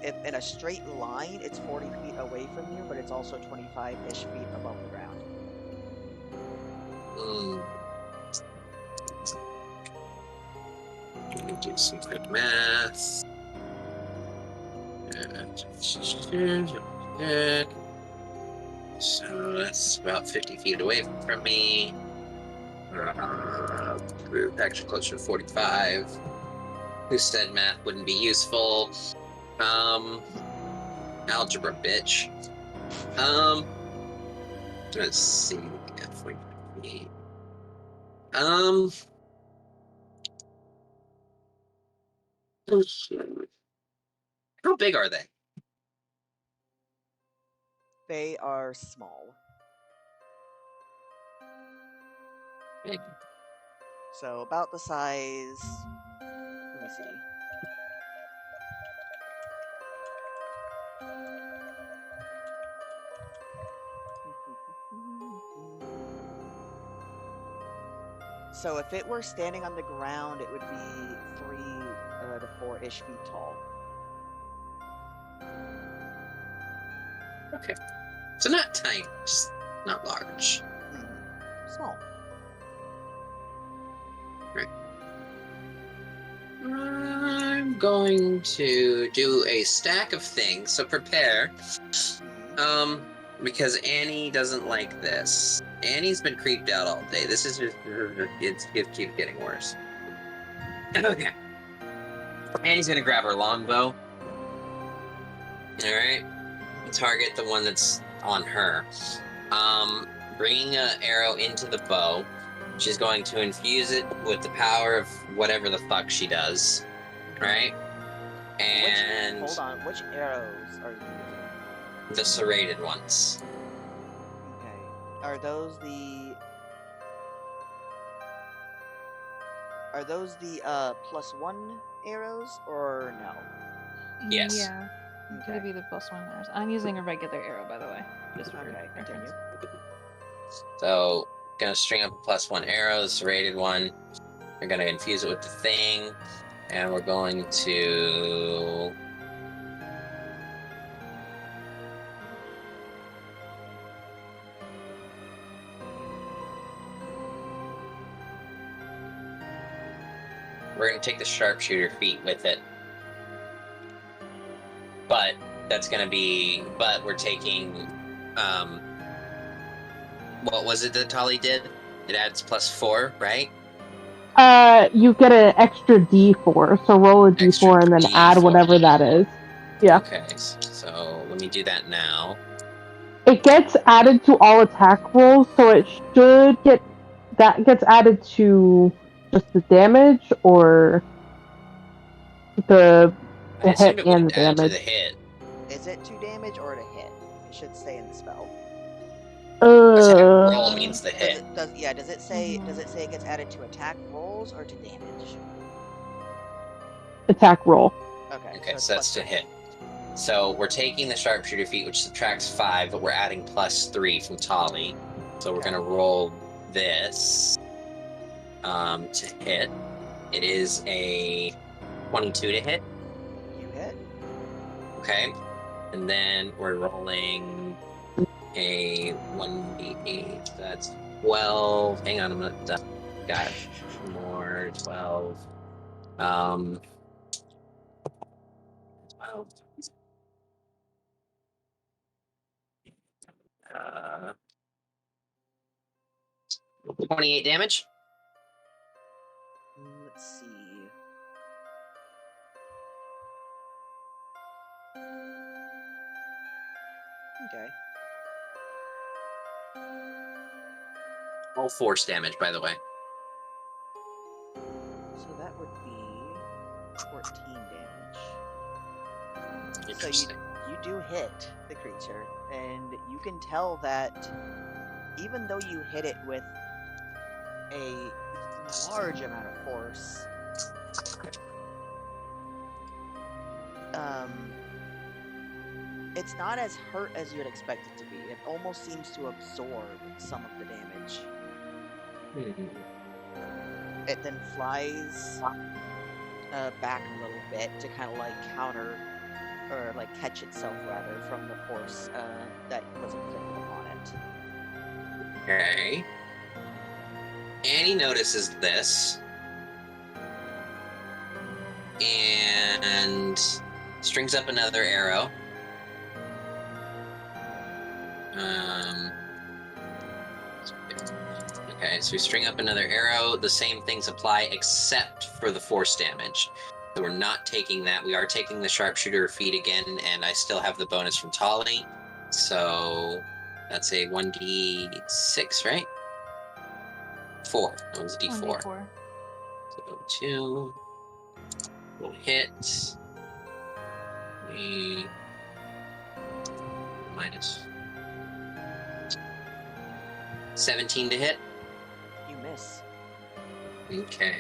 if in a straight line, it's 40 feet away from you, but it's also 25-ish feet above the ground. Let me do some quick math. So that's about 50 feet away from me. Actually closer to 45. Who said math wouldn't be useful? Algebra, bitch. Let's see. How big are they? They are small. Big. So about the size. Let me see. So if it were standing on the ground, it would be 3 to 4-ish feet tall. Okay. So not tiny, just not large. Small. Right. I'm going to do a stack of things, so prepare. Because Annie doesn't like this. Annie's been creeped out all day. This is just, it keeps getting worse. Okay. Annie's gonna grab her longbow. Alright. Target the one that's on her. Bringing an arrow into the bow. She's going to infuse it with the power of whatever the fuck she does. Right? And hold on, which arrows are you using? the serrated ones. Okay. Are those the +1 arrows or no? Yes. Yeah. It's gonna be the +1 arrows. I'm using a regular arrow, by the way. Just for Okay, continue. So, gonna string up a +1 arrow, the serrated one. We're gonna infuse it with the thing, and we're going to. We're gonna take the sharpshooter feat with it. But that's gonna be. But we're taking. What was it that Tali did? It adds +4, right? You get an extra D4, so roll a D4 and then add whatever that is. Yeah. Okay, so let me do that now. It gets added to all attack rolls, so it should get that gets added to just the damage or the hit and the damage. To the hit. Is it to damage or to hit? It should stay in the spell. Roll means the hit. Does it say it gets added to attack rolls or to damage? Attack roll. Okay, so that's to hit. So we're taking the sharpshooter feat, which subtracts 5, but we're adding +3 from Tali. So we're gonna roll this to hit. It is a 22 to hit. You hit. Okay. And then we're rolling a 1d8. That's 12. Hang on, I'm gonna got more 12. 12. 28 damage. Let's see. Okay. All force damage, by the way. So that would be 14 damage. Interesting. So you do hit the creature, and you can tell that even though you hit it with a large amount of force, it's not as hurt as you would expect it to be. It almost seems to absorb some of the damage. It then flies back a little bit to kind of like counter, or like catch itself rather, from the force that was inflicted upon it. Okay. Annie notices this and strings up another arrow. Okay, so we string up another arrow. The same things apply except for the force damage. So we're not taking that. We are taking the sharpshooter feat again, and I still have the bonus from Tolly. So that's a 1d6, right? 4. That was a d4. 1d4. So 2 will hit. We minus 17 to hit. You miss. Okay.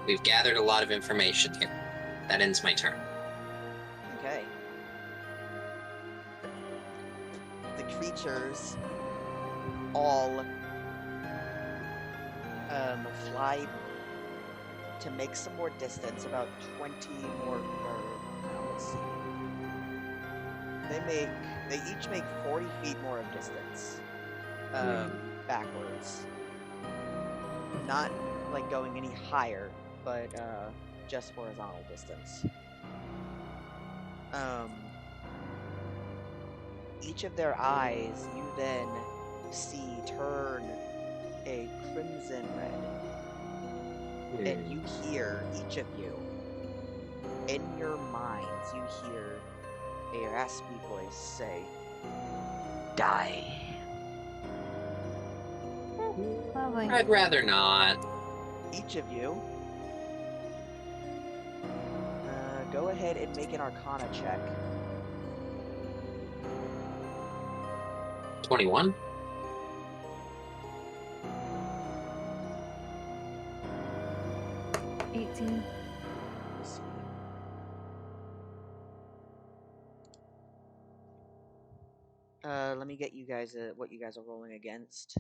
We've gathered a lot of information here. That ends my turn. Okay. The creatures all fly to make some more distance, about 20 more, let's see. They each make 40 feet more of distance, backwards. Not like going any higher, but just horizontal distance. Each of their eyes you then see turn a crimson red. And you hear, each of you, in your minds, you hear a raspy voice say, "Die." Lovely. I'd rather not. Each of you, go ahead and make an Arcana check. 21. 18. Let's see. Let me get you guys what you guys are rolling against.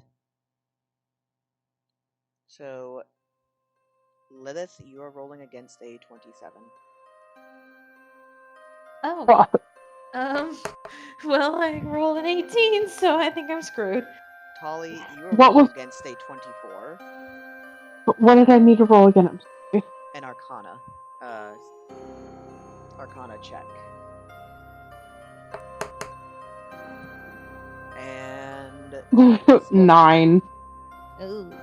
So, Lilith, you are rolling against a 27. Oh. Well, I rolled an 18, so I think I'm screwed. Tolly, you are What rolling was- against a 24. What did I need to roll again? I'm sorry. An Arcana. Arcana check. And 9. Ooh.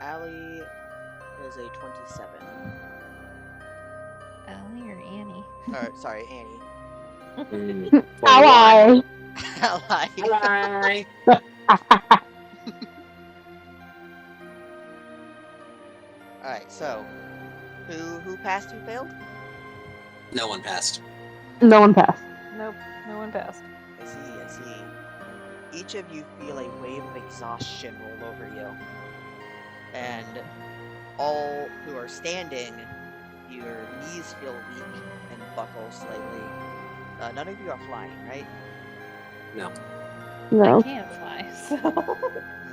Allie is a 27. Ellie or Annie? Or, sorry, Annie. 21. Ally. Ally. Ally. Alright, so, who passed, who failed? No one passed. No one passed. Nope, no one passed. I see. Each of you feel a wave of exhaustion roll over you. And all who are standing, your knees feel weak and buckle slightly. None of you are flying, right? No. No. I can't fly, so.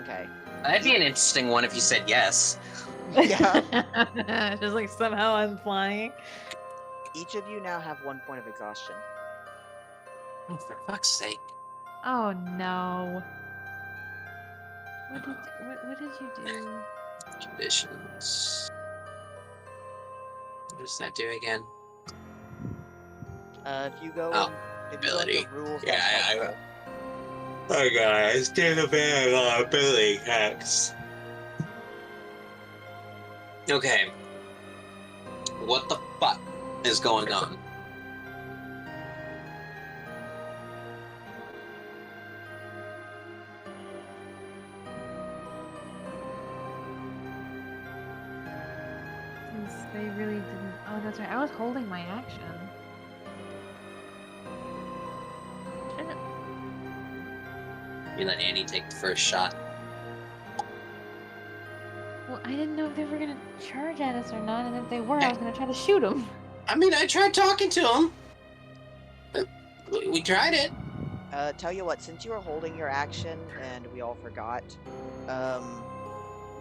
Okay. That'd be an interesting one if you said yes. Yeah. Just like somehow I'm flying. Each of you now have 1 point of exhaustion. Oh, for fuck's sake. Oh no. What did you do? Conditions. What does that do again? If you go, Oh, if you go ability. into rules, Yeah, that's I- helpful. Hi guys, did a bit of ability hacks. Okay. What the fuck is going on? Since they really didn't. Oh, that's right. I was holding my action. Shouldn't- You let Annie take the first shot. Well, I didn't know if they were gonna charge at us or not, and if they were, I Hey. was gonna try to shoot them. I mean, I tried talking to him. We tried it. Tell you what, since you were holding your action and we all forgot,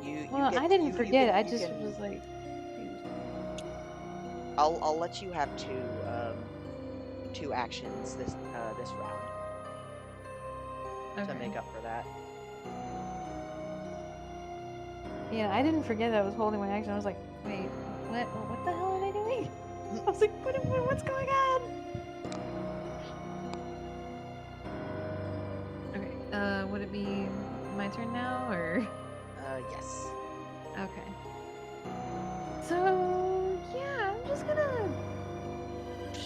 you Well, get I didn't forget. I you just can. was like, I'll let you have two actions this round to okay. make up for that. Yeah, I didn't forget that I was holding my action. I was like, wait, what the hell are they doing? I was like, what's going on? Okay, would it be my turn now, or? Yes. Okay. So, yeah, I'm just gonna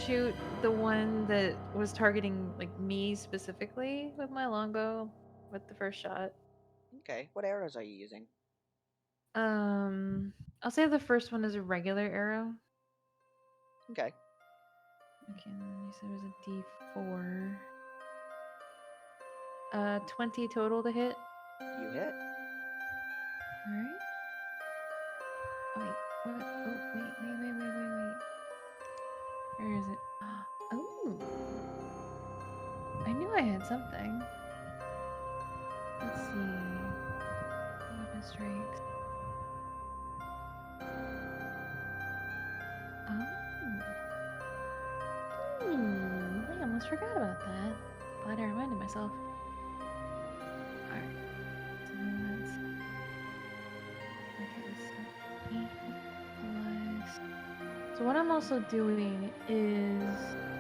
shoot the one that was targeting, like, me specifically with my longbow with the first shot. Okay. What arrows are you using? I'll say the first one is a regular arrow. Okay. Okay, you said it was a D4. 20 total to hit. You hit. Alright. Oh, wait. What? Oh, wait. Where is it? Oh. I knew I had something. Let's see. Weapon strikes. Oh. I almost forgot about that. Glad I reminded myself. Alright. So then that's... Okay, so 8 plus... So what I'm also doing is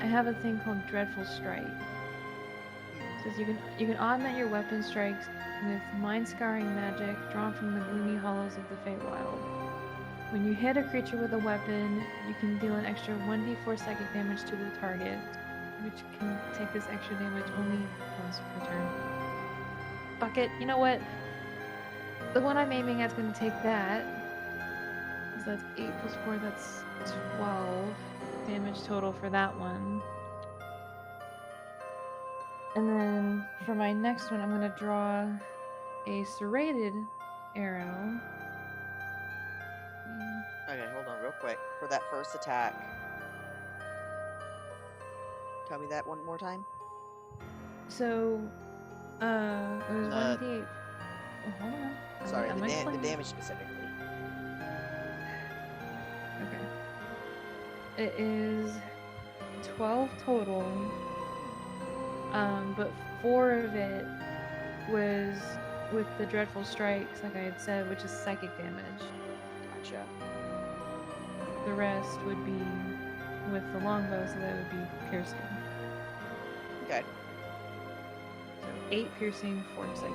I have a thing called Dreadful Strike. It says you can augment your weapon strikes with mind scarring magic drawn from the gloomy hollows of the Feywild. When you hit a creature with a weapon, you can deal an extra 1d4 psychic damage to the target, which can take this extra damage only once per turn. Fuck it, you know what? The one I'm aiming at is going to take that. So that's 8 plus 4, that's 12 damage total for that one. And then for my next one, I'm going to draw a serrated arrow. Okay, hold on real quick. For that first attack, tell me that one more time. So, it was 1d8. Oh, hold on. Sorry, I'm the explaining. damage specifically. Okay. It is 12 total. But 4 of it was with the Dreadful Strikes, like I had said, which is psychic damage. Gotcha. The rest would be with the longbow, so that would be piercing. Okay. So 8 piercing, 4 psychic.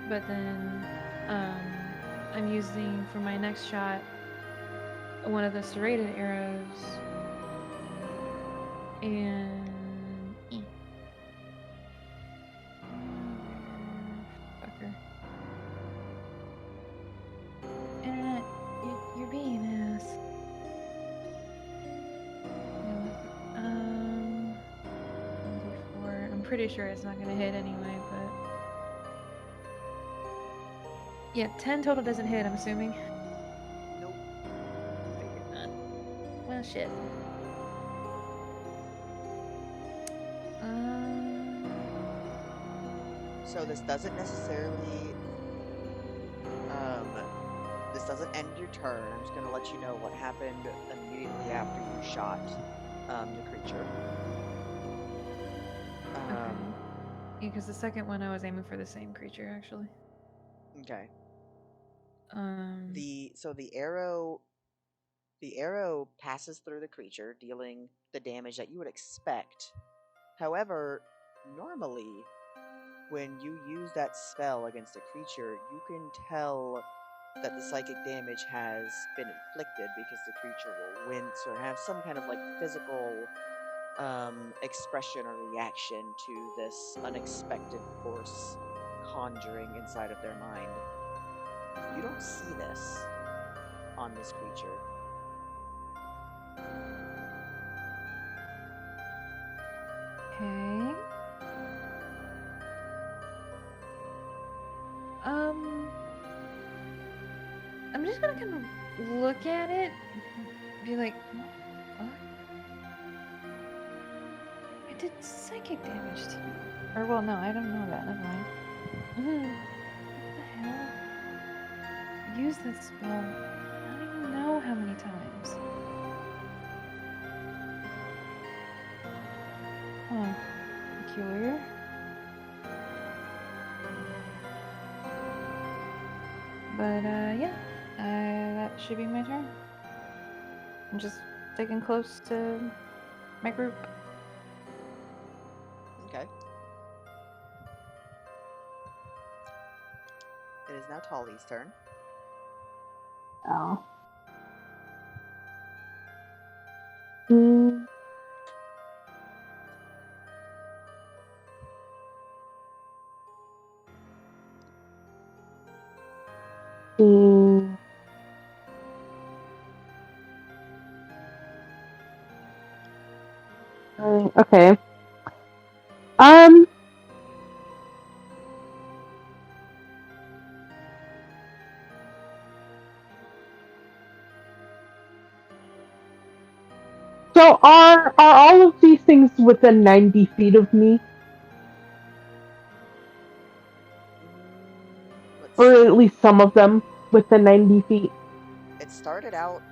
But then I'm using for my next shot one of the serrated arrows and fucker. Internet, you're being an ass. D4. I'm pretty sure it's not gonna hit anyway, but yeah, 10 total doesn't hit, I'm assuming. Nope. Figured not. Well, shit. So this doesn't necessarily this doesn't end your turn. I'm just gonna let you know what happened immediately after you shot the creature. Okay. Yeah, because the second one I was aiming for the same creature actually. Okay. Um. The arrow passes through the creature, dealing the damage that you would expect. However, normally when you use that spell against a creature, you can tell that the psychic damage has been inflicted because the creature will wince or have some kind of like physical expression or reaction to this unexpected force conjuring inside of their mind. You don't see this on this creature. Okay. I'm just gonna kind of look at it, be like, what the fuck? did psychic damage to you. Or, well, no, I don't know that. Never mind. What the hell? Use that spell. I don't even know how many times. Huh. Peculiar. But, yeah. That should be my turn. I'm just sticking close to my group. Okay. It is now Tolly's turn. Oh. Mm. Mm. Okay. So are all of these things within 90 feet of me? Let's Or see. at least some of them within 90 feet? It started out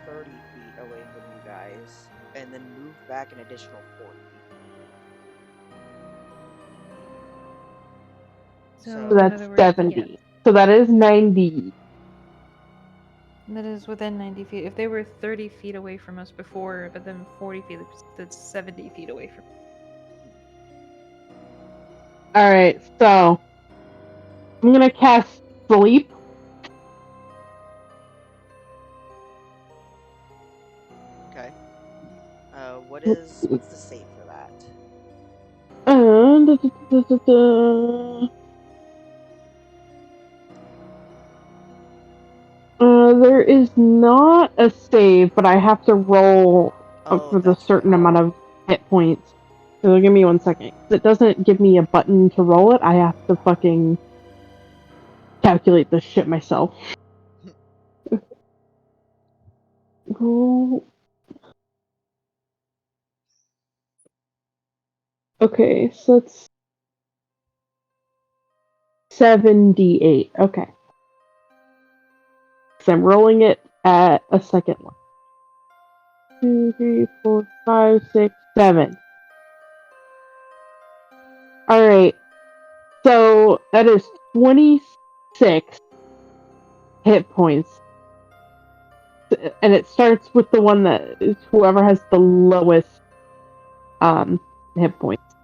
30 feet away from you guys, and then moved back an additional 40. So, So in that's other words, 70. yeah. So that is 90. That is within 90 feet. If they were 30 feet away from us before, but then 40 feet, that's 70 feet away from. Alright, so I'm gonna cast Sleep. Okay. What's the save for that? Da, da, da, da, da. There is not a save, but I have to roll Oh, for the that's certain right. amount of hit points. So give me 1 second. It doesn't give me a button to roll it. I have to fucking calculate this shit myself. Roll. Okay, so that's 78. Okay. So I'm rolling it at a second one. 2, 3, 4, 5, 6, 7. Alright. So that is 26 hit points. And it starts with the one that is whoever has the lowest hit points.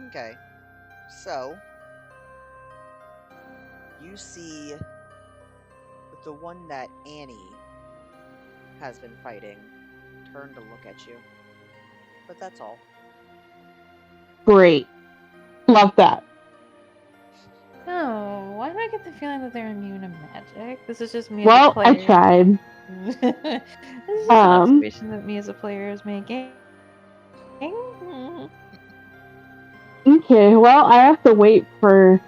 Okay. So, you see the one that Annie has been fighting turn to look at you. But that's all. Great. Love that. Oh, why do I get the feeling that they're immune to magic? This is just me as a Well, I player. tried. This is just an observation that me as a player is making. Okay, well, I have to wait for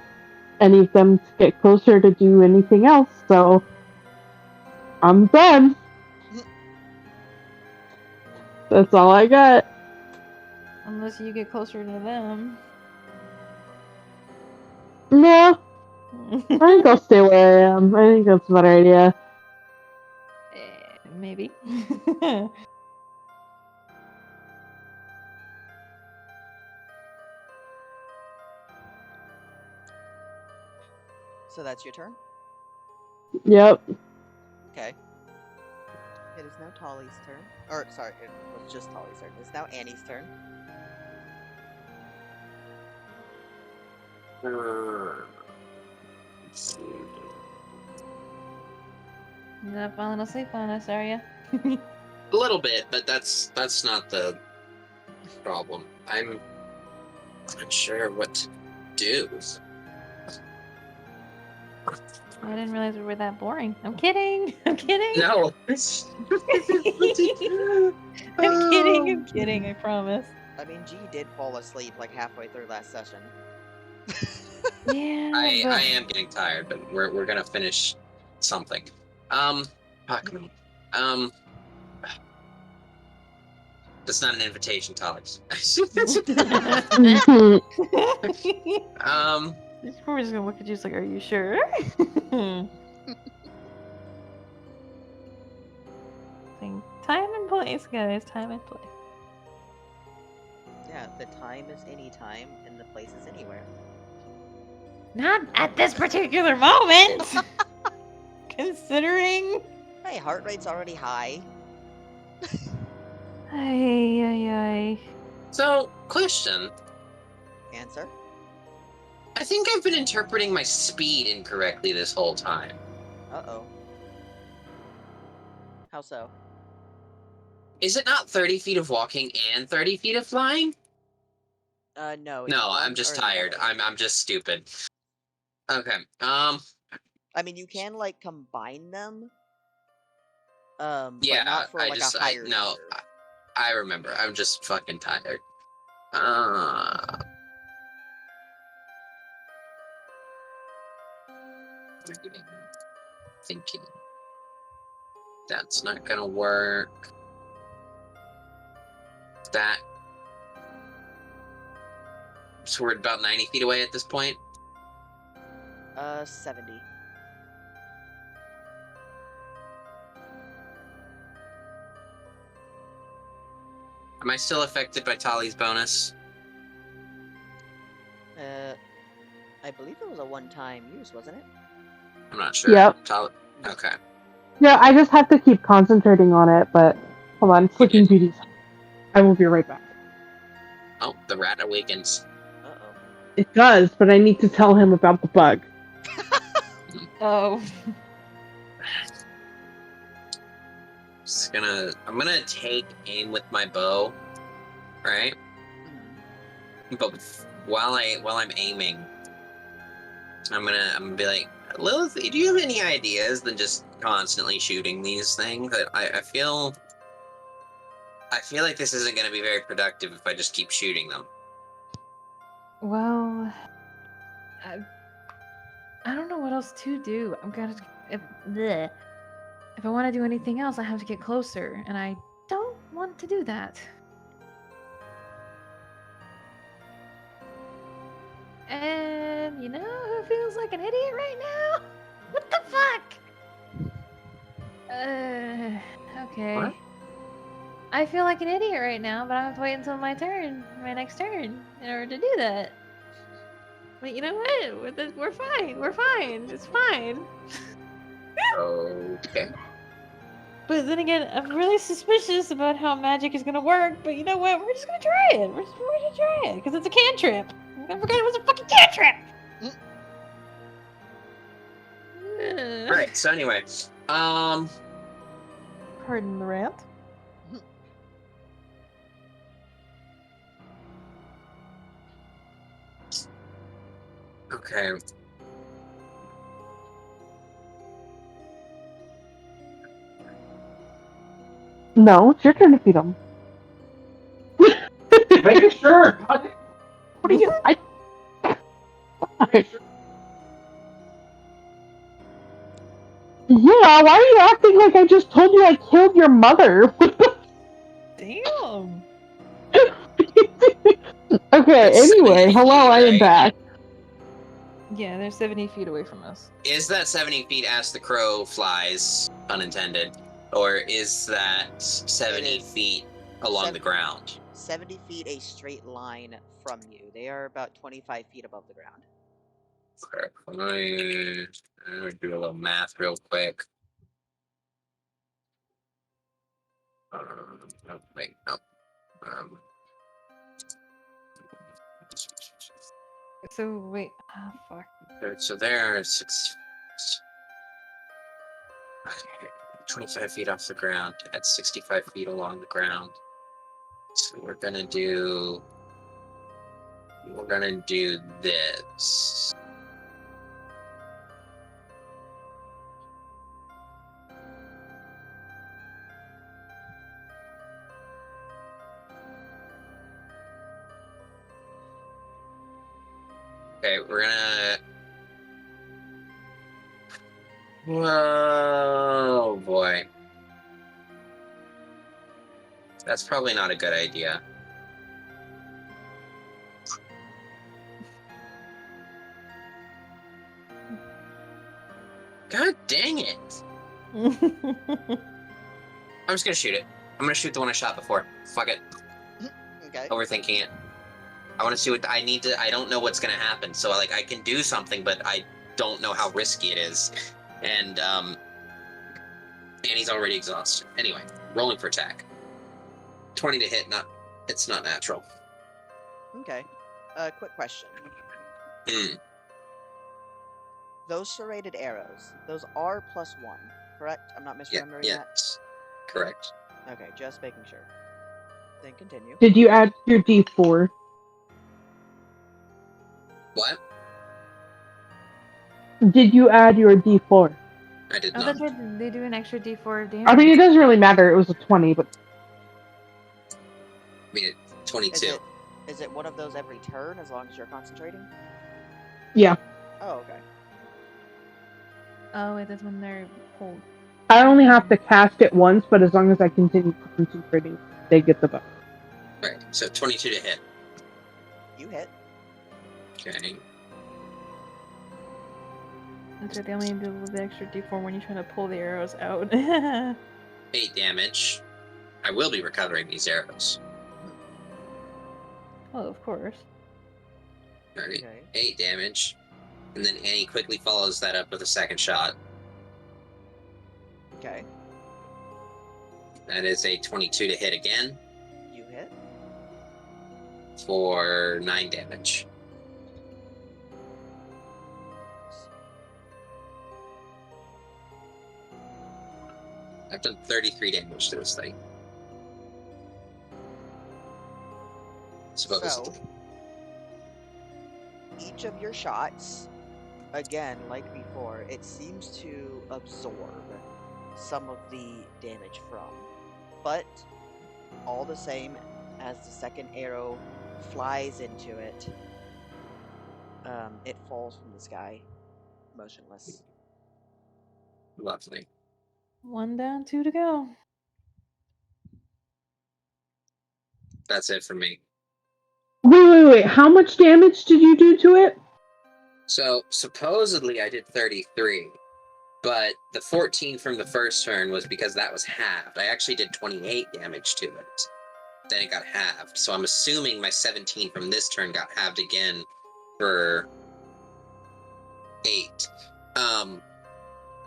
any of them to get closer to do anything else, so I'm done. That's all I got. Unless you get closer to them. No, I think I'll stay where I am. I think that's a better idea. Maybe. So that's your turn? Yep. Okay. It is now Tolly's turn. Or, sorry, it was just Tolly's turn. It's now Annie's turn. Let's see. You're not falling asleep on us, are you? A little bit, but that's not the problem. I'm unsure what to do. I didn't realize we were that boring. I'm kidding. I'm kidding. No. I'm kidding. I'm kidding. I promise. I mean, G did fall asleep like halfway through last session. Yeah, I but am getting tired, but we're gonna finish something. Fuck me. That's not an invitation, Talix. He's probably just gonna look at you. It's like, are you sure? Time and place, guys. Time and place. Yeah, the time is any time, and the place is anywhere. Not at this particular moment. Considering. Hey, heart rate's already high. Ay. So, question. Answer. I think I've been interpreting my speed incorrectly this whole time. Uh-oh. How so? Is it not 30 feet of walking and 30 feet of flying? No. It's No, one I'm just or the tired. other. I'm just stupid. Okay. I mean, you can like combine them. Yeah, But not for like a higher no, number. I remember. I'm just fucking tired. Thinking. That's not gonna work. That. So we're about 90 feet away at this point? 70. Am I still affected by Tali's bonus? I believe it was a one-time use, wasn't it? I'm not sure. Yep. Okay. Yeah, I just have to keep concentrating on it, but hold on, Sleeping Beauties. I will be right back. Oh, the rat awakens. Uh-oh. It does, but I need to tell him about the bug. Oh. I'm gonna take aim with my bow, right? But while I'm aiming, I'm gonna be like, Lilith, do you have any ideas than just constantly shooting these things? I feel like this isn't gonna be very productive if I just keep shooting them. Well, I don't know what else to do. If I want to do anything else, I have to get closer, and I don't want to do that. And you know who feels like an idiot right now? What the fuck? Okay. What? I feel like an idiot right now, but I have to wait until my next turn, in order to do that. But you know what? We're fine. We're fine. It's fine. Okay. But then again, I'm really suspicious about how magic is gonna work. But you know what? We're just gonna try it. We're gonna try it because it's a cantrip. I forgot it was a fucking cantrip. Right. So anyway, Pardon the rant. Okay. No, it's your turn to feed them. Make sure. What are you? Yeah, why are you acting like I just told you I killed your mother? Damn. Okay, That's anyway, 70 hello, feet, I am right? back. Yeah, they're 70 feet away from us. Is that 70 feet as the crow flies, unintended, or is that 70 is feet along the ground? 70 feet a straight line from you. They are about 25 feet above the ground. I'm gonna do a little math real quick. No, wait, no. So wait, fuck. So there, 25 feet off the ground at 65 feet along the ground. So we're gonna do this. Okay, we're gonna. Whoa, boy. That's probably not a good idea. God dang it! I'm just gonna shoot it. I'm gonna shoot the one I shot before. Fuck it. Okay. Overthinking it. I want to see what I need to. I don't know what's gonna happen. So like I can do something, but I don't know how risky it is. And he's already exhausted. Anyway, rolling for attack. 20 to hit. It's not natural. Okay. Quick question. Hmm. Those serrated arrows, those are +1, correct? I'm not misremembering that? Yes. Correct. Okay, just making sure. Then continue. Did you add your D4? What? Did you add your D4? I did Oh, not. that's right. They do an extra D4 damage. I mean, it doesn't really matter. It was a 20, but I mean, 22. Is it one of those every turn as long as you're concentrating? yeah. Oh, okay. Oh, wait, that's when they're pulled. I only have to cast it once, but as long as I continue concentrating, they get the buff. Right. So 22 to hit. You hit. Okay. That's right. They only do the extra D4 when you try to pull the arrows out. 8 damage. I will be recovering these arrows. Oh, of course. Alright. Okay. 8 damage. And then Annie quickly follows that up with a second shot. Okay. That is a 22 to hit again You hit. for 9 damage. I've done 33 damage to this thing. Suppose. So, each of your shots, again, like before, it seems to absorb some of the damage from. But, all the same, as the second arrow flies into it, it falls from the sky, motionless. Lovely. 1 down, 2 to go. That's it for me. Wait. How much damage did you do to it? So, supposedly I did 33. But the 14 from the first turn was because that was halved. I actually did 28 damage to it. Then it got halved. So I'm assuming my 17 from this turn got halved again for 8.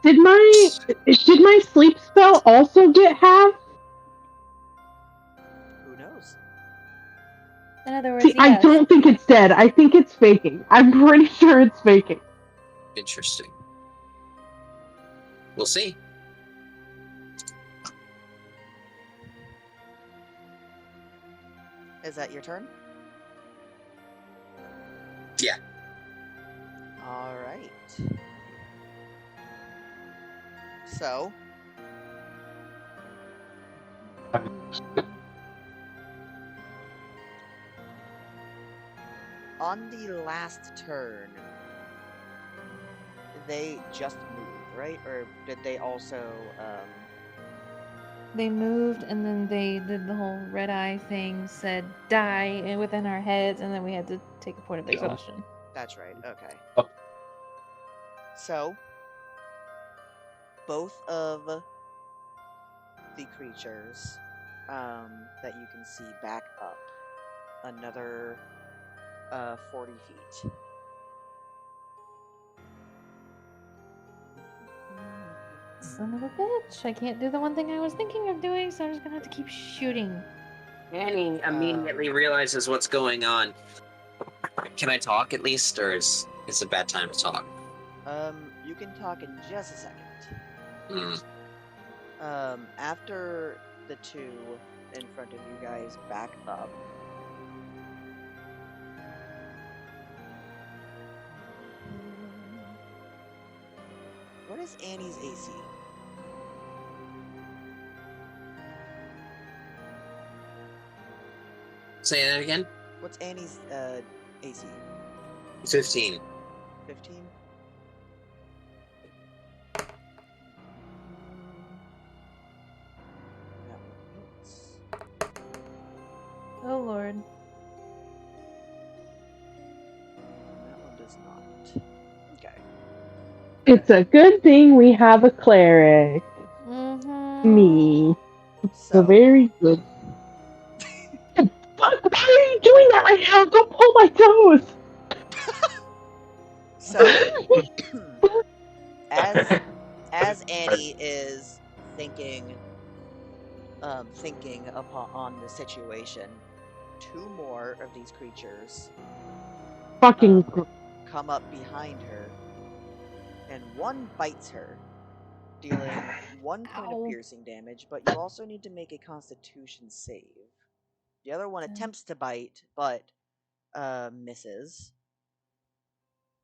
Did my sleep spell also get halved? Who knows? In other words, See, I yes. don't think it's dead. I think it's faking. I'm pretty sure it's faking. Interesting. We'll see. Is that your turn? Yeah. Alright. So. On the last turn, they just moved, right? Or did they also, They moved, and then they did the whole red eye thing, said die within our heads, and then we had to take a point of exhaustion. That's right, okay. Oh. So, both of the creatures that you can see back up another 40 feet. Son of a bitch. I can't do the one thing I was thinking of doing, so I'm just gonna have to keep shooting. Annie immediately realizes what's going on. Can I talk at least, or is it a bad time to talk? You can talk in just a second. After the two in front of you guys back up, what is Annie's AC? Say that again? What's Annie's AC? 15. 15? That one hits. Oh lord. That one does not. Okay. It's a good thing we have a cleric. Mm-hmm. Me. So So, very good. Why are you doing that right now? Don't pull my toes! so as Annie is thinking upon on the situation, two more of these creatures Fucking. come up behind her, and one bites her, dealing 1 point of Ow. piercing damage, but you also need to make a constitution save. The other one attempts to bite, but misses,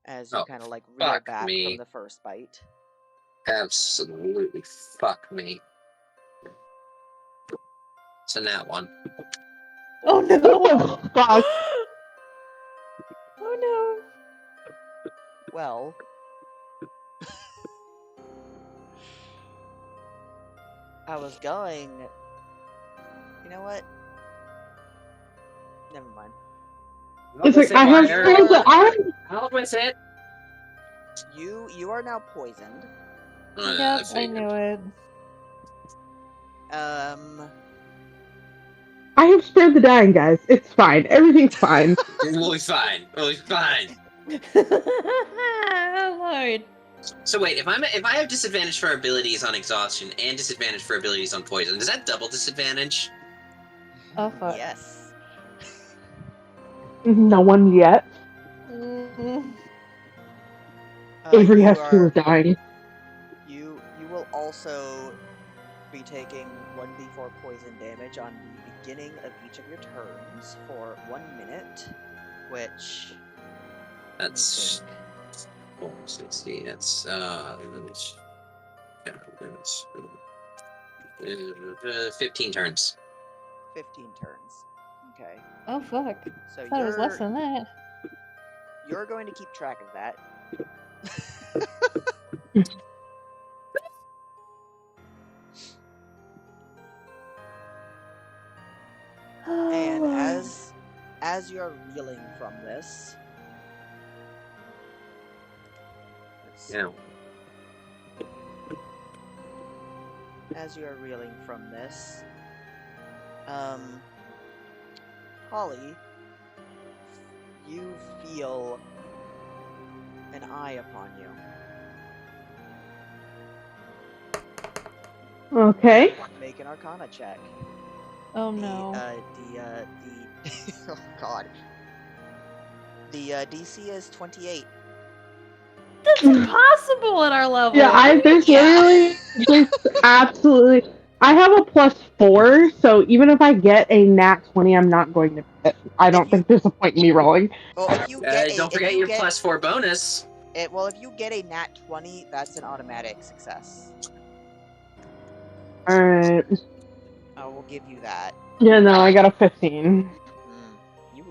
as you Oh, kind of like reel fuck back from me. the first bite. Absolutely fuck me. So that one. Oh no! Oh, fuck. Oh Well, I was going. You know what? Never mind. It's like, I have strength. How was it? You are now poisoned. no! I Yep, I figured. knew it. I have spared the dying, guys. It's fine. Everything's fine. We'll be fine. We'll be fine. Oh lord. So wait, if I have disadvantage for abilities on exhaustion and disadvantage for abilities on poison, does that double disadvantage? Oh, fuck. Yes. No one yet. Mm. Avery You has fear are of dying. you will also be taking 1d4 poison damage on the beginning of each of your turns for 1 minute, which That's 460. That's 15 turns. 15 turns. Okay. Oh fuck. So I thought it was less than that. you're going to keep track of that. And Oh, as you're reeling from this, Yeah. as you are reeling from this, Holly, you feel an eye upon you. Okay. Make an Arcana check. oh no. Oh god. The DC is 28. That's impossible at our level. Yeah, there's absolutely. I have a +4, so even if I get a nat 20, I'm not going to. I don't think there's a point in me rolling. Well, if you get Don't forget your +4 bonus. if you get a nat 20, that's an automatic success. Alright. I will give you that. Yeah, no, I got a 15. You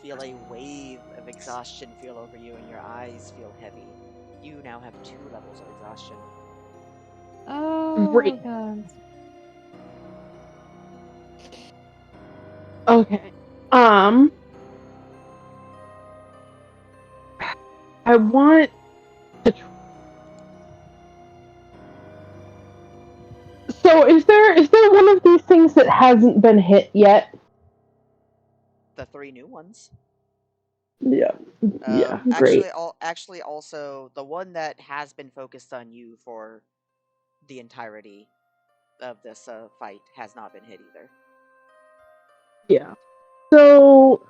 feel a wave of exhaustion feel over you, and your eyes feel heavy. You now have 2 levels of exhaustion. Oh Great. god. Okay. I want to. So, is there one of these things that hasn't been hit yet? The 3 new ones. Yeah. Yeah. Great. Actually, also the one that has been focused on you for the entirety of this fight has not been hit either. Yeah. So,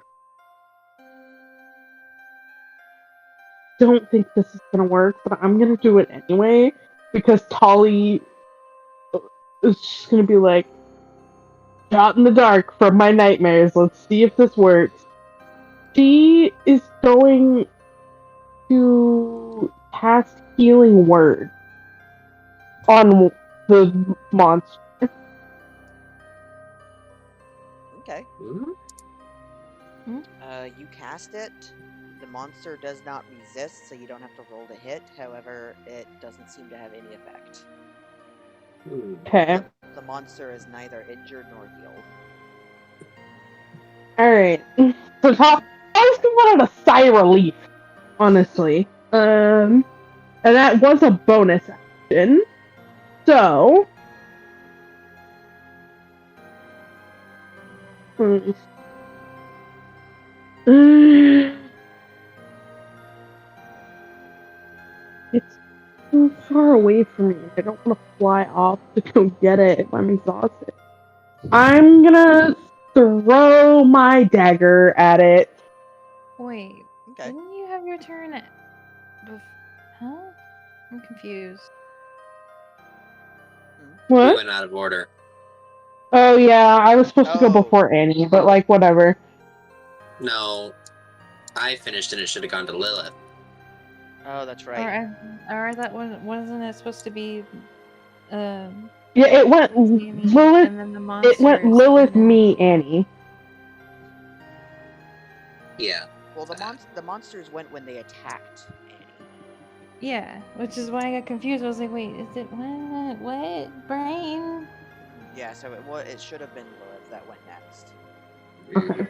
don't think this is gonna work, but I'm gonna do it anyway because Tolly is just gonna be like, shot in the dark from my nightmares. Let's see if this works. She is going to cast Healing Word on the monster. Okay. Mm-hmm. You cast it. The monster does not resist, so you don't have to roll to hit. However, it doesn't seem to have any effect. Okay. The monster is neither injured nor healed. Alright. So I was gonna let out a sigh of relief, honestly. And that was a bonus action. So hmm. It's too far away from me. I don't want to fly off to go get it if I'm exhausted. I'm gonna throw my dagger at it. Wait, Okay. didn't you have your turn at... Huh? I'm confused. We What? went out of order. Oh yeah, I was supposed to go Oh. before Annie, but like whatever. No, I finished and it should have gone to Lilith. Oh, that's Or right. that wasn't it supposed to be um Yeah, it went Annie Lilith. and then the It went monsters and Lilith, then me, Annie. Yeah. Well, the monsters went when they attacked Annie. yeah, which is why I got confused. I was like, wait, is it what brain? Yeah, so it should have been Lilith that went next. Okay.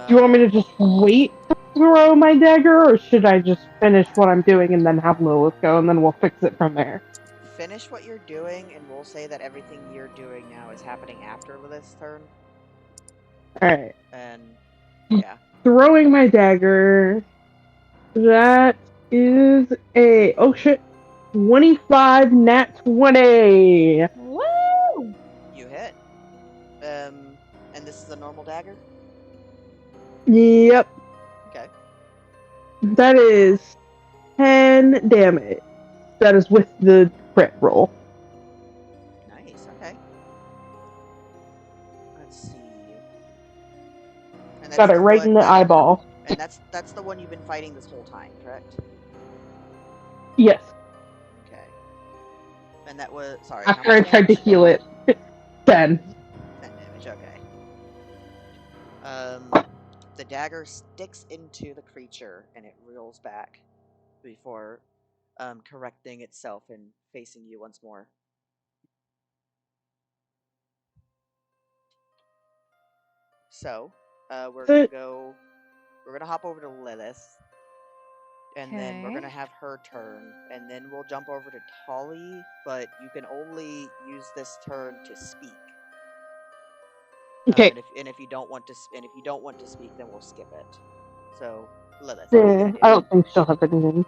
Do you want me to just wait to throw my dagger, or should I just finish what I'm doing and then have Lilith go, and then we'll fix it from there? Finish what you're doing, and we'll say that everything you're doing now is happening after Lilith's turn. Alright. And yeah. Throwing my dagger. That is a 25 nat 20. Woo! You hit. And this is a normal dagger? Yep. Okay. That is 10 damage. That is with the crit roll. Nice, okay. Let's see. And Got it right in the eyeball. And that's the one you've been fighting this whole time, correct? Yes. Okay. And that was sorry, After how I much tried to damage? heal it. 10. 10 damage, okay. The dagger sticks into the creature and it reels back before correcting itself and facing you once more. So, we're gonna hop over to Lilith, and then we're gonna Okay. have her turn, and then we'll jump over to Tolly, but you can only use this turn to speak. Okay. And if you don't want to speak, then we'll skip it. So, Lilith, what are you Yeah, gonna do? I don't think she'll have anything.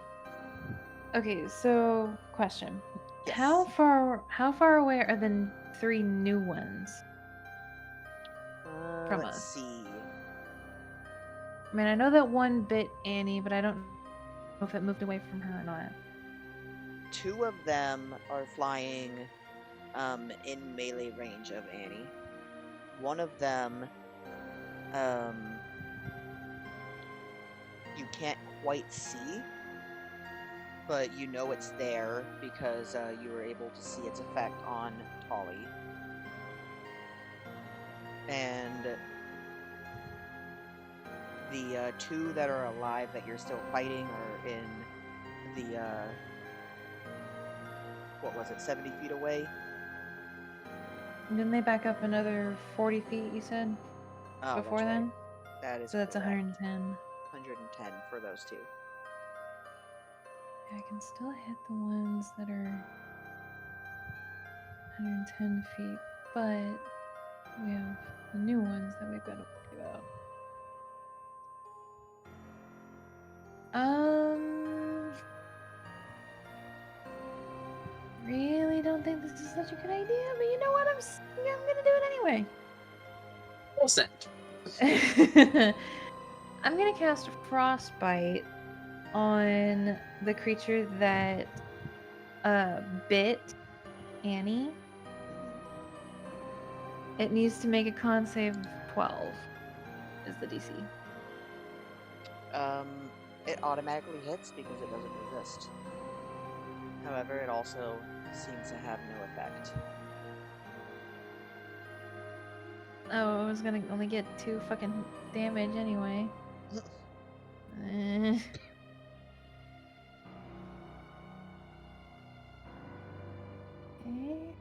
Okay, so question. Yes. How far away are the 3 new ones from Let's us? see. I mean, I know that one bit Annie, but I don't know if it moved away from her or not. 2 of them are flying in melee range of Annie. One of them you can't quite see, but you know it's there because you were able to see its effect on Tolly. And the 2 that are alive that you're still fighting are in the what was it, 70 feet away? Didn't they back up another 40 feet, you said? Oh, Before that's right. then? That is So that's correct. 110. 110 for those 2. I can still hit the ones that are 110 feet, but we have the new ones that we've got to worry about. Really don't think this is such a good idea, but you know what? I'm gonna do it anyway. What's that? I'm gonna cast Frostbite on the creature that bit Annie. It needs to make a con save of 12 is the DC. It automatically hits because it doesn't resist. However, it also seems to have no effect. Oh, I was gonna only get 2 fucking damage anyway. Eh. Okay.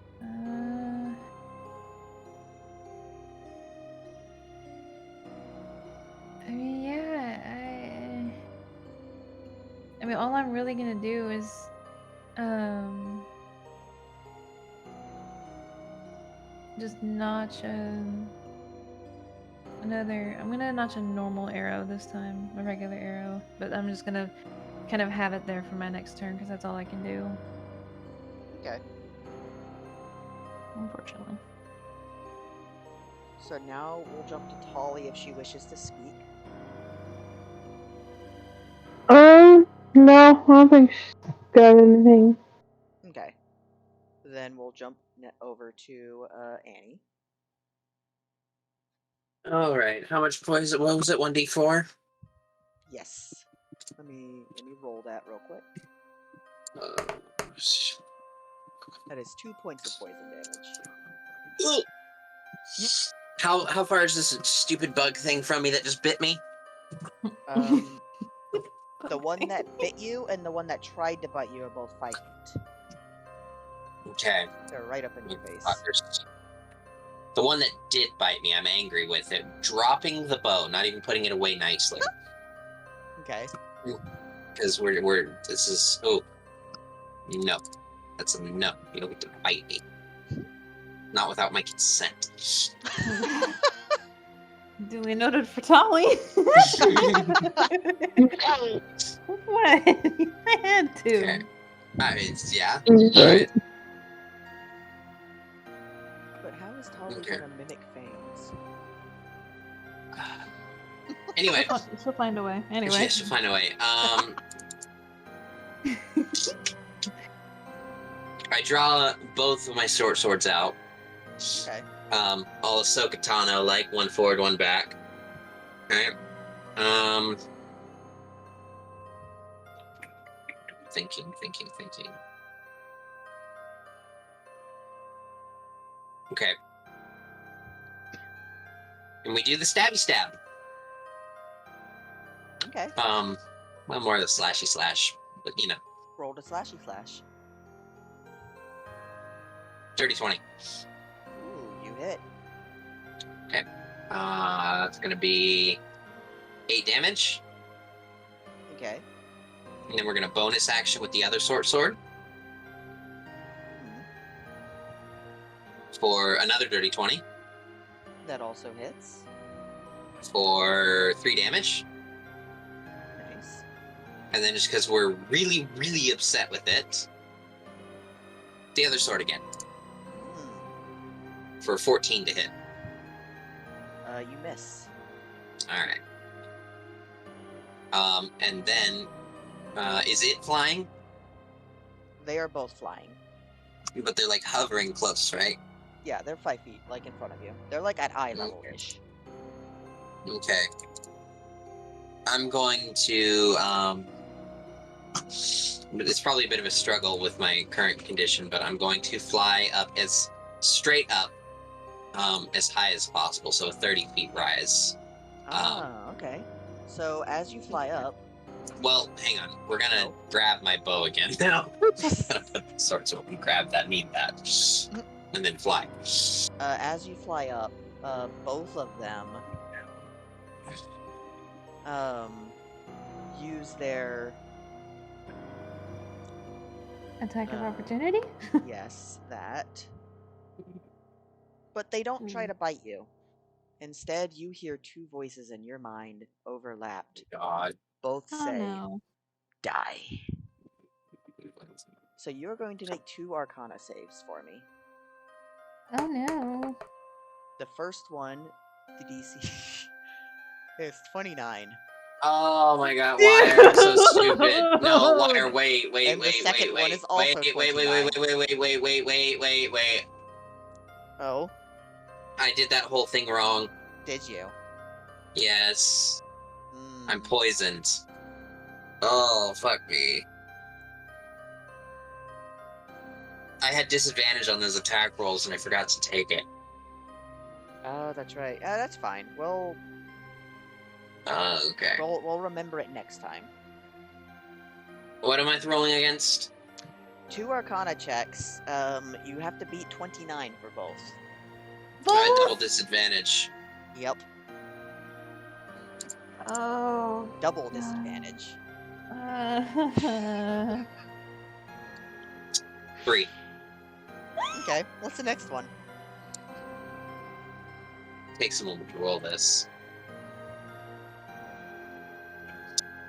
I mean, yeah, I mean, all I'm really gonna do is, just notch another. I'm gonna notch a normal arrow this time, a regular arrow, but I'm just gonna kind of have it there for my next turn because that's all I can do, Okay. unfortunately. So now we'll jump to Tolly if she wishes to speak. No, I don't think she's got anything. Okay. Then we'll jump over to Annie. All right. How much poison? What was it? 1d4. Yes. Let me roll that real quick. That is 2 points of poison damage. How far is this stupid bug thing from me that just bit me? The one that bit you and the one that tried to bite you are both 5 feet. Okay. They're right up in your face. The one that did bite me, I'm angry with it. Dropping the bow, not even putting it away nicely. Okay. Because this is, no. That's a no. You don't get to bite me. Not without my consent. Duly noted for Tolly. What? I had to. Okay. Yeah. Alright. But how is Tolly Okay. gonna mimic fangs? Anyway. She'll find a way. Anyway. Yes, she'll find a way. I draw both of my short swords out. Okay. All Ahsoka Tano, like one forward, one back. Alright. Thinking. Okay. And we do the stabby stab. Okay. Well, more of the slashy slash, but you know. Roll to slashy slash. Dirty 20. Ooh, you hit. Okay. That's gonna be 8 damage. Okay. And then we're gonna bonus action with the other short sword Mhm. for another dirty 20 That also hits. for 3 damage. Nice. And then just because we're really, really upset with it, the other sword again for 14 to hit. You miss. Alright. And then, is it flying? They are both flying. But they're like hovering close, right? Yeah, they're 5 feet, like in front of you. They're like at eye level-ish. Okay. I'm going to, it's probably a bit of a struggle with my current condition, but I'm going to fly up as straight up, as high as possible, so a 30 feet rise. Okay. So as you fly up, Well, hang on. We're gonna grab my bow again now. Gotta put the sword so we can grab that, need that, and then fly. as you fly up, both of them use their Attack of opportunity? yes, that. But they don't try to bite you. Instead, you hear 2 voices in your mind overlapped. God. Both Oh say, no. die. So you're going to make 2 Arcana saves for me. Oh no. The first one, the DC is 29. Oh my God! Why are you so stupid? No, wire. Wait. And the second one is also 29. Wait. Oh, I did that whole thing wrong. did you? Yes. I'm Mm. poisoned. Oh, fuck me. I had disadvantage on those attack rolls and I forgot to take it. Oh, that's right. That's fine. We'll Okay. we'll remember it next time. What am I rolling against? 2 Arcana checks. You have to beat 29 for both. I had double disadvantage. Yep. Oh. Double disadvantage. 3. Okay, what's the next one? Takes a moment to roll this.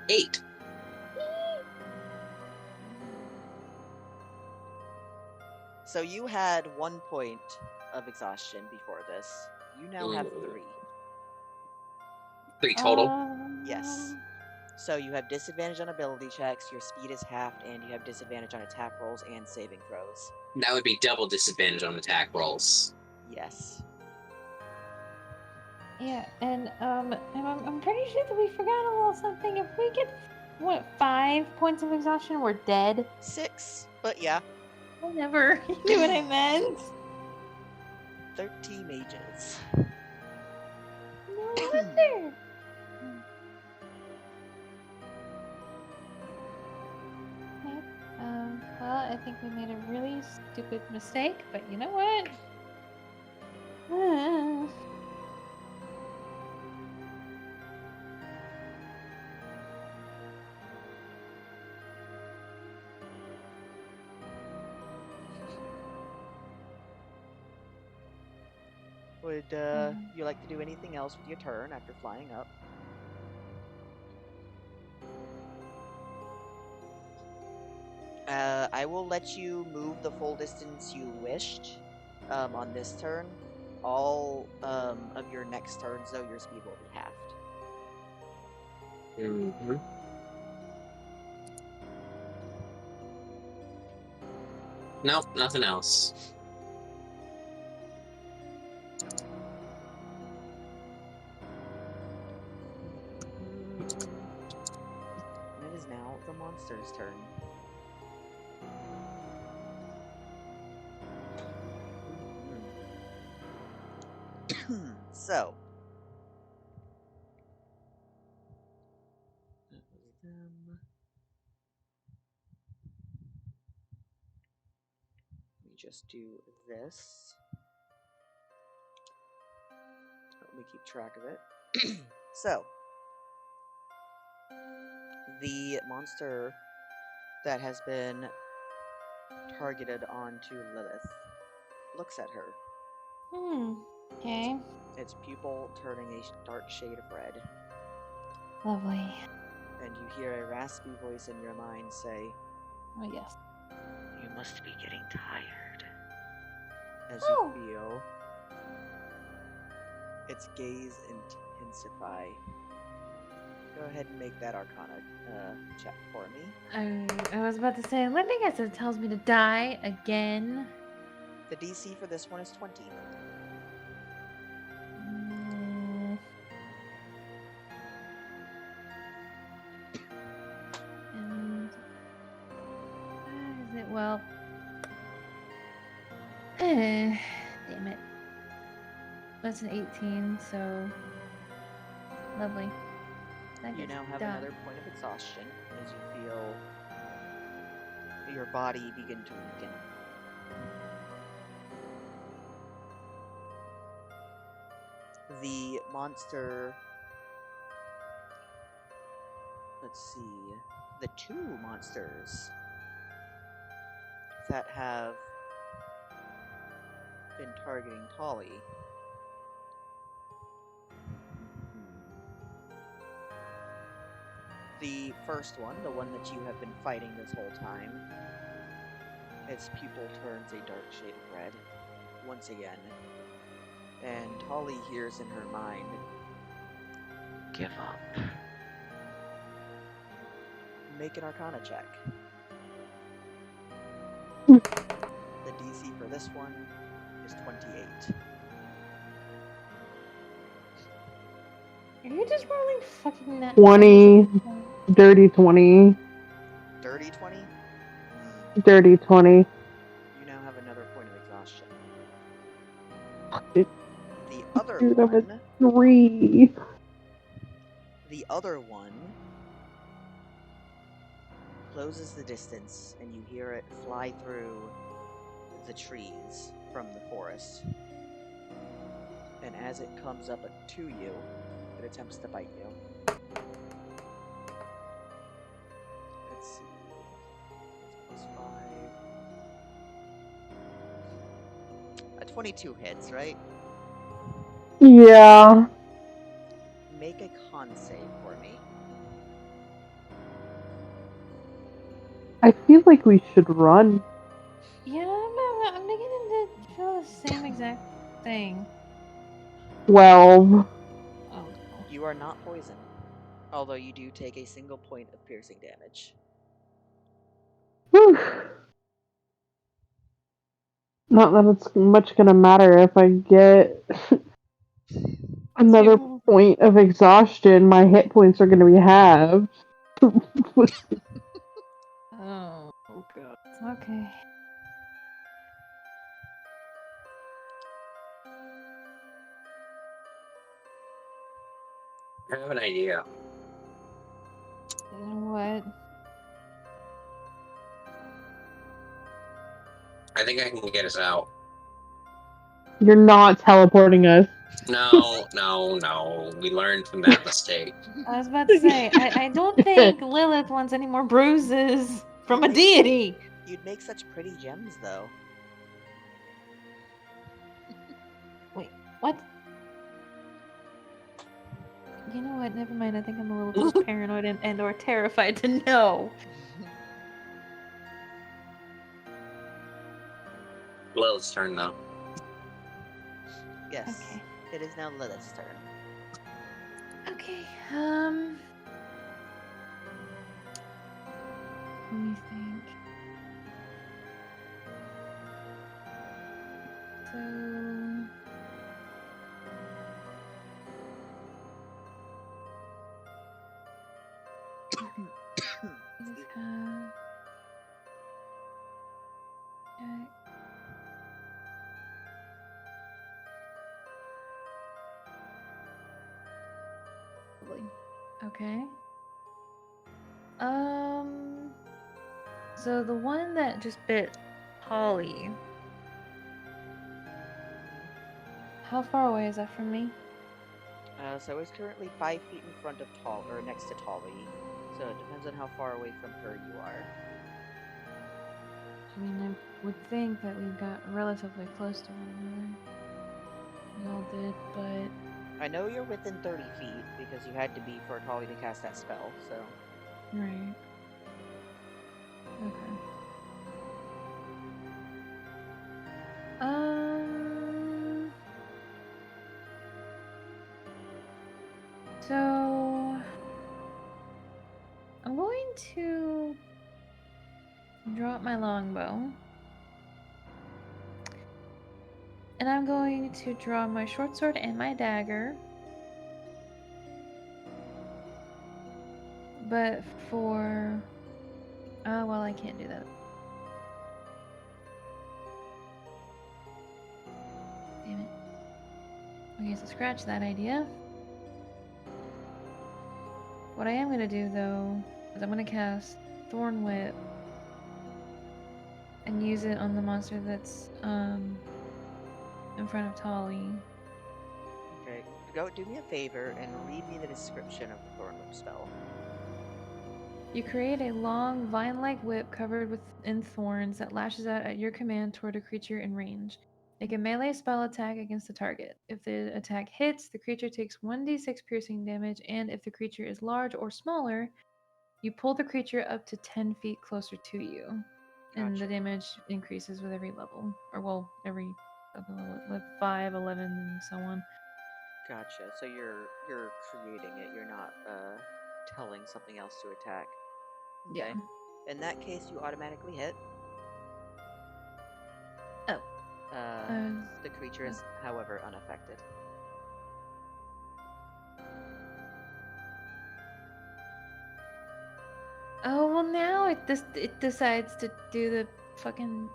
8. So you had 1 point of exhaustion before this. You now have Ooh. 3. 3 total. Yes. So you have disadvantage on ability checks, your speed is halved, and you have disadvantage on attack rolls and saving throws. That would be double disadvantage on attack rolls. Yes. Yeah, and I'm pretty sure that we forgot a little something. If we get 5 points of exhaustion, we're dead. 6, but yeah. Whatever. You knew what I meant. 30 mages. No wonder. Okay. Well, I think we made a really stupid mistake, but you know what? Would you like to do anything else with your turn after flying up? I will let you move the full distance you wished on this turn. All of your next turns, though, your speed will be halved. Mm-hmm. Nope, nothing else. And it is now the monster's turn. So. That was them. Let me just do this. Let me keep track of it. So. The monster that has been targeted onto Lilith looks at her. Okay. Its pupil turning a dark shade of red. Lovely. And you hear a raspy voice in your mind say, Oh, yes. "You must be getting tired." As Oh. you feel its gaze intensify. Go ahead and make that Arcana check for me. I was about to say, let me guess, it tells me to die again. The DC for this one is 20. And is it? Well, damn it. That's an 18, so lovely. That You gets now have done. another point of exhaustion as you feel your body begin to weaken. The monster... Let's see... The 2 monsters that have been targeting Tolly. The first one, the one that you have been fighting this whole time, its pupil turns a dark shade of red once again. And Tolly hears in her mind, "Give up." Make an Arcana check. The DC for this one is 28. Are you just rolling fucking that 20. Dirty 20. Dirty 20? Dirty 20. You now have another point of exhaustion. The other Dude, I'm at one... 3. The other one closes the distance, and you hear it fly through the trees from the forest. And as it comes up to you, it attempts to bite you. plus 5. A 22 hits, right? Yeah. Make a con save for me. I feel like we should run. Yeah, I'm beginning to feel the same exact thing. 12. Oh no. You are not poisoned, although you do take a single point of piercing damage. Whew. Not that it's much gonna matter if I get another Two. point of exhaustion. My hit points are gonna be halved. Oh god. Okay. I have an idea. What? I think I can get us out. You're not teleporting us. No. We learned from that mistake. I was about to say, I don't think Lilith wants any more bruises from a deity. You'd make such pretty gems, though. Wait, what? You know what? Never mind. I think I'm a little too paranoid and or terrified to know. Lilith's turn though. Yes. Okay. It is now Lilith's turn. Okay. Let me think. So. These have. Jack. Okay. So the one that just bit Holly. How far away is that from me? So it's currently 5 feet in front of or next to Tolly. So it depends on how far away from her you are. I mean, I would think that we got relatively close to one another. We all did, but I know you're within 30 feet because you had to be for Tolly to cast that spell. So right. Okay. So I'm going to drop my longbow. And I'm going to draw my short sword and my dagger. But for... Oh, well, I can't do that. Damn it. Okay, so scratch that idea. What I am going to do, though, is I'm going to cast Thorn Whip and use it on the monster that's in front of Tolly. okay, go do me a favor and read me the description of the Thorn Whip spell. You create a long, vine-like whip covered in thorns that lashes out at your command toward a creature in range. Make a melee spell attack against the target. If the attack hits, the creature takes 1d6 piercing damage, and if the creature is large or smaller, you pull the creature up to 10 feet closer to you. And the Gotcha. damage increases with every level. Or, well, every with 5, 11, and so on. Gotcha. So you're creating it. You're not telling something else to attack. Yeah. Okay. In that case, you automatically hit. Oh. The creature is, however, unaffected. Oh, well, now it decides to do the fucking...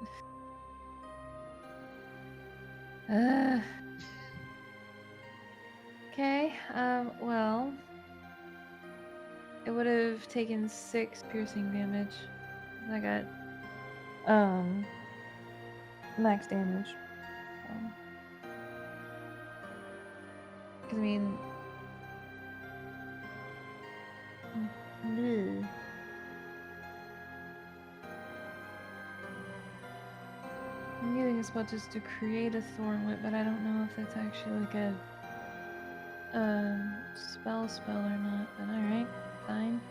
Okay, well... It would have taken 6 piercing damage. I got, max damage. Because, I mean... Bleh. spell just to create a thorn whip, but I don't know if that's actually like a spell or not. But all right, fine.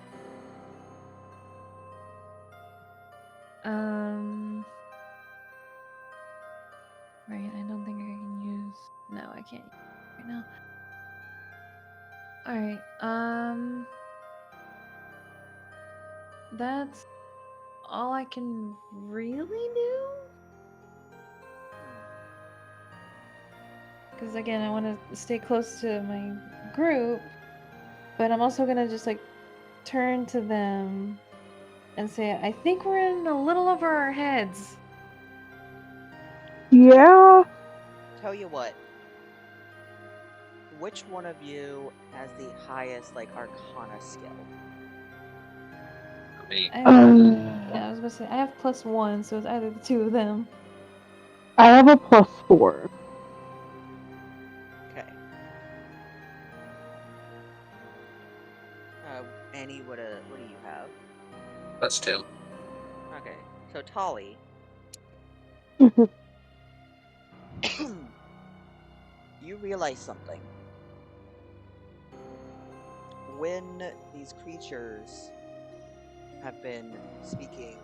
Right. I don't think I can use. No, I can't use it right now. All right. That's all I can really do. Because again, I want to stay close to my group, but I'm also gonna just like turn to them and say, I think we're in a little over our heads. Yeah. Tell you what. Which one of you has the highest, like, Arcana skill? Me. Yeah, I was gonna say I have +1, so it's either the two of them. I have a +4. Okay. Annie, what do you have? That's 2. Okay, so Tolly. You realize something. When these creatures have been speaking,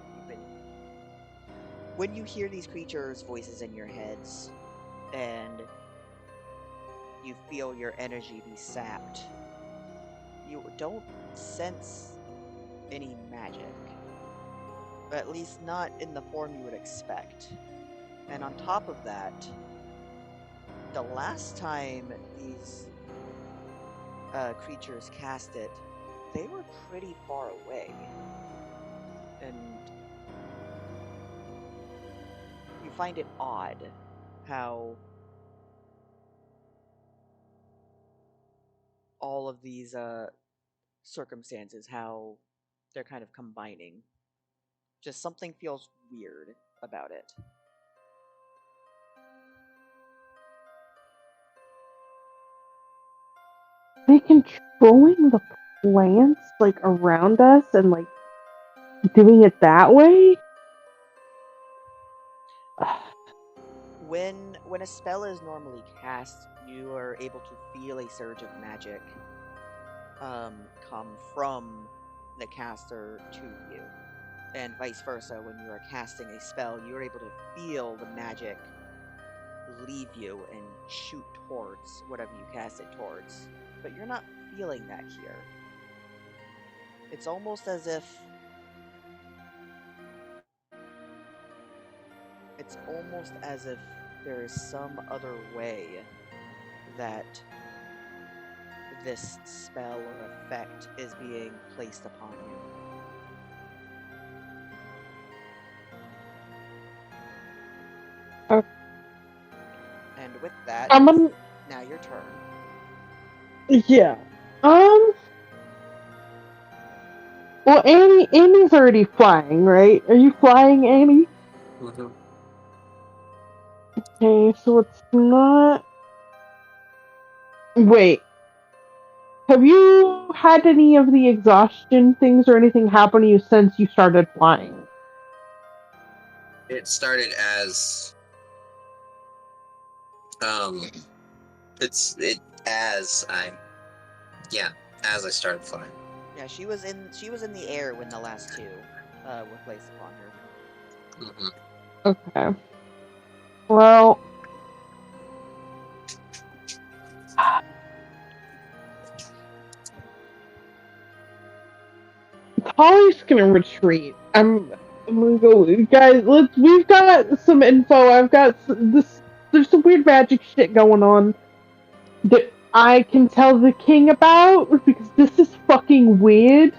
when you hear these creatures' voices in your heads, and you feel your energy be sapped, you don't sense any magic. At least not in the form you would expect. And on top of that, the last time these creatures cast it, they were pretty far away. And you find it odd how all of these circumstances, how they're kind of combining. Just something feels weird about it. They controlling the plants like around us and like doing it that way? When a spell is normally cast, you are able to feel a surge of magic come from the caster to you. And vice versa, when you are casting a spell, you are able to feel the magic leave you and shoot towards whatever you cast it towards. But you're not feeling that here. It's almost as if there is some other way that this spell or effect is being placed upon you. Okay. And with that, I'm it's gonna. now your turn. Yeah. Well, Annie's already flying, right? Are you flying, Annie? Mm-hmm. Okay, so it's not. Wait. Have you had any of the exhaustion things or anything happen to you since you started flying? It started as as I started flying. Yeah, she was in the air when the last two were placed upon her. Mm-hmm. Okay. Well, Holly's gonna retreat. I'm gonna go, guys. We've got some info. I've got this. There's some weird magic shit going on that I can tell the king about because this is fucking weird.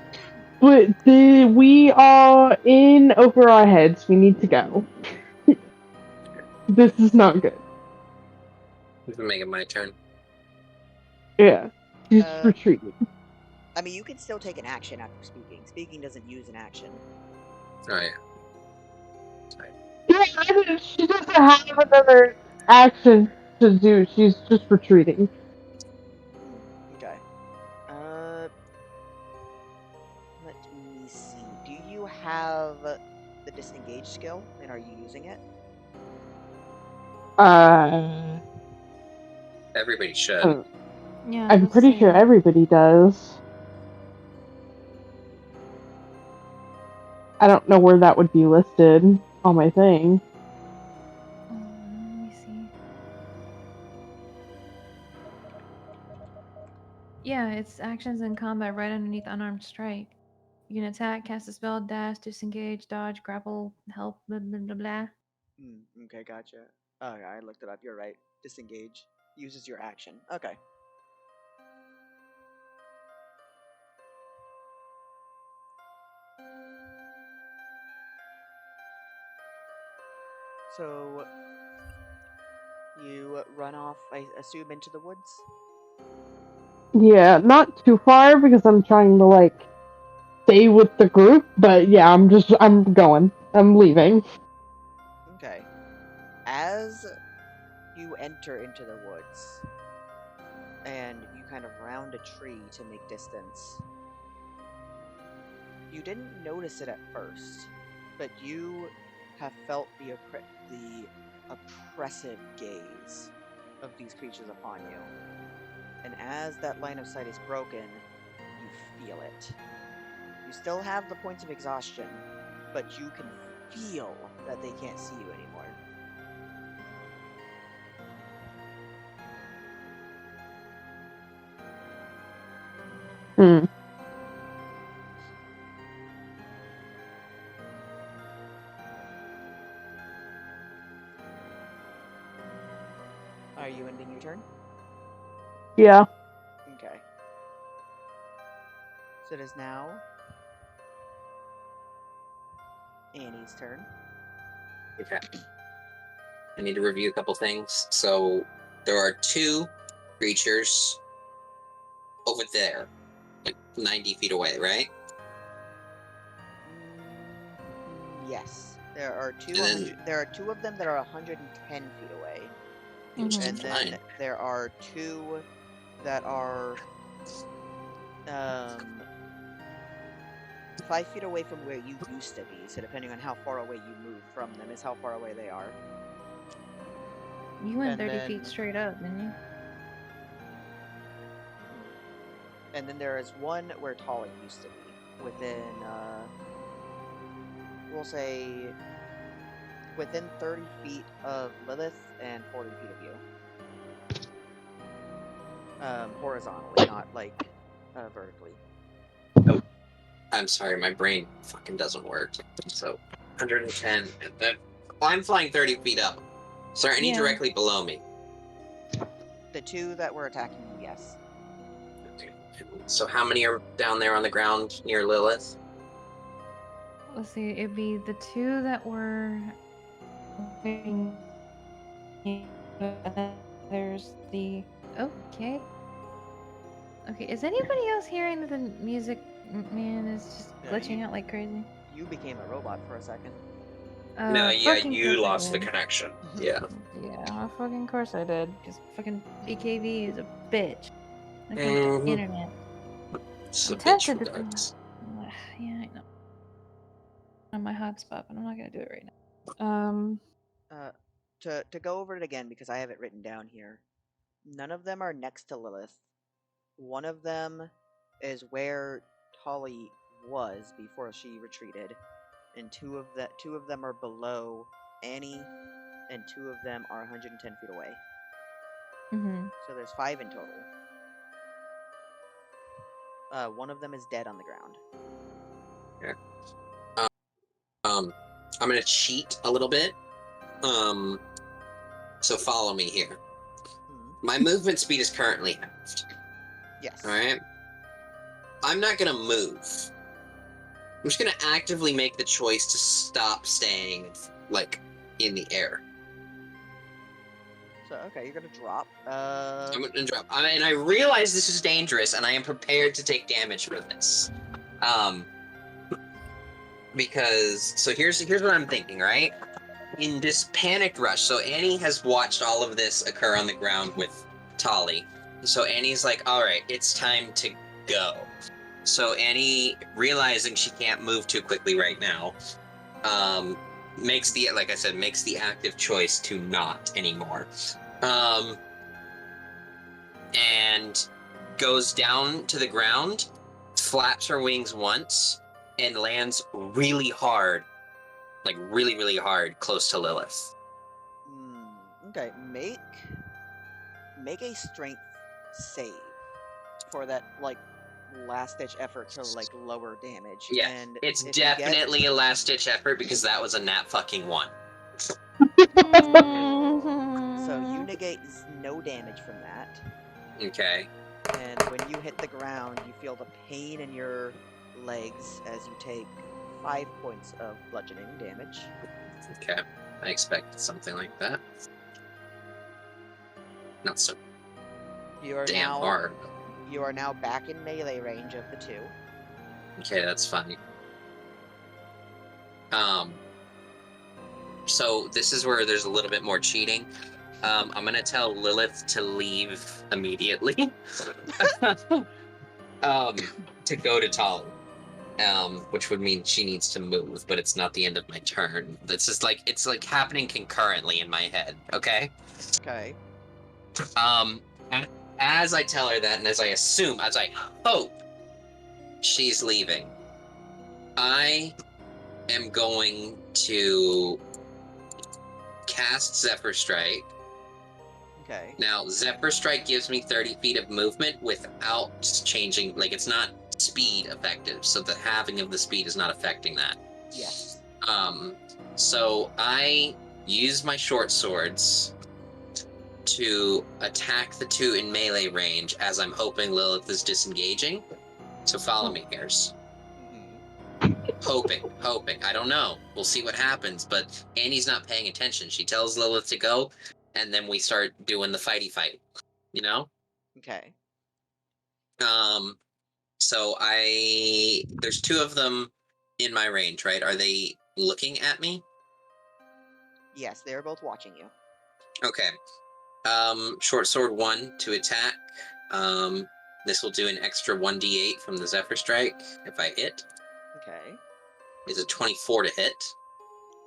But we are in over our heads. We need to go. This is not good. You can make it my turn. Yeah, she's Uh, retreating. I mean, you can still take an action after speaking. Speaking doesn't use an action. Oh yeah. Yeah, she doesn't have another action to do. She's just retreating. Okay. Uh, let me see. Do you have the disengage skill, and are you using it? Everybody should. Yeah, I'm let's pretty see. sure everybody does. I don't know where that would be listed on my thing. Let me see. Yeah, it's actions in combat right underneath unarmed strike. You can attack, cast a spell, dash, disengage, dodge, grapple, help, blah blah blah blah. Okay, gotcha. Oh, I looked it up. You're right. Disengage uses your action. Okay. So you run off, I assume, into the woods. Yeah, not too far because I'm trying to like stay with the group, but yeah, I'm going. I'm leaving. Okay. As you enter into the woods, and you kind of round a tree to make distance, you didn't notice it at first, but you have felt the oppressive gaze of these creatures upon you. And as that line of sight is broken, you feel it. You still have the points of exhaustion, but you can feel that they can't see you anymore. Hmm. Are you ending your turn? Yeah. Okay. So it is now Annie's turn. Okay. I need to review a couple things. So there are 2 creatures over there, like 90 feet away, right? Yes, there are two. And then- There are 2 of them that are 110 feet away, Which is and then fine. there are 2 that are 5 feet away from where you used to be. So depending on how far away you move from them, is how far away they are. You went And 30 then- feet straight up, didn't you? And then there is one where Tolly used to be, within, we'll say, within 30 feet of Lilith and 40 feet of you. Horizontally, not like vertically. I'm sorry, my brain fucking doesn't work. So 110. Well, I'm flying 30 feet up. So are any Yeah. directly below me? The 2 that were attacking you, yes. So how many are down there on the ground near Lilith? Let's see, it'd be the 2 that were. There's the. Okay. Okay, is anybody else hearing that the music, man, is just Yeah, glitching out like crazy? You became a robot for a second. No, yeah, Fucking you course I lost the did. connection. Yeah. Yeah, fucking course I did. Because fucking BKV is a bitch. I can't Mhm. get internet. It's I'm a bitch tempted for to. ducks. Yeah, I know. On my hotspot, but I'm not gonna do it right now. To go over it again because I have it written down here. None of them are next to Lilith. One of them is where Tolly was before she retreated, and two of them are below Annie, and 2 of them are 110 feet away. Mm-hmm. So there's 5 in total. One of them is dead on the ground. I'm gonna cheat a little bit. So follow me here. My movement speed is currently halved. Yes. Alright? I'm not gonna move. I'm just gonna actively make the choice to stop staying, like, in the air. So okay, you're gonna drop. I'm gonna drop. And I realize this is dangerous, and I am prepared to take damage for this. Because so here's what I'm thinking, right? In this panicked rush, so Annie has watched all of this occur on the ground with Tolly. So Annie's like, all right, it's time to go. So Annie, realizing she can't move too quickly right now, makes the active choice to not anymore. And goes down to the ground, flaps her wings once, and lands really hard, like really, really hard, close to Lilith. Okay, make a strength save for that like last ditch effort to like lower damage. Yeah, and it's if you get definitely a last-ditch effort because that was a nat fucking 1. so you negate no damage from that. Okay. And when you hit the ground, you feel the pain in your legs as you take 5 points of bludgeoning damage. Okay. I expected something like that. Not so You are damn hard. You are now back in melee range of the two. Okay, that's fine. So this is where there's a little bit more cheating. I'm gonna tell Lilith to leave immediately. To go to Tali. Which would mean she needs to move, but it's not the end of my turn. It's just like it's like happening concurrently in my head, okay? Okay. As I tell her that, and as I hope she's leaving, I am going to cast Zephyr Strike. Okay. Now, Zephyr Strike gives me 30 feet of movement without changing, like, it's not speed effective, so the halving of the speed is not affecting that. Yes. So I use my short swords to attack the two in melee range as I'm hoping Lilith is disengaging. So follow me, Gears. Hoping. I don't know. We'll see what happens, but Annie's not paying attention. She tells Lilith to go, and then we start doing the fighty fight. You know? Okay. So there's two of them in my range, right? Are they looking at me? Yes, they are both watching you. Okay. Short sword 1 to attack. This will do an extra 1d8 from the Zephyr Strike if I hit. Okay. Is a 24 to hit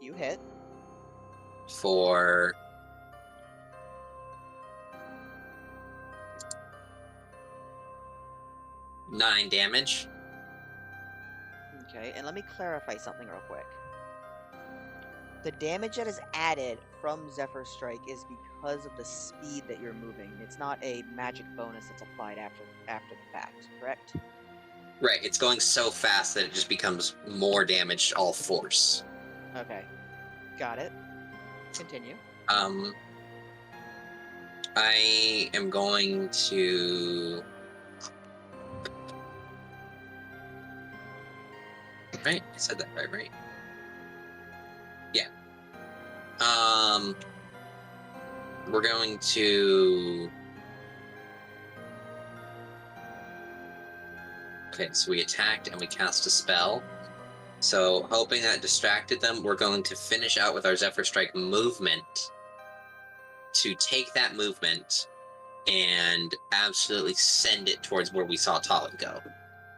You hit. for 9 damage. Okay, and let me clarify something real quick. The damage that is added from Zephyr Strike is because of the speed that you're moving. It's not a magic bonus that's applied after the fact, correct? Right, it's going so fast that it just becomes more damage all force. Okay. Got it. Continue. I am going to... Right? I said that right? Yeah. We're going to... Okay, so we attacked and we cast a spell. So, hoping that distracted them, we're going to finish out with our Zephyr Strike movement to take that movement and absolutely send it towards where we saw Tali go.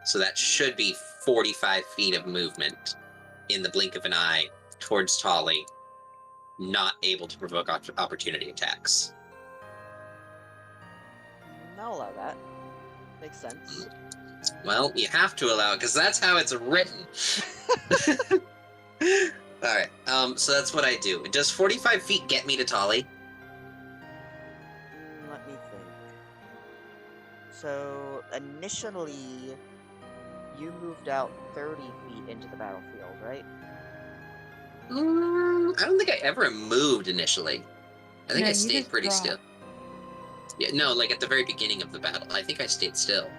So that should be 45 feet of movement in the blink of an eye towards Tali, not able to provoke opportunity attacks. I'll allow that. Makes sense. Well, you have to allow it, because that's how it's written. Alright, so that's what I do. Does 45 feet get me to Tali? Let me think. So, initially, you moved out 30 feet into the battlefield, right? I don't think I ever moved initially. I think No, I you stayed just pretty dropped. still. Yeah, no, like at the very beginning of the battle. I think I stayed still.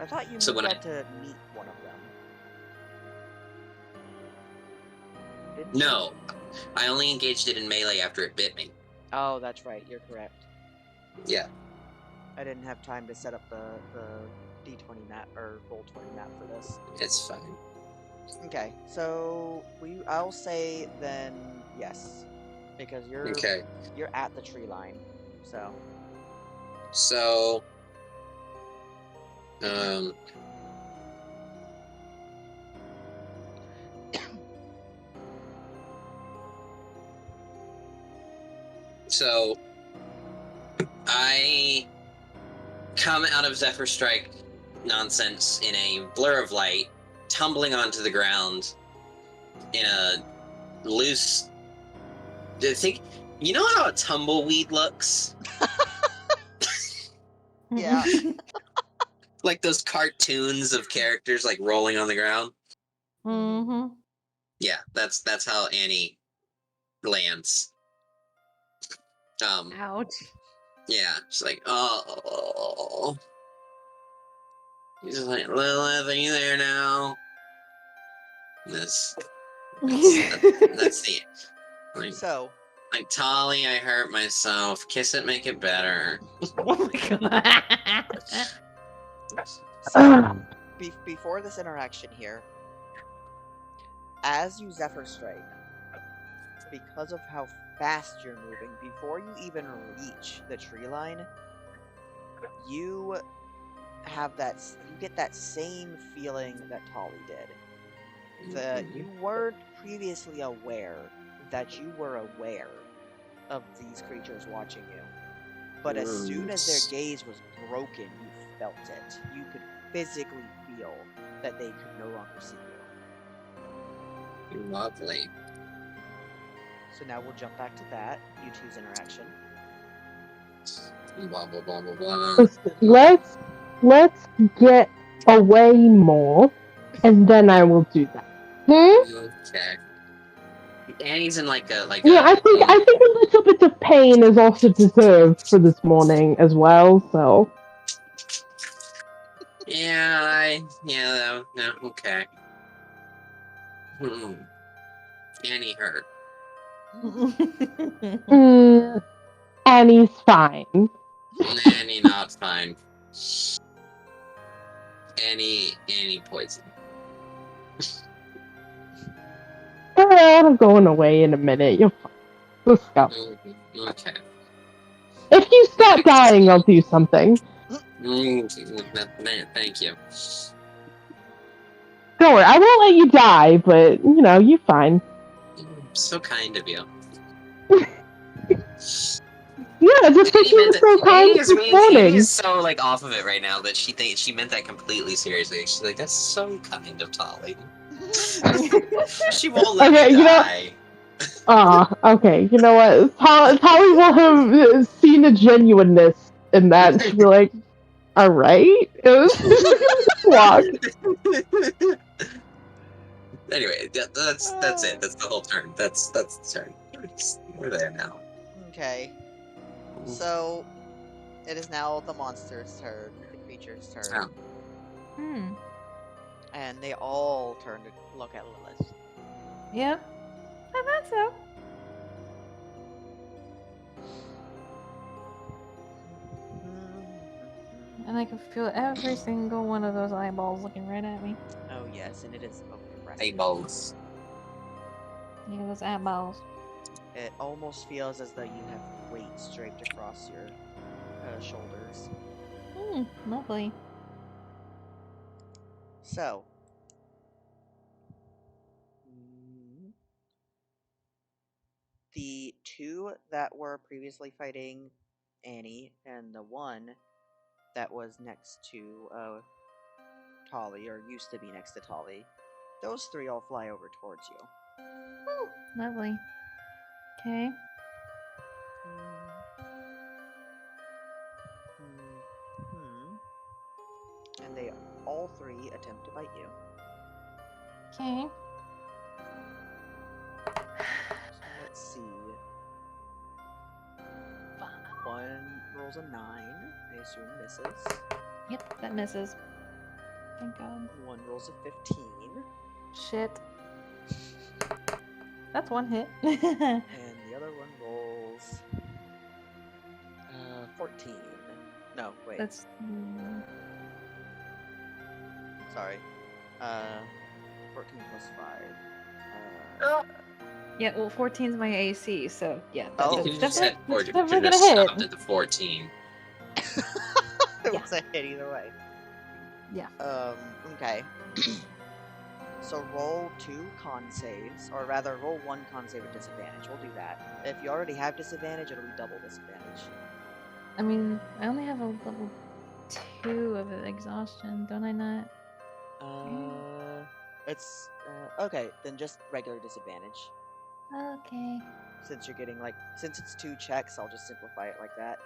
I thought you So moved when out to meet one of them. Didn't you? No, I only engaged it in melee after it bit me. Oh, that's right. You're correct. Yeah. I didn't have time to set up the D20 map or Roll20 map for this. It's fine. Okay, so I'll say then yes, because you're at the tree line. So, So, I come out of Zephyr Strike nonsense in a blur of light, tumbling onto the ground in a loose... You know how a tumbleweed looks? Yeah. Like those cartoons of characters like rolling on the ground? Mm-hmm. Yeah, that's how Annie lands. Ouch. Yeah, she's like, oh. He's just like, Lilith, are you there now? That's the So, like Tolly, I hurt myself. Kiss it, make it better. Oh my god. so before this interaction here, as you Zephyr Strike, because of how fast you're moving, before you even reach the tree line, you get that same feeling that Tolly did. That you weren't previously aware that you were aware of these creatures watching you. But as soon as their gaze was broken, you felt it. You could physically feel that they could no longer see you. Lovely. So now we'll jump back to that. You two's interaction. Blah blah blah blah blah. Let's get away more, and then I will do that. Okay. Annie's in like a Yeah, I think a little bit of pain is also deserved for this morning as well. So. Yeah, okay. Annie hurt. Annie's fine. Annie not fine. Annie poison. I'm going away in a minute. You're fine. Let's go. Okay. If you start dying, I'll do something. Thank you. Don't worry, I won't let you die, but, you're fine. So kind of you. Yeah, just because you were so kind this morning. Annie is so, off of it right now that she thinks she meant that completely seriously. She's like, that's so kind of Tolly. She won't let me die. Okay, you know what? Tolly will have seen a genuineness in that. She'll be like, alright. Walk. Anyway, that's it. That's the whole turn. That's the turn. We're there now. Okay. So, it is now the monster's turn, the creature's turn. Oh. And they all turn to look at Lilith. Yep. I thought so. And I can feel every single one of those eyeballs looking right at me. Oh yes, and it is oppressive. Eyeballs. Yeah, those eyeballs. It almost feels as though you have weights draped across your shoulders. Lovely. So, the two that were previously fighting Annie and the one that was next to Tolly, or used to be next to Tolly, those three all fly over towards you. Lovely. Okay. And they all three attempt to bite you. Okay. So let's see. One rolls a 9. I assume misses. Yep, that misses. Thank God. One rolls a 15. Shit. That's one hit. And the other one rolls 14. No, wait. That's Sorry. 14 plus 5. yeah, well 14's my AC, so yeah. Oh. You just said 14. definitely You gonna just hit. stopped at the 14. It was a hit either way. Yeah. Okay. So roll 2 con saves, or rather, roll 1 con save at disadvantage. We'll do that. If you already have disadvantage, it'll be double disadvantage. I mean, I only have a level 2 of exhaustion, don't I not? It's okay. Then just regular disadvantage. Okay. Since you're getting since it's 2 checks, I'll just simplify it like that.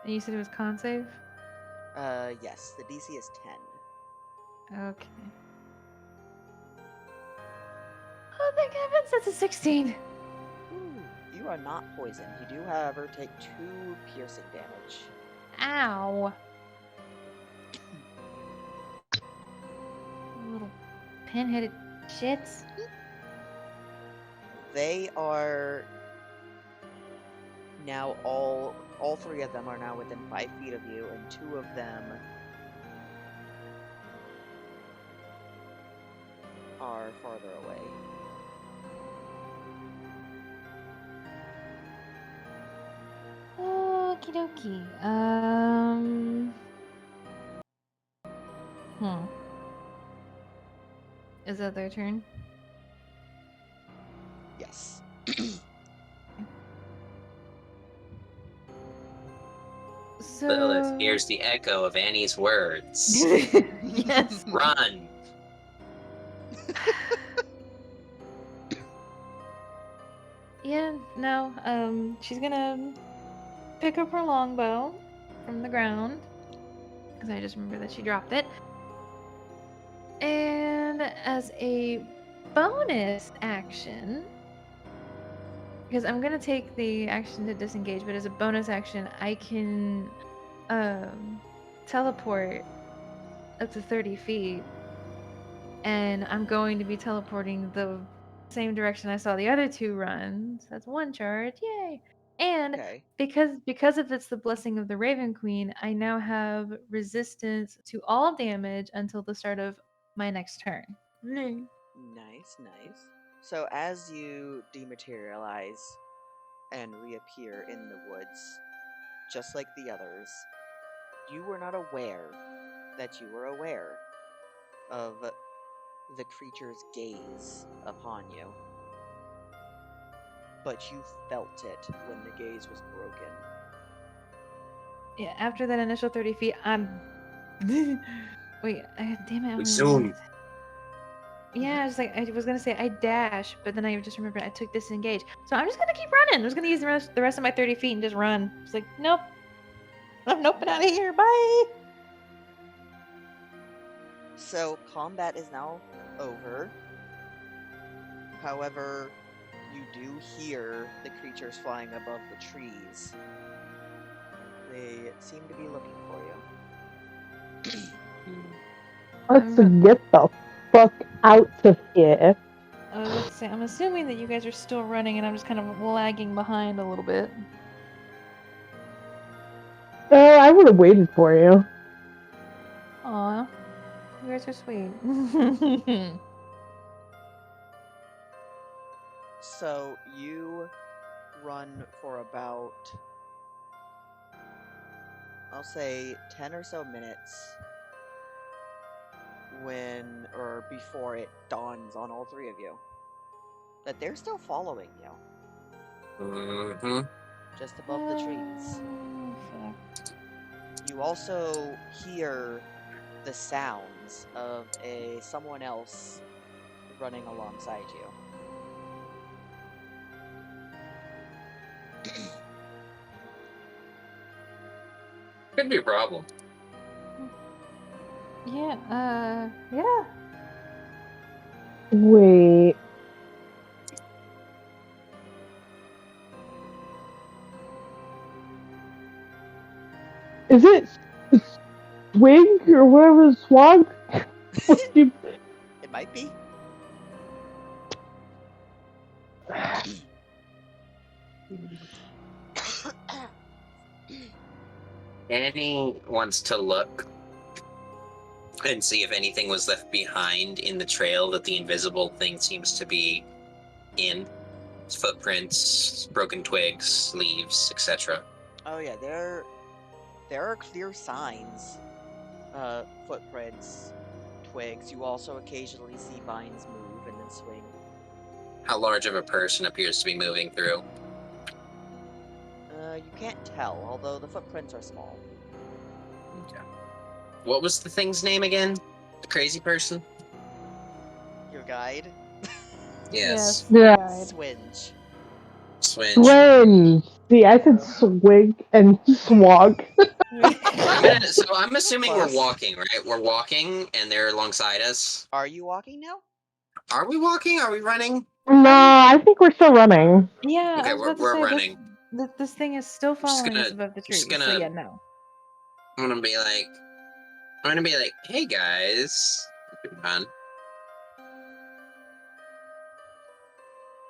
And you said it was con save? Yes, the DC is 10. Okay. Oh, thank heavens, that's a 16. Ooh, you are not poisoned. You do, however, take 2 piercing damage. Ow. Little pin-headed shits. They are now all 3 of them are now within 5 feet of you, and 2 of them are farther away. Okie dokie. Is that their turn? Yes. So Lilith hears the echo of Annie's words. yes. Run! Yeah, no. She's gonna pick up her longbow from the ground because I just remember that she dropped it. And as a bonus action, because I'm gonna take the action to disengage, but as a bonus action, I can teleport up to 30 feet, and I'm going to be teleporting the same direction I saw the other 2 run. So that's 1 charge, yay! And Okay. because of it's the blessing of the Raven Queen, I now have resistance to all damage until the start of my next turn. Nice, nice. So as you dematerialize and reappear in the woods, just like the others, you were not aware that you were aware of the creature's gaze upon you. But you felt it when the gaze was broken. Yeah, after that initial 30 feet, I'm. Wait, damn it. We zoom. Yeah, I was gonna say I dash, but then I just remembered I took disengage. So I'm just gonna keep running. I'm just gonna use the rest of my 30 feet and just run. It's like, nope. I'm noping out of here. Bye. So combat is now over. However, you do hear the creatures flying above the trees. They seem to be looking for you. Let's get the fuck out of here. I was about to say, I'm assuming that you guys are still running and I'm just kind of lagging behind a little bit. I would have waited for you. Aw, you guys are sweet. So you run for about, I'll say, 10 or so minutes before it dawns on all 3 of you that they're still following you. Mm-hmm. Just above the trees. Fuck. You also hear the sounds of someone else running alongside you. Could be a problem. Yeah, Wait. Is it Swig or whatever Swag? It might be. Annie wants to look and see if anything was left behind in the trail that the invisible thing seems to be in. Footprints, broken twigs, leaves, etc. Oh yeah, there are clear signs, footprints, twigs. You also occasionally see vines move and then swing. How large of a person appears to be moving through? You can't tell, although the footprints are small. Okay. What was the thing's name again? The crazy person? Your guide? Yes. Yeah. Swinge. Swinge. Swing. See, I said swig and swog. I'm assuming we're Close. walking, right? We're walking and they're alongside us. Are you walking now? Are we walking? Are we running? No, I think we're still running. Yeah, Okay, I was about to we're say running. this thing is still just following us gonna- above the just trees. So gonna- yeah, no. I'm gonna be like, hey guys. Run.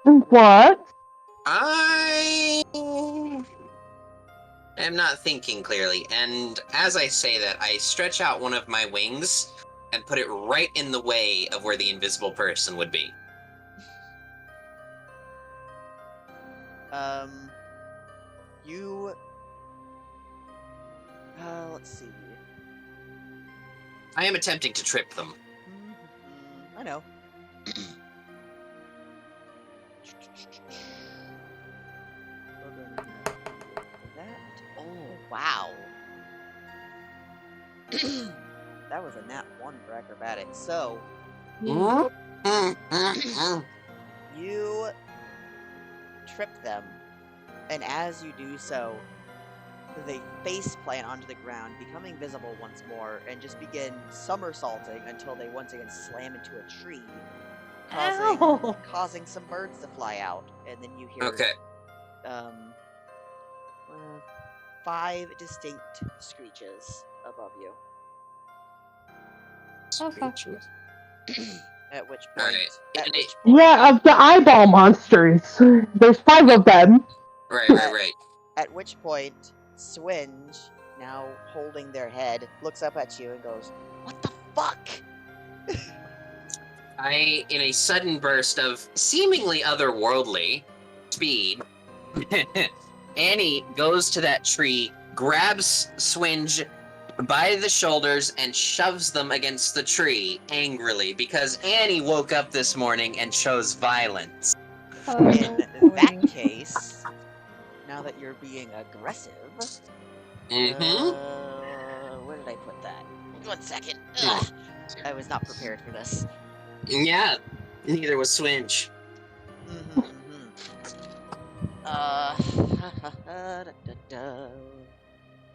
What? I am not thinking clearly, and as I say that, I stretch out one of my wings and put it right in the way of where the invisible person would be. You... let's see. I am attempting to trip them. I know. That? Oh, wow. That was a nat 1 for acrobatics. So, you trip them, and as you do so, they face plant onto the ground, becoming visible once more, and just begin somersaulting until they once again slam into a tree, Ow! causing some birds to fly out. And then you hear Okay. 5 distinct screeches above you. Okay. At which point, Alright. Yeah, of the eyeball monsters. There's 5 of them. Right. At which point, Swinge, now holding their head, looks up at you and goes, "What the fuck?" I, in a sudden burst of seemingly otherworldly speed, Annie goes to that tree, grabs Swinge by the shoulders, and shoves them against the tree angrily because Annie woke up this morning and chose violence. In that case, now that you're being aggressive, where did I put that? 1 second. Ugh. I was not prepared for this. Yeah, neither was Swinge.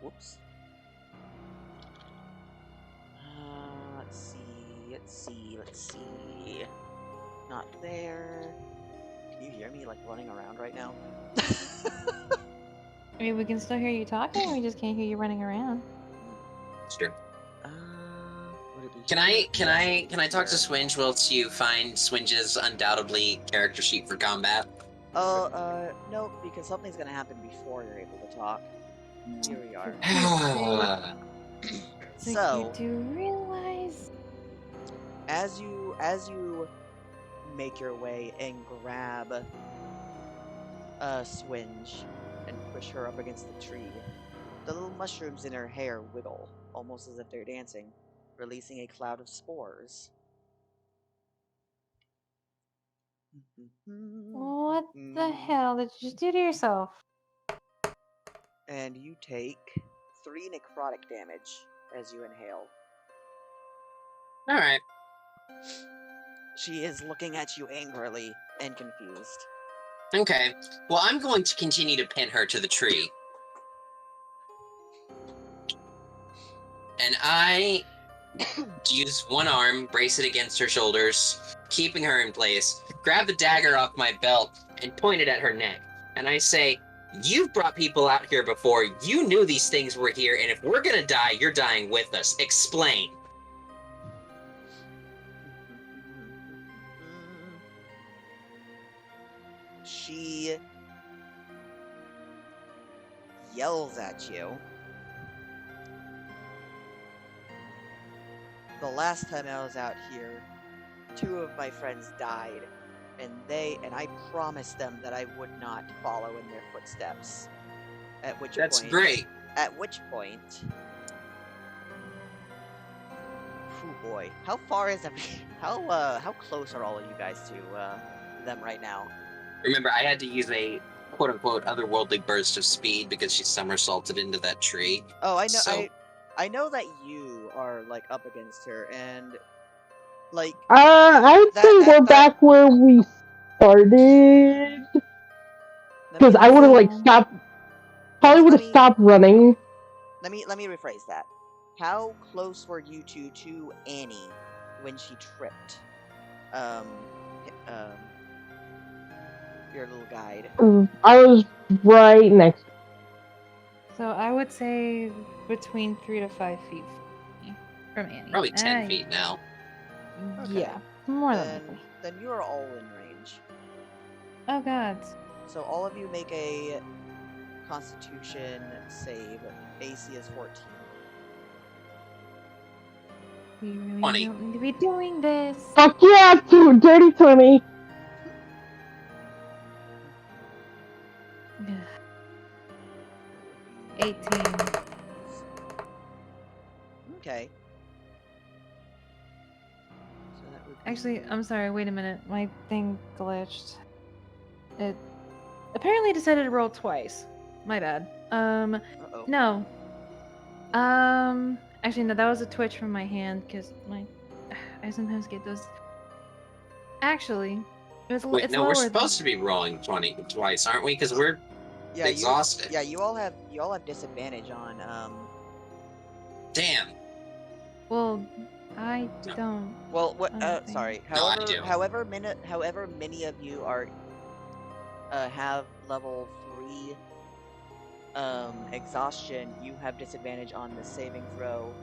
Whoops. Let's see. Not there. Can you hear me, like, running around right now? I mean, we can still hear you talking. We just can't hear you running around. Sure. Would it be Can I talk to Swinge whilst you find Swinge's undoubtedly character sheet for combat? Nope, because something's gonna happen before you're able to talk. Here we are. So So, you do realize as you make your way and grab Swinge and push her up against the tree, the little mushrooms in her hair wiggle, almost as if they're dancing, releasing a cloud of spores. what the hell did you just do to yourself? And you take 3 necrotic damage as you inhale. Alright. She is looking at you angrily and confused. Okay. Well, I'm going to continue to pin her to the tree. And I use one arm, brace it against her shoulders, keeping her in place, grab the dagger off my belt, and point it at her neck. And I say, you've brought people out here before, you knew these things were here, and if we're gonna die, you're dying with us. Explain. She yells at you. The last time I was out here, 2 of my friends died, and I promised them that I would not follow in their footsteps. That's great. At which point, Oh boy, how far is how close are all of you guys to them right now? Remember, I had to use a quote-unquote otherworldly burst of speed because she somersaulted into that tree. Oh, I know. So- I know that you are like up against her, and like I'd That- say that- we're that- back where we started. Because I would have like stopped. Probably would have stopped running. Let me rephrase that. How close were you two to Annie when she tripped? Um, um, your little guide. I was right next. So I would say between 3 to 5 feet from Annie. Probably 10 feet now. Okay. Yeah, more than Then likely. then you are all in range. Oh god. So all of you make a Constitution save. AC is 14. We really 20. don't need to be doing this. Fuck yeah, dirty 20. Ugh. 18. Okay. So that would be... Actually, I'm sorry, wait a minute. My thing glitched. It apparently decided to roll twice. My bad. Uh-oh. No. Actually, no, that was a twitch from my hand, because I sometimes get those. Actually, it's Wait, no, we're lower supposed to be rolling 20 twice, aren't we? Because we're Yeah, exhausted. you all have disadvantage on Damn. Well, I No. don't. Well, what? Understand. Sorry. No, I However, do. however many of you are have level 3 exhaustion, you have disadvantage on the saving throw.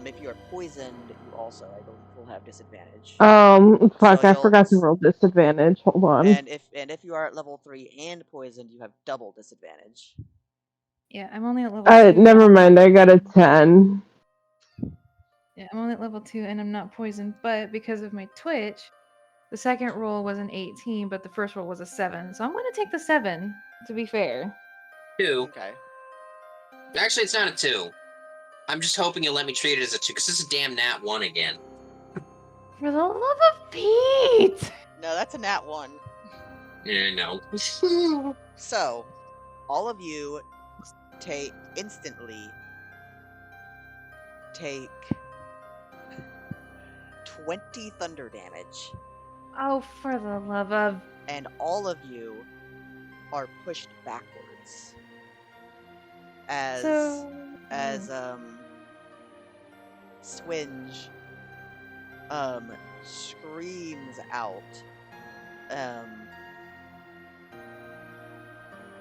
If you are poisoned, you also, I believe, will have disadvantage. Fuck, So I you'll- forgot to roll disadvantage. Hold on. And if you are at level 3 and poisoned, you have double disadvantage. Yeah, I'm only at level 2. Never mind, I got a 10. Yeah, I'm only at level 2 and I'm not poisoned, but because of my twitch, the second roll was an 18, but the first roll was a 7. So I'm going to take the 7, to be fair. 2. Okay. Actually, it's not a 2. I'm just hoping you'll let me treat it as a 2, because this is damn nat 1 again. For the love of Pete! No, that's a nat 1. Yeah, no. So, all of you instantly take 20 thunder damage, Oh, for the love of... and all of you are pushed backwards as Swinge screams out.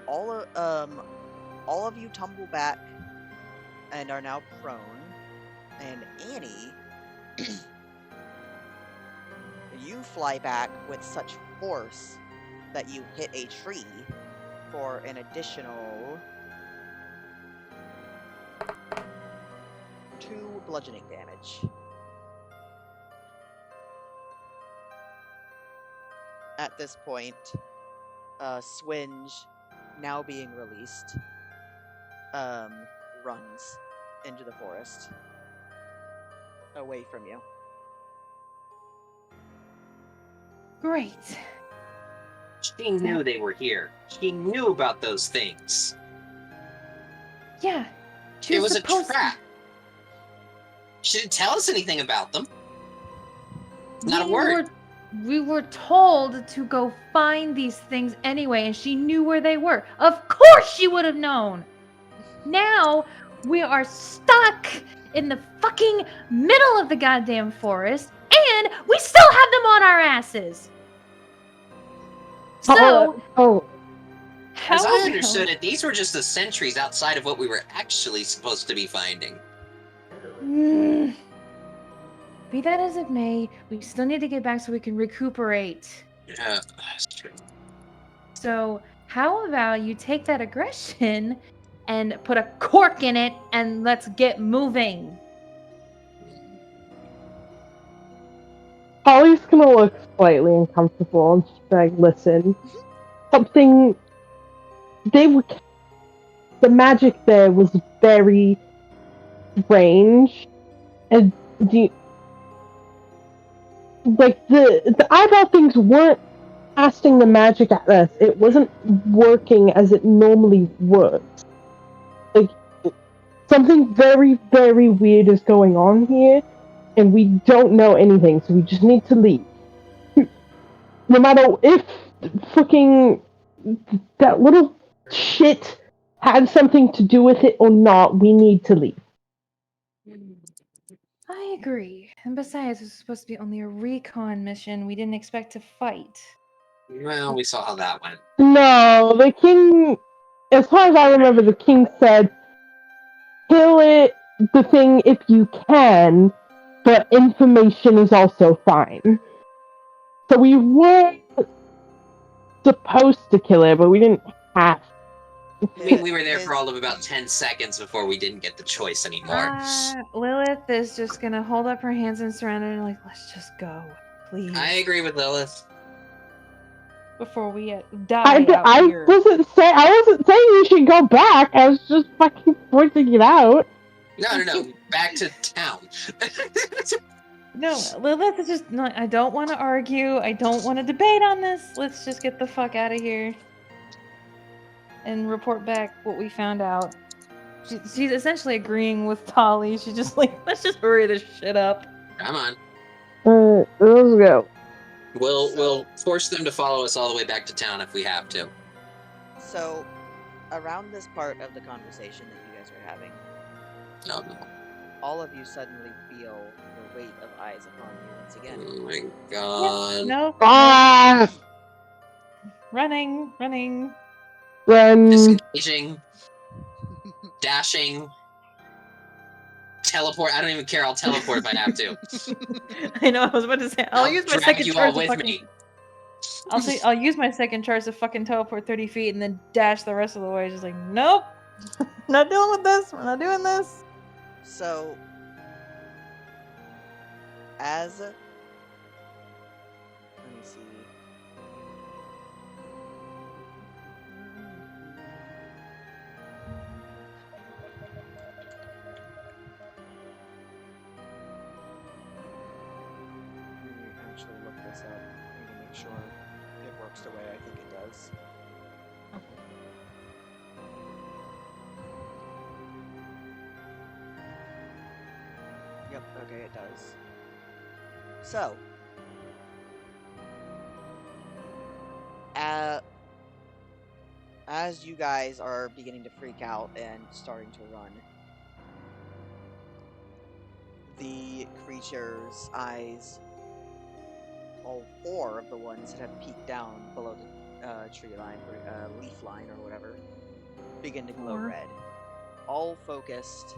All of you tumble back and are now prone, and Annie, you fly back with such force that you hit a tree for an additional 2 bludgeoning damage. At this point, Swinge, now being released, runs into the forest, away from you. Great. She knew they were here. She knew about those things. Yeah. She It was a supposed to- trap. She didn't tell us anything about them. Not a We word. We were told to go find these things anyway, and she knew where they were. Of course she would have known! Now, we are stuck in the fucking middle of the goddamn forest, and we still have them on our asses! So, how As I about- understood it, these were just the sentries outside of what we were actually supposed to be finding. Mm. Be that as it may, we still need to get back so we can recuperate. Yeah, that's true. So, how about you take that aggression and put a cork in it and let's get moving? Holly's gonna look slightly uncomfortable and just be like, listen, something. The magic there was very strange, and like the eyeball things weren't casting the magic at us. It wasn't working as it normally works. Like something very, very weird is going on here, and we don't know anything, so we just need to leave. No matter if fucking that little shit had something to do with it or not, we need to leave. I agree. And besides, this was supposed to be only a recon mission. We didn't expect to fight. Well, we saw how that went. No, the king, as far as I remember, the king said, kill it, the thing if you can, but information is also fine. So we were supposed to kill it, but we didn't have I mean, we were there for all of about 10 seconds before we didn't get the choice anymore. Lilith is just gonna hold up her hands and surrender and like, let's just go, please. I agree with Lilith. Before we die I here. wasn't saying you should go back. I was just fucking pointing it out. No. Back to town. No, Lilith is just not. I don't want to argue. I don't want to debate on this. Let's just get the fuck out of here and report back what we found out. She's essentially agreeing with Tali. She's just like, let's just hurry this shit up. Come on. Let's go. We'll force them to follow us all the way back to town if we have to. So, around this part of the conversation that you guys are having, No. all of you suddenly feel the weight of eyes upon you once again. Oh my god. No. Ah! Running. Run. Disengaging. Dashing. Teleport. I don't even care. I'll teleport if I have to. I know. I was about to say. I'll use my drag second you charge all to with fucking. me. I'll use my second charge to fucking teleport 30 feet and then dash the rest of the way. Just like, nope, not dealing with this. We're not doing this. So, let me see. Let me actually look this up. I need to make sure it works the way I think it does. Yep, okay, it does. So, as you guys are beginning to freak out and starting to run, the creature's eyes, all four of the ones that have peeked down below the tree line, or leaf line, or whatever, begin to glow red. All focused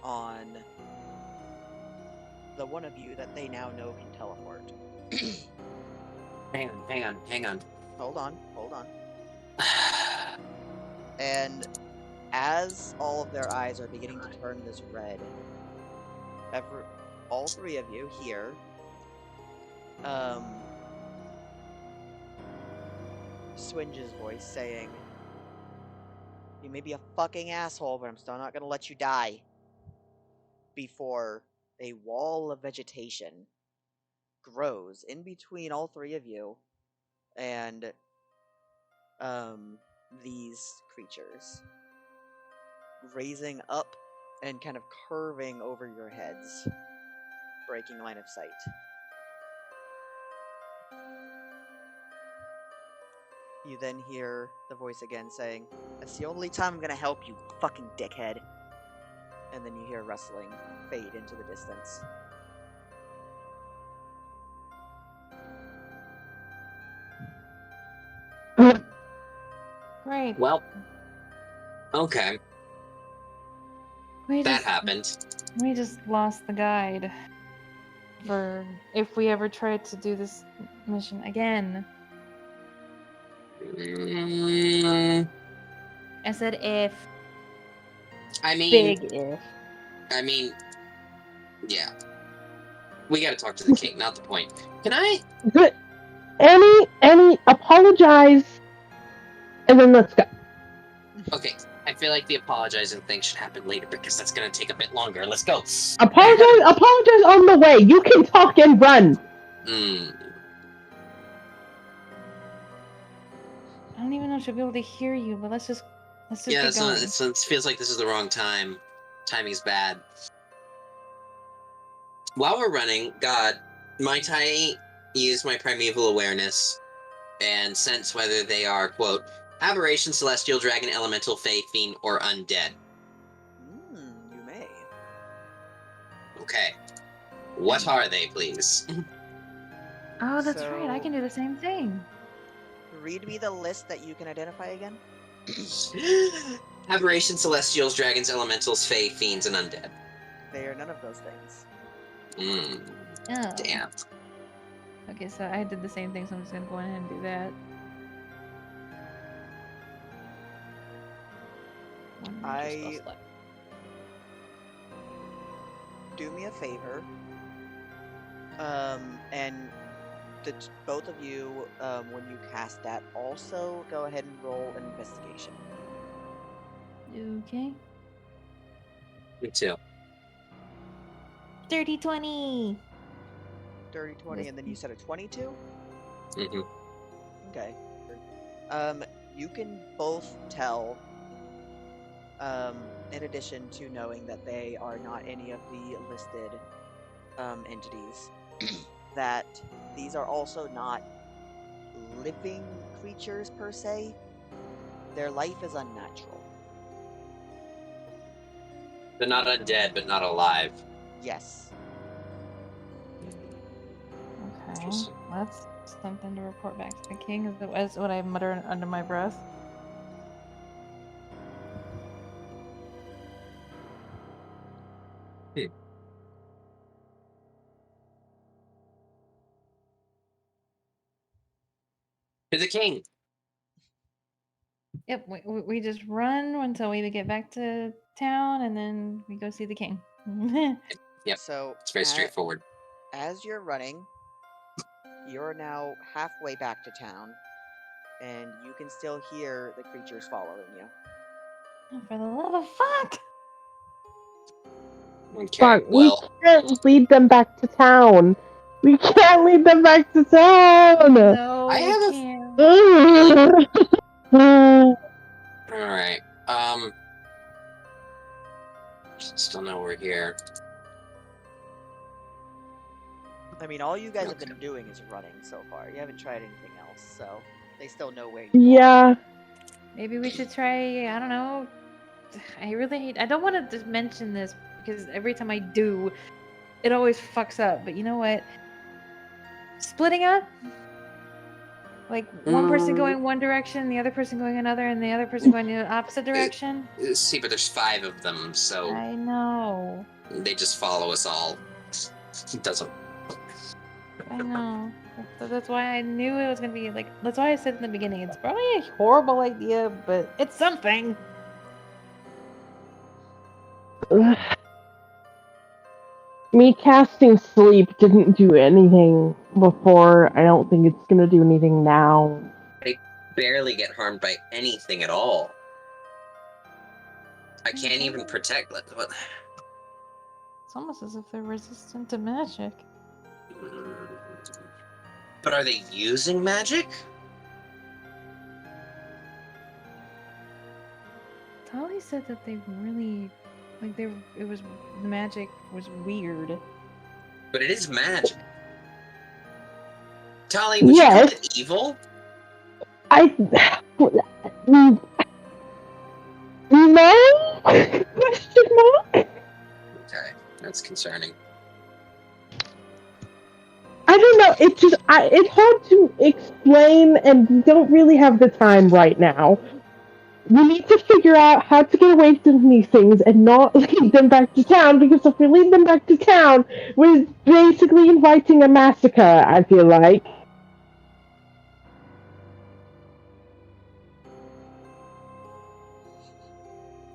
on the one of you that they now know can teleport. Hang on. Hold on. And as all of their eyes are beginning to turn this red, all three of you hear Swinge's voice saying, "You may be a fucking asshole, but I'm still not gonna let you die." Before a wall of vegetation grows in between all three of you and these creatures, raising up and kind of curving over your heads, breaking line of sight. You then hear the voice again saying, "That's the only time I'm gonna help you, fucking dickhead." And then you hear rustling fade into the distance. Great. Well, okay. We That just, happened. We just lost the guide for if we ever tried to do this mission again. I said if. I mean, Big if. Yeah. We gotta talk to the king, not the point. Can I? Good. Annie, apologize, and then let's go. Okay, I feel like the apologizing thing should happen later because that's gonna take a bit longer. Let's go. Apologize on the way. You can talk and run. Hmm. I don't even know if she'll be able to hear you, but let's just Yeah, get going. it feels like this is the wrong time. Timing's bad. While we're running, God, might I use my primeval awareness and sense whether they are, quote, aberration, celestial, dragon, elemental, fae, fiend, or undead? You may. Okay. What are they, please? Oh, that's right. I So- can do the same thing. Read me the list that you can identify again. Aberration, celestials, dragons, elementals, fae, fiends, and undead. They are none of those things. Oh. Damn. Okay, so I did the same thing, so I'm just gonna go ahead and do that. One major spell slot. Do me a favor. And both of you, when you cast that, also go ahead and roll an investigation. Okay. Me too. 30-20. 30, 20, and then you said a 22? Mm-hmm. Okay. You can both tell, in addition to knowing that they are not any of the listed entities, that these are also not living creatures per se. Their life is unnatural. They're not undead, but not alive. Yes. Okay. Interesting. That's something to report back to the king, is what I mutter under my breath. To the king. Yep, we just run until we get back to town, and then we go see the king. Yep. So It's very straightforward. as you're running, you're now halfway back to town, and you can still hear the creatures following you. Oh, for the love of fuck! Okay, Fuck, well, we can't lead them back to town. We can't lead them back to town. No, I we have a can't. alright. Still know we're here. I mean, all you guys have Okay. been doing is running so far. You haven't tried anything else, so they still know where you Yeah. Maybe we should try, I don't know. I don't want to just mention this because every time I do, it always fucks up. But you know what? Splitting up? Like one person going one direction, the other person going another, and the other person going the opposite direction? See, but there's 5 of them, so I know. they just follow us all. It doesn't. I know. That's why I knew it was going to be like, that's why I said in the beginning, it's probably a horrible idea, but it's something. Me casting sleep didn't do anything before. I don't think it's gonna do anything now. I barely get harmed by anything at all. I can't even protect. What? It's almost as if they're resistant to magic. But are they using magic? Tali said that they really, like, the magic was weird. But it is magic. Tali, would you call Yes. it evil? No? Question mark? Okay, that's concerning. I don't know. It's hard to explain, and we don't really have the time right now. We need to figure out how to get away from these things and not lead them back to town, because if we lead them back to town, we're basically inviting a massacre, I feel like.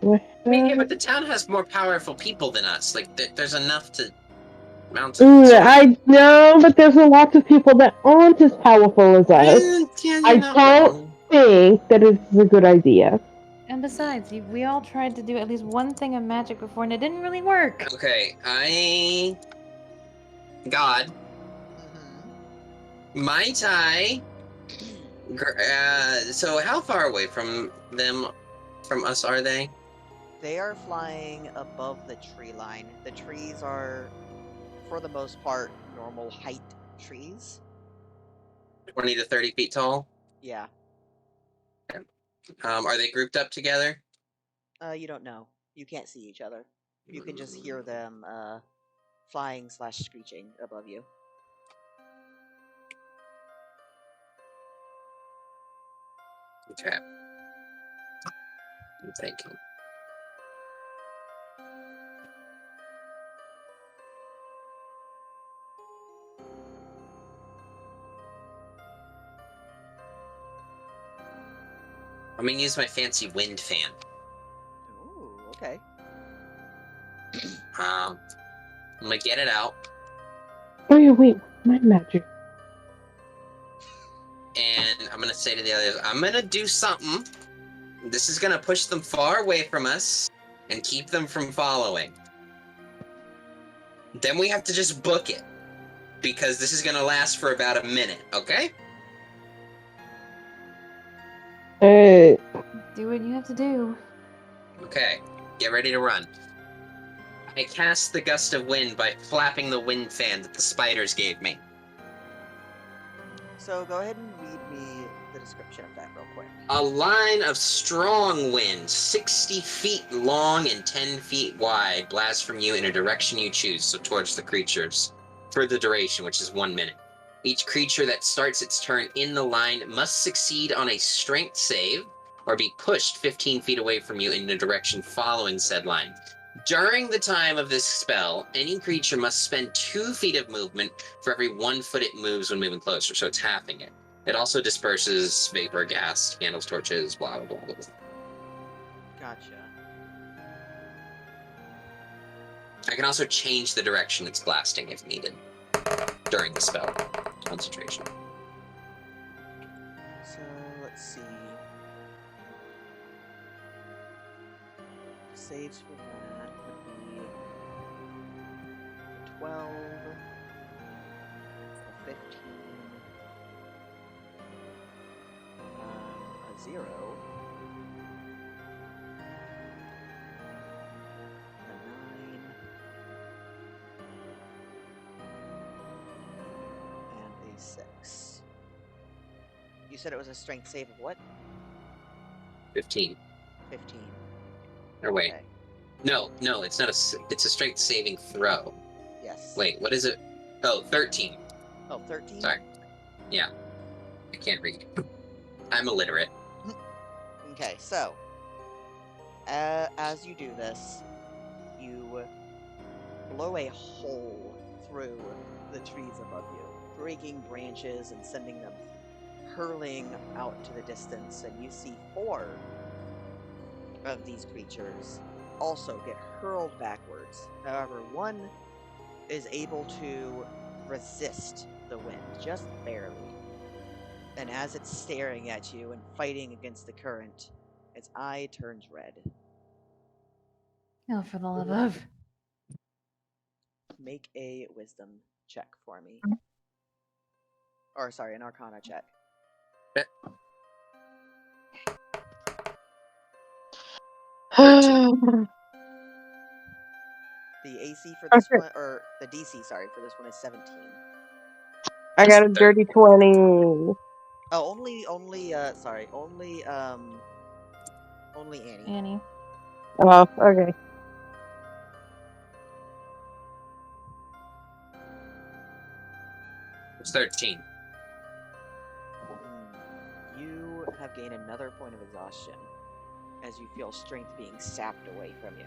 I mean, yeah, but the town has more powerful people than us. Like, there's enough to mount a I know, but there's a lot of people that aren't as powerful as us. Yeah, I you're not don't wrong. think that it's a good idea. And besides, we all tried to do at least one thing of magic before, and it didn't really work. Okay, God, Mai Tai. So how far away from us are they? They are flying above the tree line. The trees are, for the most part, normal height trees. 20 to 30 feet tall. Yeah. Are they grouped up together? You don't know. You can't see each other. You can just hear them flying / screeching above you. Okay. I'm thinking. I'm gonna use my fancy wind fan. Ooh, okay. I'm gonna get it out, Oh yeah, wait, my magic. and I'm gonna say to the others, I'm gonna do something. This is gonna push them far away from us and keep them from following. Then we have to just book it, because this is gonna last for about a minute, okay? Hey, Do what you have to do. Okay, get ready to run. I cast the gust of wind by flapping the wind fan that the spiders gave me. So go ahead and read me the description of that real quick. A line of strong wind, 60 feet long and 10 feet wide, blasts from you in a direction you choose, so towards the creatures, for the duration, which is 1 minute. Each creature that starts its turn in the line must succeed on a strength save, or be pushed 15 feet away from you in the direction following said line. During the time of this spell, any creature must spend 2 feet of movement for every 1 foot it moves when moving closer, so it's halving it. It also disperses vapor, gas, candles, torches, blah, blah, blah, blah. Gotcha. I can also change the direction it's blasting if needed during the spell concentration. So let's see. Saves for that would be a 12, a 15, a 0, a 9, and a 6. You said it was a strength save of what? 15. 15. Or wait. Okay. No, it's not it's a strength saving throw. Yes. Wait, what is it? Oh, 13. Oh, 13? Sorry. Yeah. I can't read. I'm illiterate. Okay, so as you do this, you blow a hole through the trees above you, breaking branches and sending them hurling out to the distance, and you see 4 of these creatures also get hurled backwards. However, one is able to resist the wind, just barely. And as it's staring at you and fighting against the current, its eye turns red. Oh, for the love of. Make a wisdom check for me. Or, sorry, an arcana check. The AC for this Okay. one, or the DC, sorry, for this one is 17. I got a dirty 20. Oh, only Annie. Annie. Oh, okay. It's 13. You have gained another point of exhaustion as you feel strength being sapped away from you.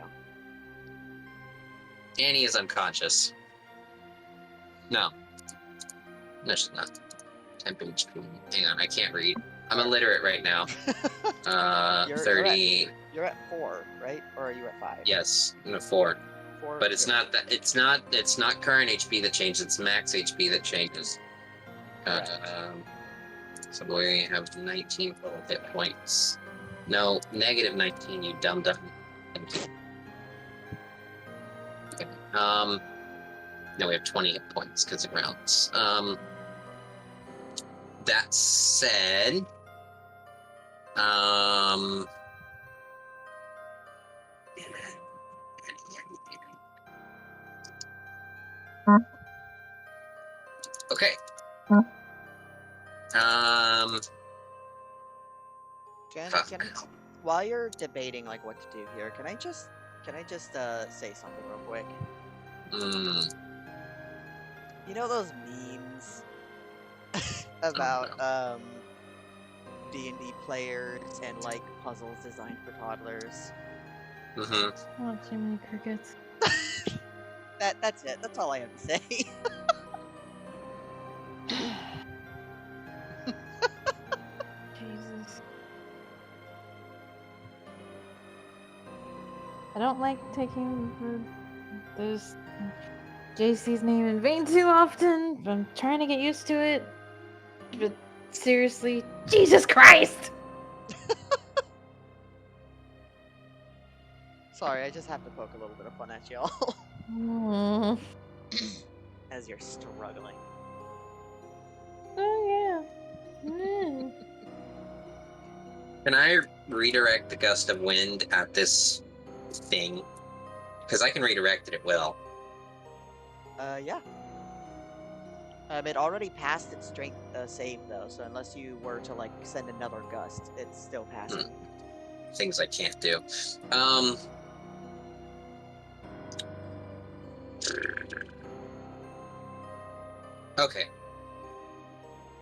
Annie is unconscious. No, she's not. Hang on, I can't read. I'm illiterate right now. You're 30. You're at 4, right? Or are you at 5? Yes, I'm at 4. 4. But it's not that. It's not current HP that changes. It's max HP that changes. So we have 19 total hit points. No, negative 19. You dumb. Okay. No, we have 20 hit points because it rounds. That said, um, okay. Can Fuck. I, while you're debating like what to do here, can I just say something real quick? Mm, You know those memes oh, about no. D&D players and like puzzles designed for toddlers? Mm-hmm. Oh, too many crickets. That's it. That's all I have to say. Jesus. I don't like taking this JC's name in vain too often, but I'm trying to get used to it. But seriously, Jesus Christ! Sorry, I just have to poke a little bit of fun at y'all Mm. as you're struggling. Oh yeah. Mm. Can I redirect the gust of wind at this thing? Because I can redirect it at will. Yeah. It already passed its strength save though, so unless you were to like send another gust, it's still passing. Things I can't do. Okay.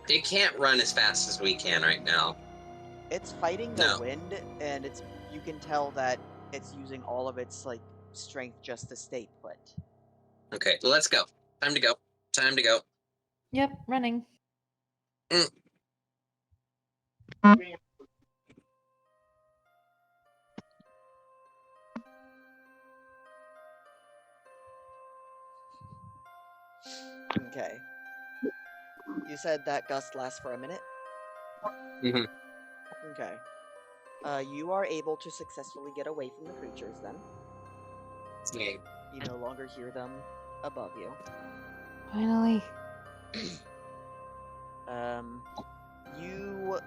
It can't run as fast as we can right now. It's fighting the No. wind, and you can tell that it's using all of its like strength just to stay put. Okay, well, let's go. Time to go. Time to go. Yep, running. Mm. Okay. You said that gust lasts for a minute? Mm-hmm. Okay. You are able to successfully get away from the creatures then. Okay. You no longer hear them above you. Finally. You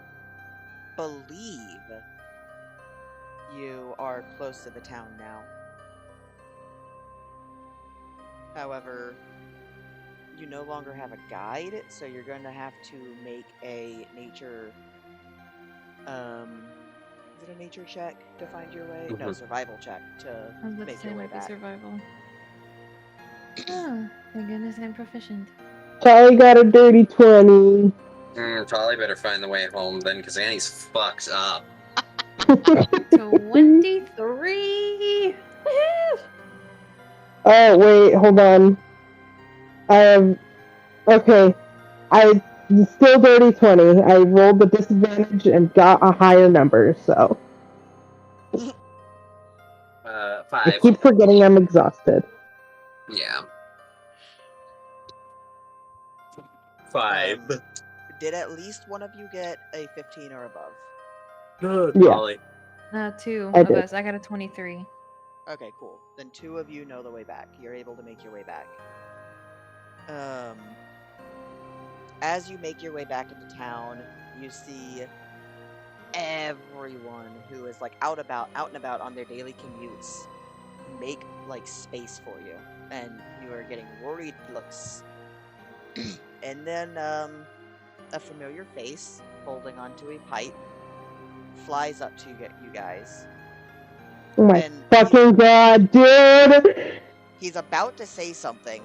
believe you are close to the town now. However, you no longer have a guide, so you're going to have to make a nature is it a nature check to find your way? No, Mhm. survival check to I was about to make say your way might be back. survival. Oh, thank goodness I'm proficient. Charlie got a dirty 20. Probably better find the way home then, because Annie's fucked up. 23! Oh, wait, hold on. I have. Okay. I still dirty 20. I rolled the disadvantage and got a higher number, so. I 5. keep forgetting I'm exhausted. Yeah. 5. Did at least one of you get a 15 or above? Yeah. 2 I of did. us. I got a 23. Okay, cool. Then two of you know the way back. You're able to make your way back. As you make your way back into town, you see everyone who is like out and about on their daily commutes make like space for you, and you are getting worried looks. And then a familiar face holding onto a pipe flies up to you guys. Oh my And fucking god, dude! he's about to say something.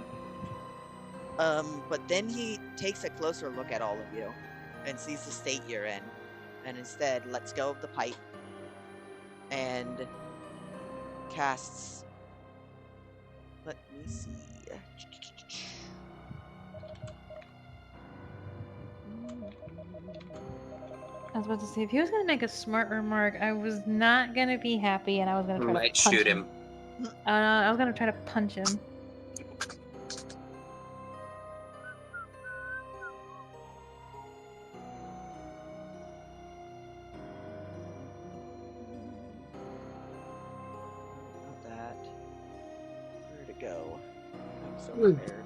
But then he takes a closer look at all of you and sees the state you're in, and instead lets go of the pipe and casts. Let me see. I was about to say, if he was gonna make a smart remark, I was not gonna be happy, and I was gonna try Might to punch shoot him. I was gonna try to punch him. Not that. Where'd it go? I'm so prepared.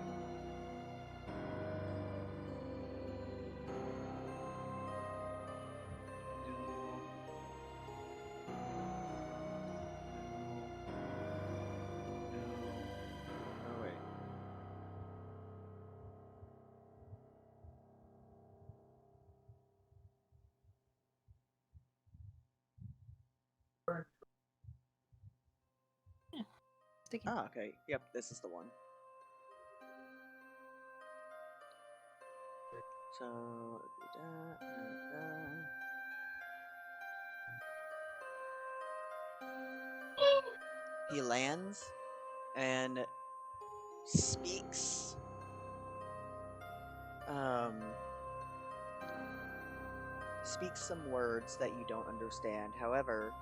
Sticky. Oh, okay. Yep, this is the one. So, he lands and speaks speaks some words that you don't understand. However,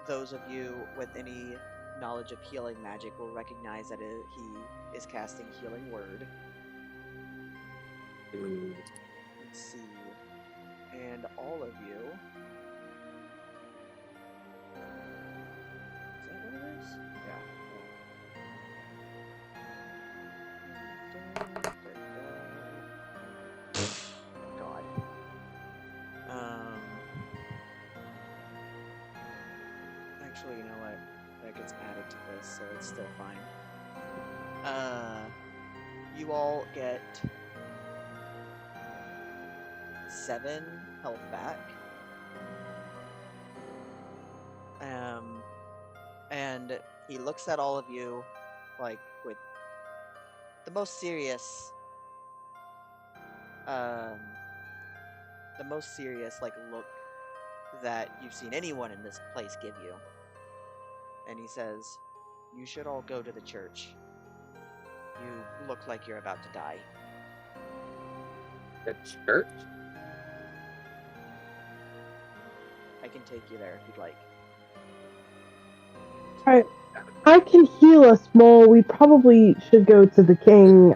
those of you with any knowledge of healing magic will recognize that he is casting healing word. Let's see. And all of you. Is that what it is? Yeah. God. Actually, you know what? That gets added to this, so it's still fine. You all get 7 health back. And he looks at all of you, like, with the most serious, like, look that you've seen anyone in this place give you. And he says, "You should all go to the church. You look like you're about to die." The church? I can take you there if you'd like. I can heal us more. We probably should go to the king.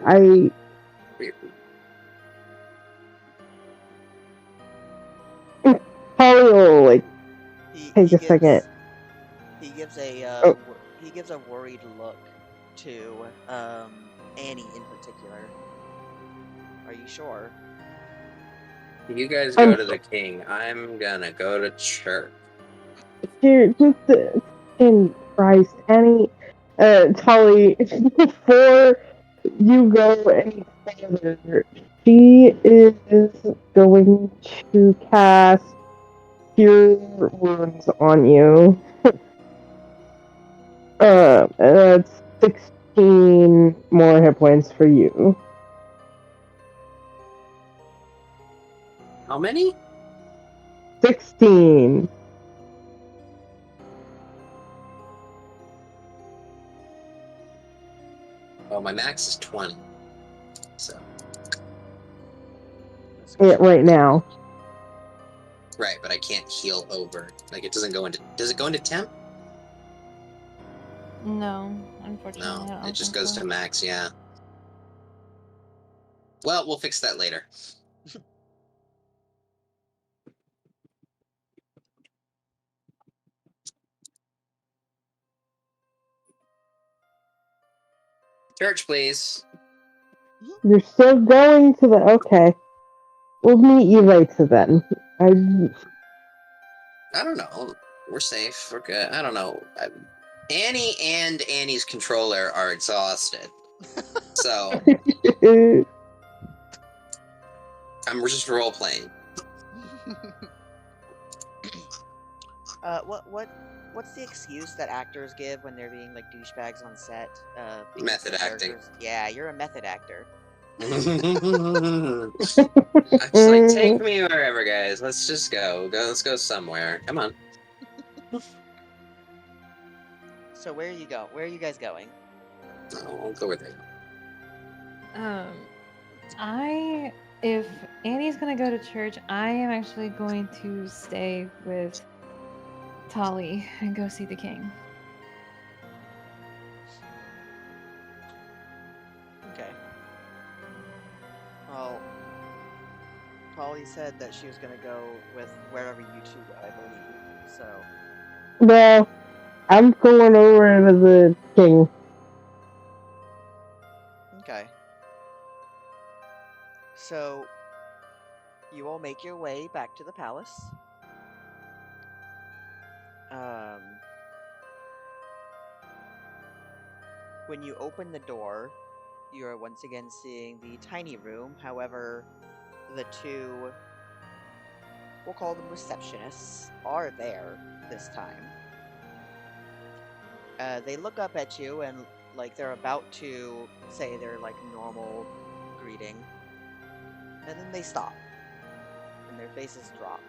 Polly will, like, take a second. He gives a worried look to Annie in particular. Are you sure? You guys go to the king. I'm gonna go to church. Dear, in Christ, Annie, Polly, before you go any further, she is going to cast Cure Wounds on you. That's 16 more hit points for you. How many? 16. Oh, my max is 20. So. Yeah, right now. Right, but I can't heal over. Like, it doesn't go into... Does it go into temp? No, unfortunately. No, I don't it just think goes so. to max, yeah. Well, we'll fix that later. Church, please. You're still going to the... Okay. We'll meet you later then. I don't know. We're safe. We're good. I don't know. Annie and Annie's controller are exhausted. So, I'm just role-playing. What's the excuse that actors give when they're being like douchebags on set? Method acting. Yeah, you're a method actor. I'm just like, take me wherever, guys. Let's just go. Let's go somewhere. Come on. So where are you go? Where are you guys going? I'll go with it. If Annie's gonna go to church, I am actually going to stay with Tolly and go see the king. Okay. Well, Polly said that she was gonna go with wherever you two go, I believe. So. Well, I'm going over to the king. Okay. So, you all make your way back to the palace. When you open the door, you are once again seeing the tiny room. However, the two, we'll call them receptionists, are there. this time. They look up at you and like they're about to say their like normal greeting, and then they stop, and their faces drop.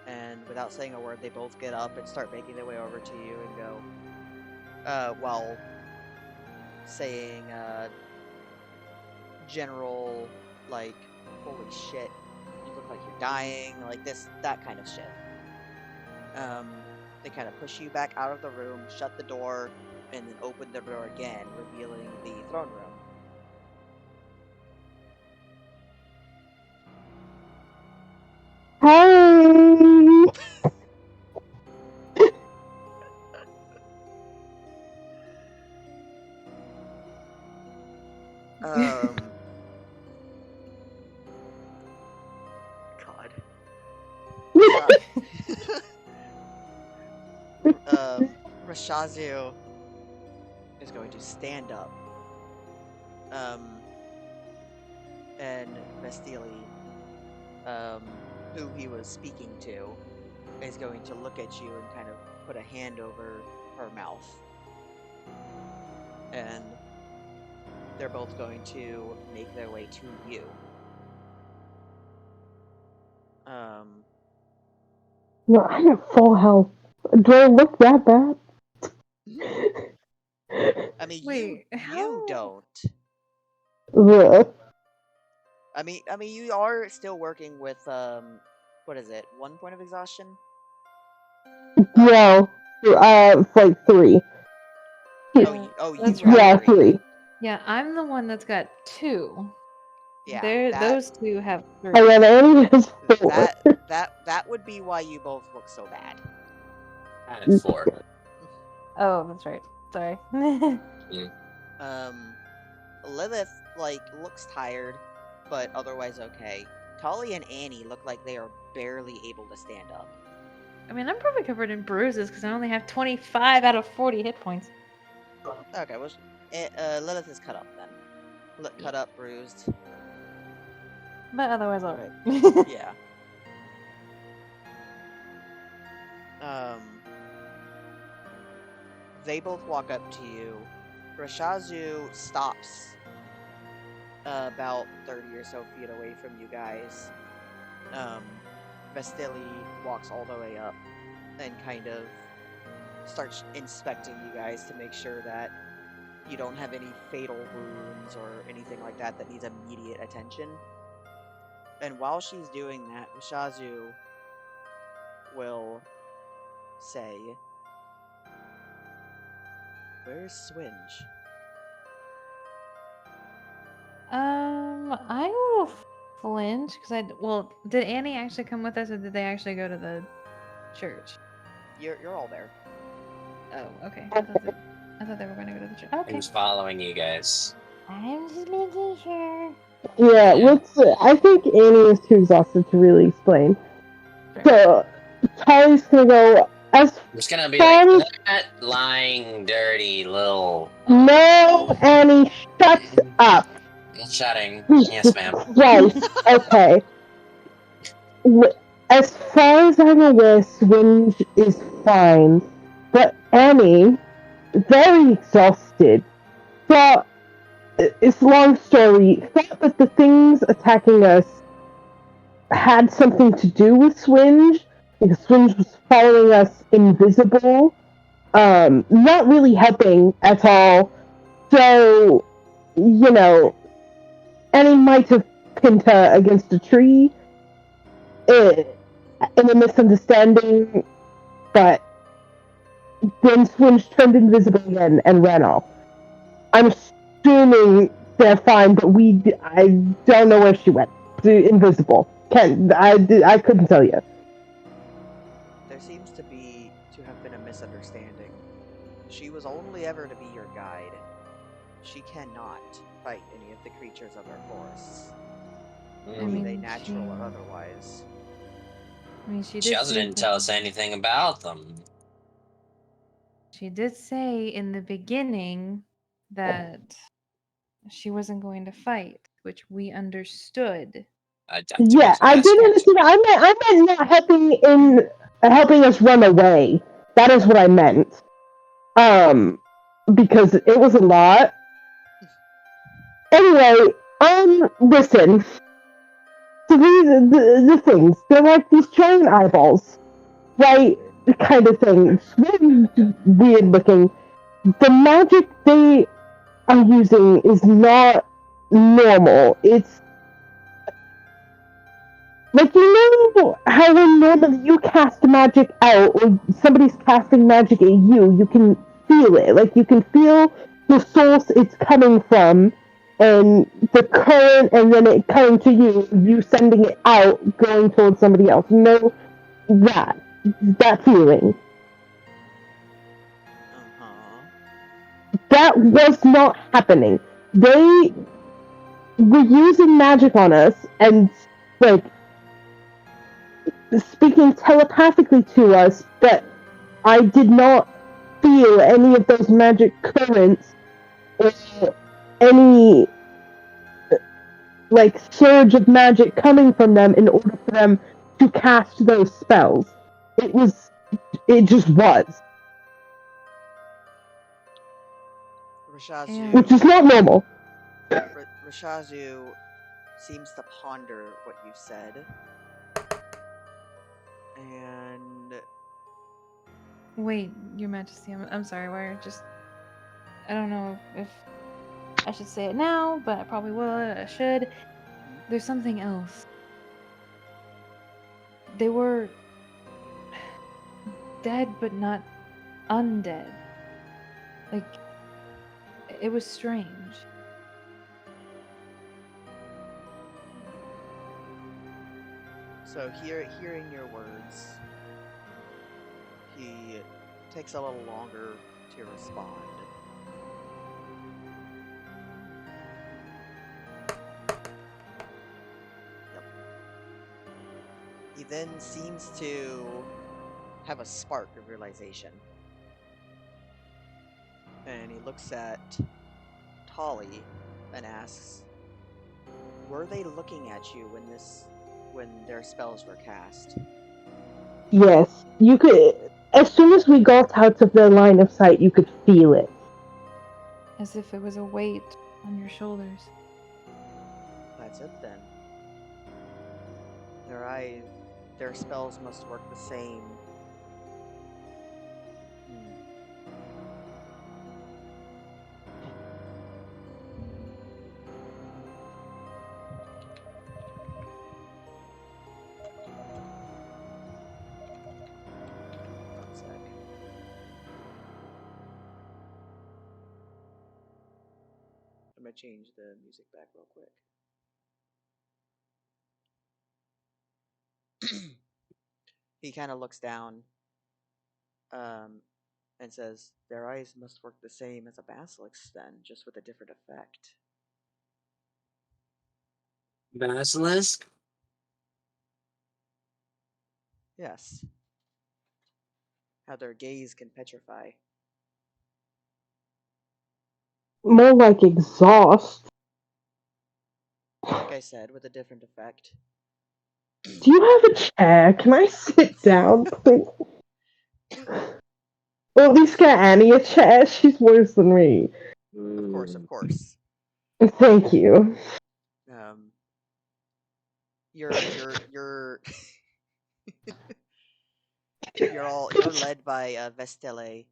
And without saying a word, they both get up and start making their way over to you and go, while saying, general, like, holy shit, you look like you're dying, like that kind of shit. They kind of push you back out of the room, shut the door, and then open the door again, revealing the throne room. Hey! God. Rashazu is going to stand up. And Vestili, who he was speaking to, is going to look at you and kind of put a hand over her mouth. And they're both going to make their way to you. No, I have full health. Do I look that bad? I mean, Wait, you how? don't. Ugh. I mean, you are still working with what is it? 1 point of exhaustion? No, it's like 3. Yeah, you that's have Yeah, 3. 3. Yeah, I'm the one that's got 2. Yeah, Those 2 have 3. And then Annie has 4. that would be why you both look so bad. I had 4. Oh, that's right. Sorry. Lilith like looks tired, but otherwise okay. Tolly and Annie look like they are barely able to stand up. I mean, I'm probably covered in bruises because I only have 25 out of 40 hit points. Okay, well, Lilith is cut up then. Cut up, bruised. But otherwise, alright. Yeah. They both walk up to you. Rashazu stops about 30 or so feet away from you guys. Vestili walks all the way up and kind of starts inspecting you guys to make sure that you don't have any fatal wounds or anything like that that needs immediate attention. And while she's doing that, Rashazu will say, "Where's Swinge?" I will flinch because well, did Annie actually come with us, or did they actually go to the church? You're all there. Oh, okay. I thought they were going to go to the church. Okay. Who's following you guys? I'm just making sure. Yeah, Yeah. I think Annie is too exhausted to really explain. Sure. So, Tolly's gonna go as I'm just gonna be far like, as... that lying, dirty little. No, Annie, shut up. Shutting. Jesus Yes, ma'am. Christ. Okay. As far as I'm aware, Swinge is fine. But Annie, very exhausted, thought, it's a long story, thought that the things attacking us had something to do with Swinge, because Swinge was following us invisible, not really helping at all. So, Annie might have pinned her against a tree in a misunderstanding, but then Swinge turned invisible again and ran off. I'm assuming they're fine, but I don't know where she went. Invisible. I couldn't tell you. There seems to have been a misunderstanding. She was only ever to be your guide. She cannot fight any of the creatures of our forests, be they natural or otherwise. I mean, she She also didn't tell us anything about them. She did say in the beginning that she wasn't going to fight, which we understood. Yeah, I didn't understand. I meant not helping us run away. That is what I meant. Because it was a lot. Anyway, listen. So the things, they're like these giant eyeballs, right? Kind of thing. It's very weird looking. The magic they are using is not normal. It's like, you know how when normally you cast magic out, or somebody's casting magic at you, you can feel it. Like, you can feel the source it's coming from, and the current, and then it coming to you sending it out, going towards somebody else. You know that feeling. That was not happening. They were using magic on us, and, like, speaking telepathically to us, but I did not feel any of those magic currents or any, like, surge of magic coming from them in order for them to cast those spells. It just was. Rashazu, which is not normal. Rashazu seems to ponder what you said. And Wait, Your Majesty, I'm sorry, I don't know if I should say it now, but I probably will, I should. There's something else. They were dead, but not undead. Like, it was strange. so hearing your words, he takes a little longer to respond. Yep. He then seems to have a spark of realization. And he looks at Tolly and asks, were they looking at you when their spells were cast? Yes, you could. As soon as we got out of their line of sight, you could feel it. As if it was a weight on your shoulders. That's it then. Their spells must work the same. One sec. I'm gonna change the music back real quick. He kind of looks down and says, their eyes must work the same as a basilisk's then, just with a different effect. Basilisk? Yes. How their gaze can petrify. More like exhaust. Like I said, with a different effect. Do you have a chair? Can I sit down, please? Or at least get Annie a chair. She's worse than me. Of course. Thank you. You're you're led by Vesteli,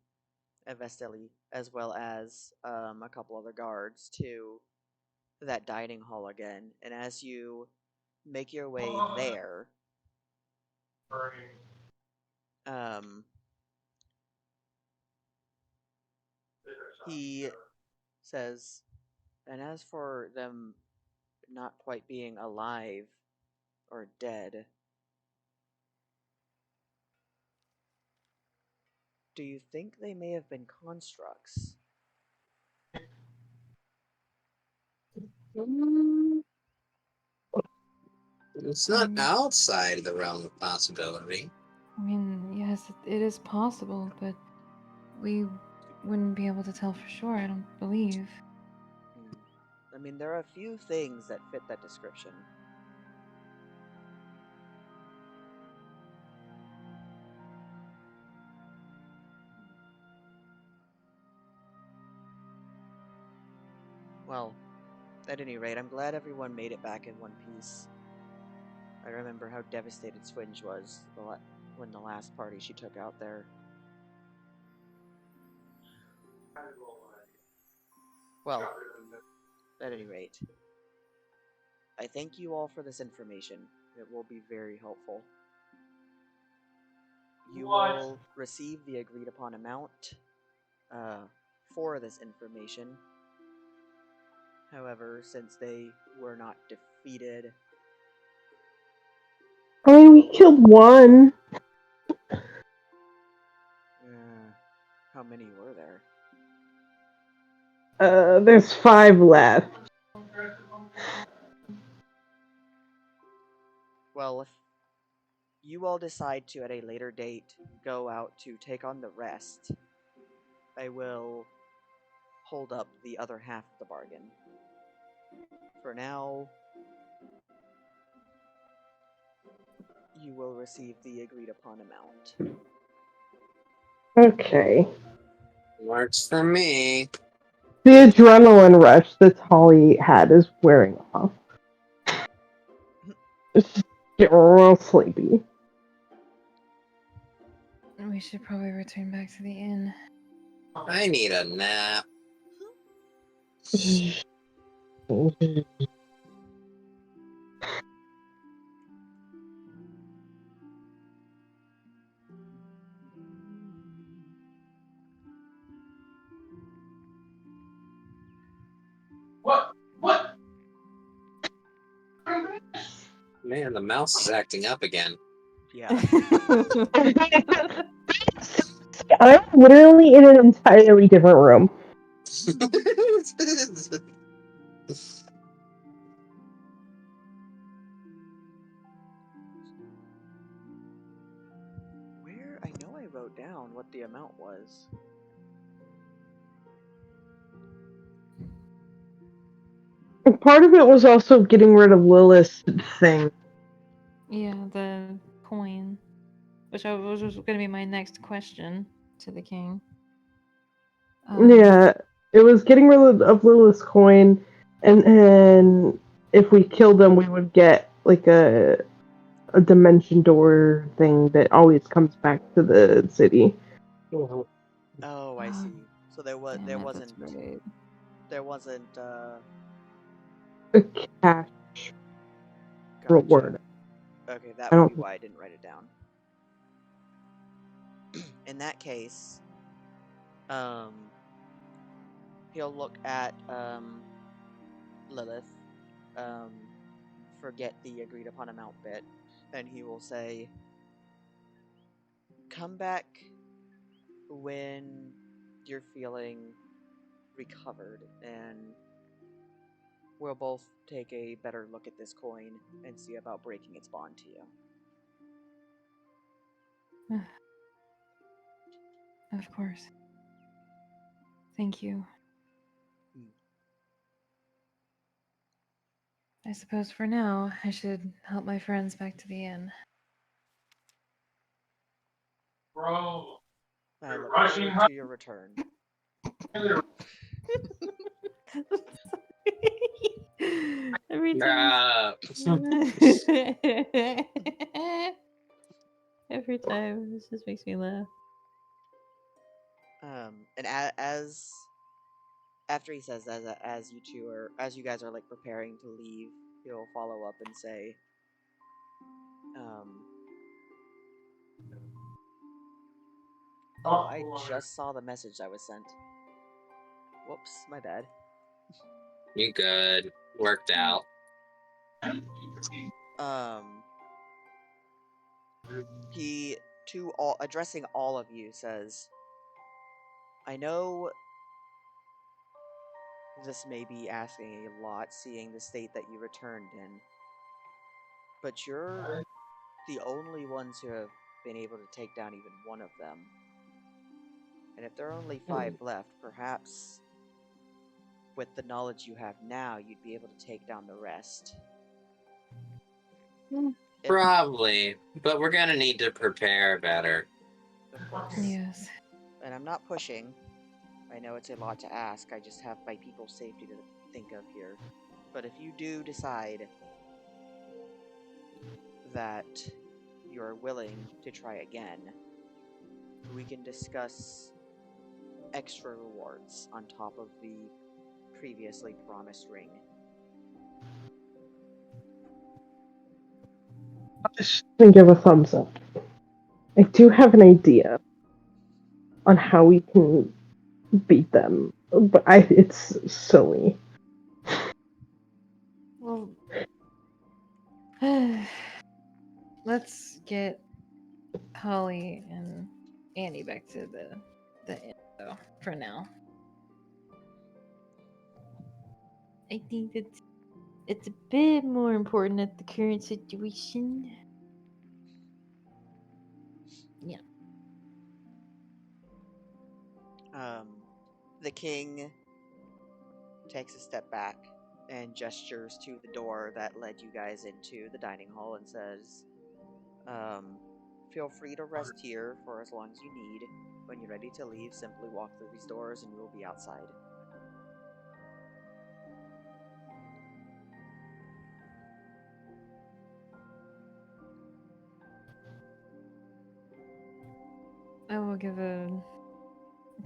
as well as a couple other guards to that dining hall again. And as you make your way there, he says, and as for them not quite being alive or dead, do you think they may have been constructs? It's not outside the realm of possibility. I mean, yes, it is possible, but we wouldn't be able to tell for sure, I don't believe. I mean, there are a few things that fit that description. Well, at any rate, I'm glad everyone made it back in one piece. I remember how devastated Swinge was when the last party she took out there. Well, at any rate, I thank you all for this information. It will be very helpful. You will receive the agreed upon amount for this information. However, since they were not defeated, I mean, we killed one. how many were there? There's 5 left. Well, if you all decide to, at a later date, go out to take on the rest, I will hold up the other half of the bargain. For now, you will receive the agreed upon amount. Okay. Works for me. The adrenaline rush that Holly had is wearing off. It's just getting real sleepy. We should probably return back to the inn. I need a nap. What? Man, the mouse is acting up again. Yeah. I'm literally in an entirely different room. Where? I know I wrote down what the amount was. Part of it was also getting rid of Lilith's thing. Yeah, the coin. Which was going to be my next question to the king. Yeah, it was getting rid of Lilith's coin, and then if we killed them, we would get like a dimension door thing that always comes back to the city. Oh, I see. So there Damn it, wasn't that's right. A cash gotcha. reward. Okay, that I would don't be why I didn't write it down. In that case, he'll look at Lilith, forget the agreed upon amount bit, and he will say, "Come back when you're feeling recovered, and we'll both take a better look at this coin and see about breaking its bond to you." Of course. Thank you. I suppose for now, I should help my friends back to the inn. Bro, I look forward to your return. Every time. Nah. Every time. This just makes me laugh. And as after he says that, as you guys are like preparing to leave, he'll follow up and say, "Oh, I just saw the message that was sent. Whoops, my bad." You good. Worked out. He addressing all of you says, "I know this may be asking a lot, seeing the state that you returned in, but you're the only ones who have been able to take down even one of them. And if there are only 5 left, perhaps with the knowledge you have now, you'd be able to take down the rest." Probably, but we're gonna need to prepare better. Of course. Yes. And I'm not pushing. I know it's a lot to ask. I just have my people's safety think of here. But if you do decide that you're willing to try again, we can discuss extra rewards on top of the previously promised ring. Just gonna give a thumbs up. I do have an idea on how we can beat them, but it's silly. Well, let's get Holly and Annie back to the inn, though, for now. I think that it's a bit more important at the current situation. Yeah. The king takes a step back and gestures to the door that led you guys into the dining hall and says, feel free to rest here for as long as you need. When you're ready to leave, simply walk through these doors and you will be outside. I will give a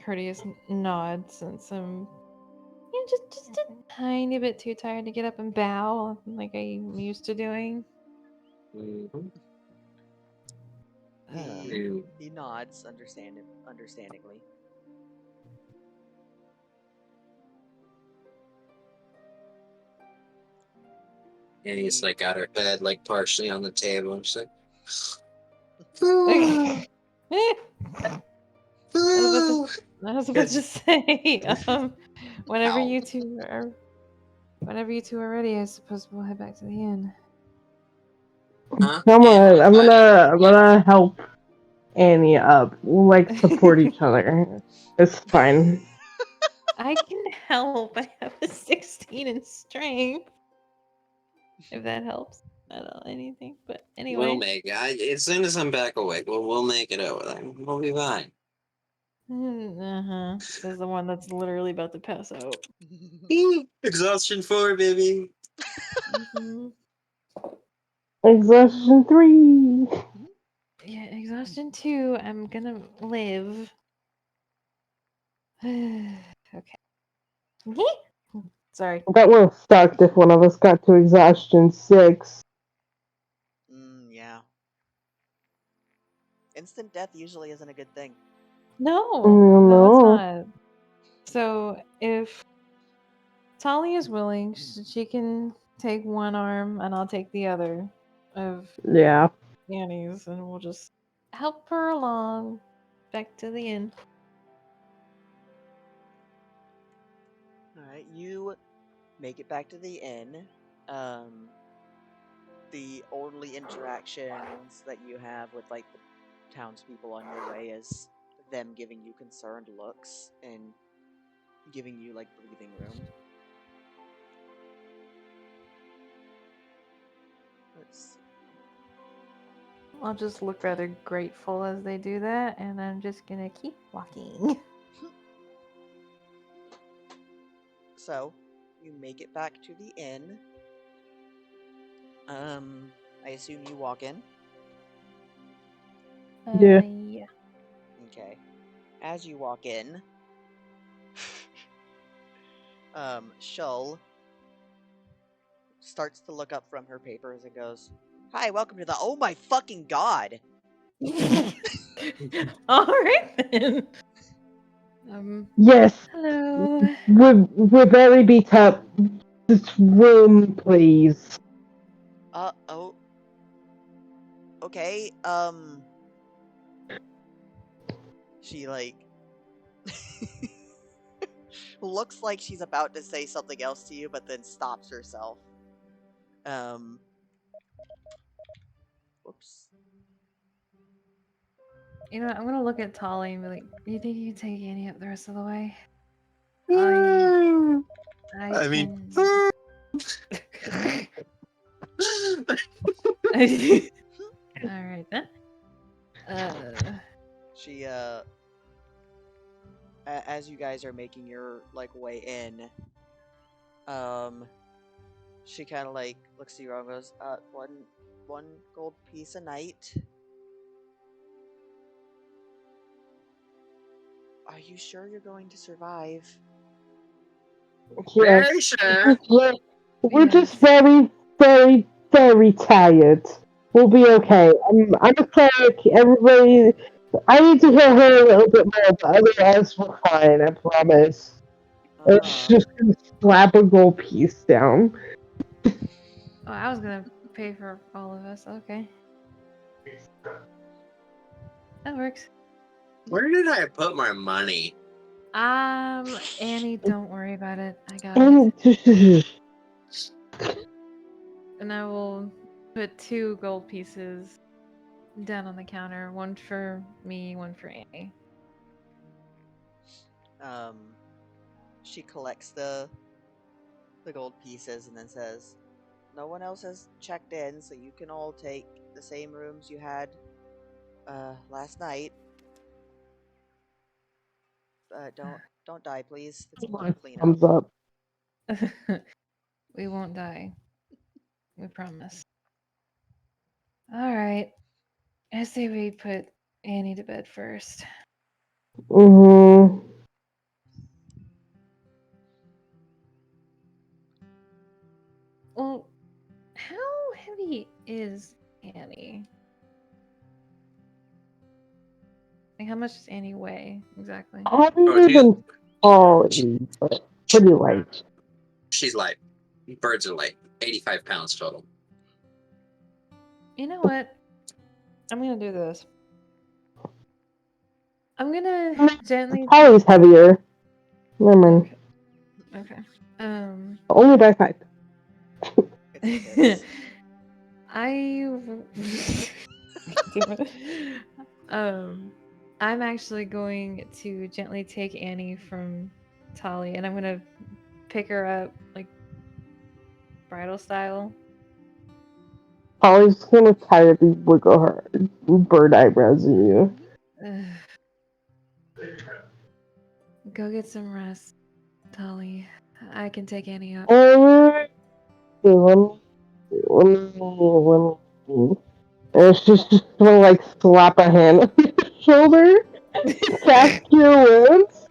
courteous nod since I'm just a tiny bit too tired to get up and bow like I'm used to doing. Mhm. He nods understandingly. And he's like got her head like partially on the table. And she's like, I was about to say, whenever Ow. you two are ready, I suppose we'll head back to the inn. Huh? I'm Yeah, gonna, I'm fine. gonna, I'm gonna help Annie up. We'll like support each other. It's fine. I can help. I have a 16 in strength. If that helps at all, anything. But We'll anyway. make it. As soon as I'm back awake, we'll make it over there. We'll be fine. Uh-huh. Says the one that's literally about to pass out. Exhaustion 4, baby. Mhm. Exhaustion 3. Yeah, exhaustion 2. I'm gonna live. Okay. Sorry. That would have sucked if one of us got to exhaustion 6. Yeah. Instant death usually isn't a good thing. No, it's No. not. So if Tali is willing, she can take one arm and I'll take the other of Yeah. Annie's, and we'll just help her along back to the inn. Alright, you make it back to the inn. The only interactions that you have with like the townspeople on your way is them giving you concerned looks and giving you like breathing room. Let's see. I'll just look rather grateful as they do that, and I'm just gonna keep walking. So, you make it back to the inn. I assume you walk in. Yeah. Yeah. Okay. As you walk in, Shull starts to look up from her papers and goes, "Hi, welcome to the Oh my fucking god!" All right then. Yes. Hello. We're very beat up. This room, please. Oh, okay, she like looks like she's about to say something else to you, but then stops herself. Whoops. You know what? I'm gonna look at Tali and be like, "You think you can take Annie up the rest of the way? I I mean, can." All right then. She, as you guys are making your, like, way in, Um, she kind of like looks at you and goes, one gold piece a night. Are you sure you're going to survive? Yes. Very sure. We're just Yes. very, very, very tired. We'll be okay. I'm a cleric. Everybody, I need to hear her a little bit more, but otherwise we're fine. I promise. And she's Uh, just gonna slap a gold piece down. Oh, I was gonna pay for all of us. Okay. That works. Where did I put my money? Annie, don't worry about it. I got it. And And I will put 2 gold pieces down on the counter. One for me, one for Annie. um, she collects the gold pieces and then says, "No one else has checked in, so you can all take the same rooms you had last night. Don't die, please. It's more cleanup." thumbs up. We won't die. We promise. Alright. I say we put Annie to bed first. Mm-hmm. Well, how heavy is Annie? Like, how much does Annie weigh exactly? Oh, Heavier than Polly, but pretty light. she's light. Birds are light. 85 pounds total. You know what? I'm gonna do this. I'm gonna gently. Polly's heavier. Never mind. Okay. Okay. Um. Only by 5. It's I. Damn it. I'm actually going to gently take Annie from Tali, and I'm gonna pick her up like bridal style. Polly's gonna tiredly wiggle her bird eyebrows at you. Ugh. Go get some rest, Tali. I can take Annie up. Let me. And she's just gonna like slap a hand on your shoulder, cast your wounds.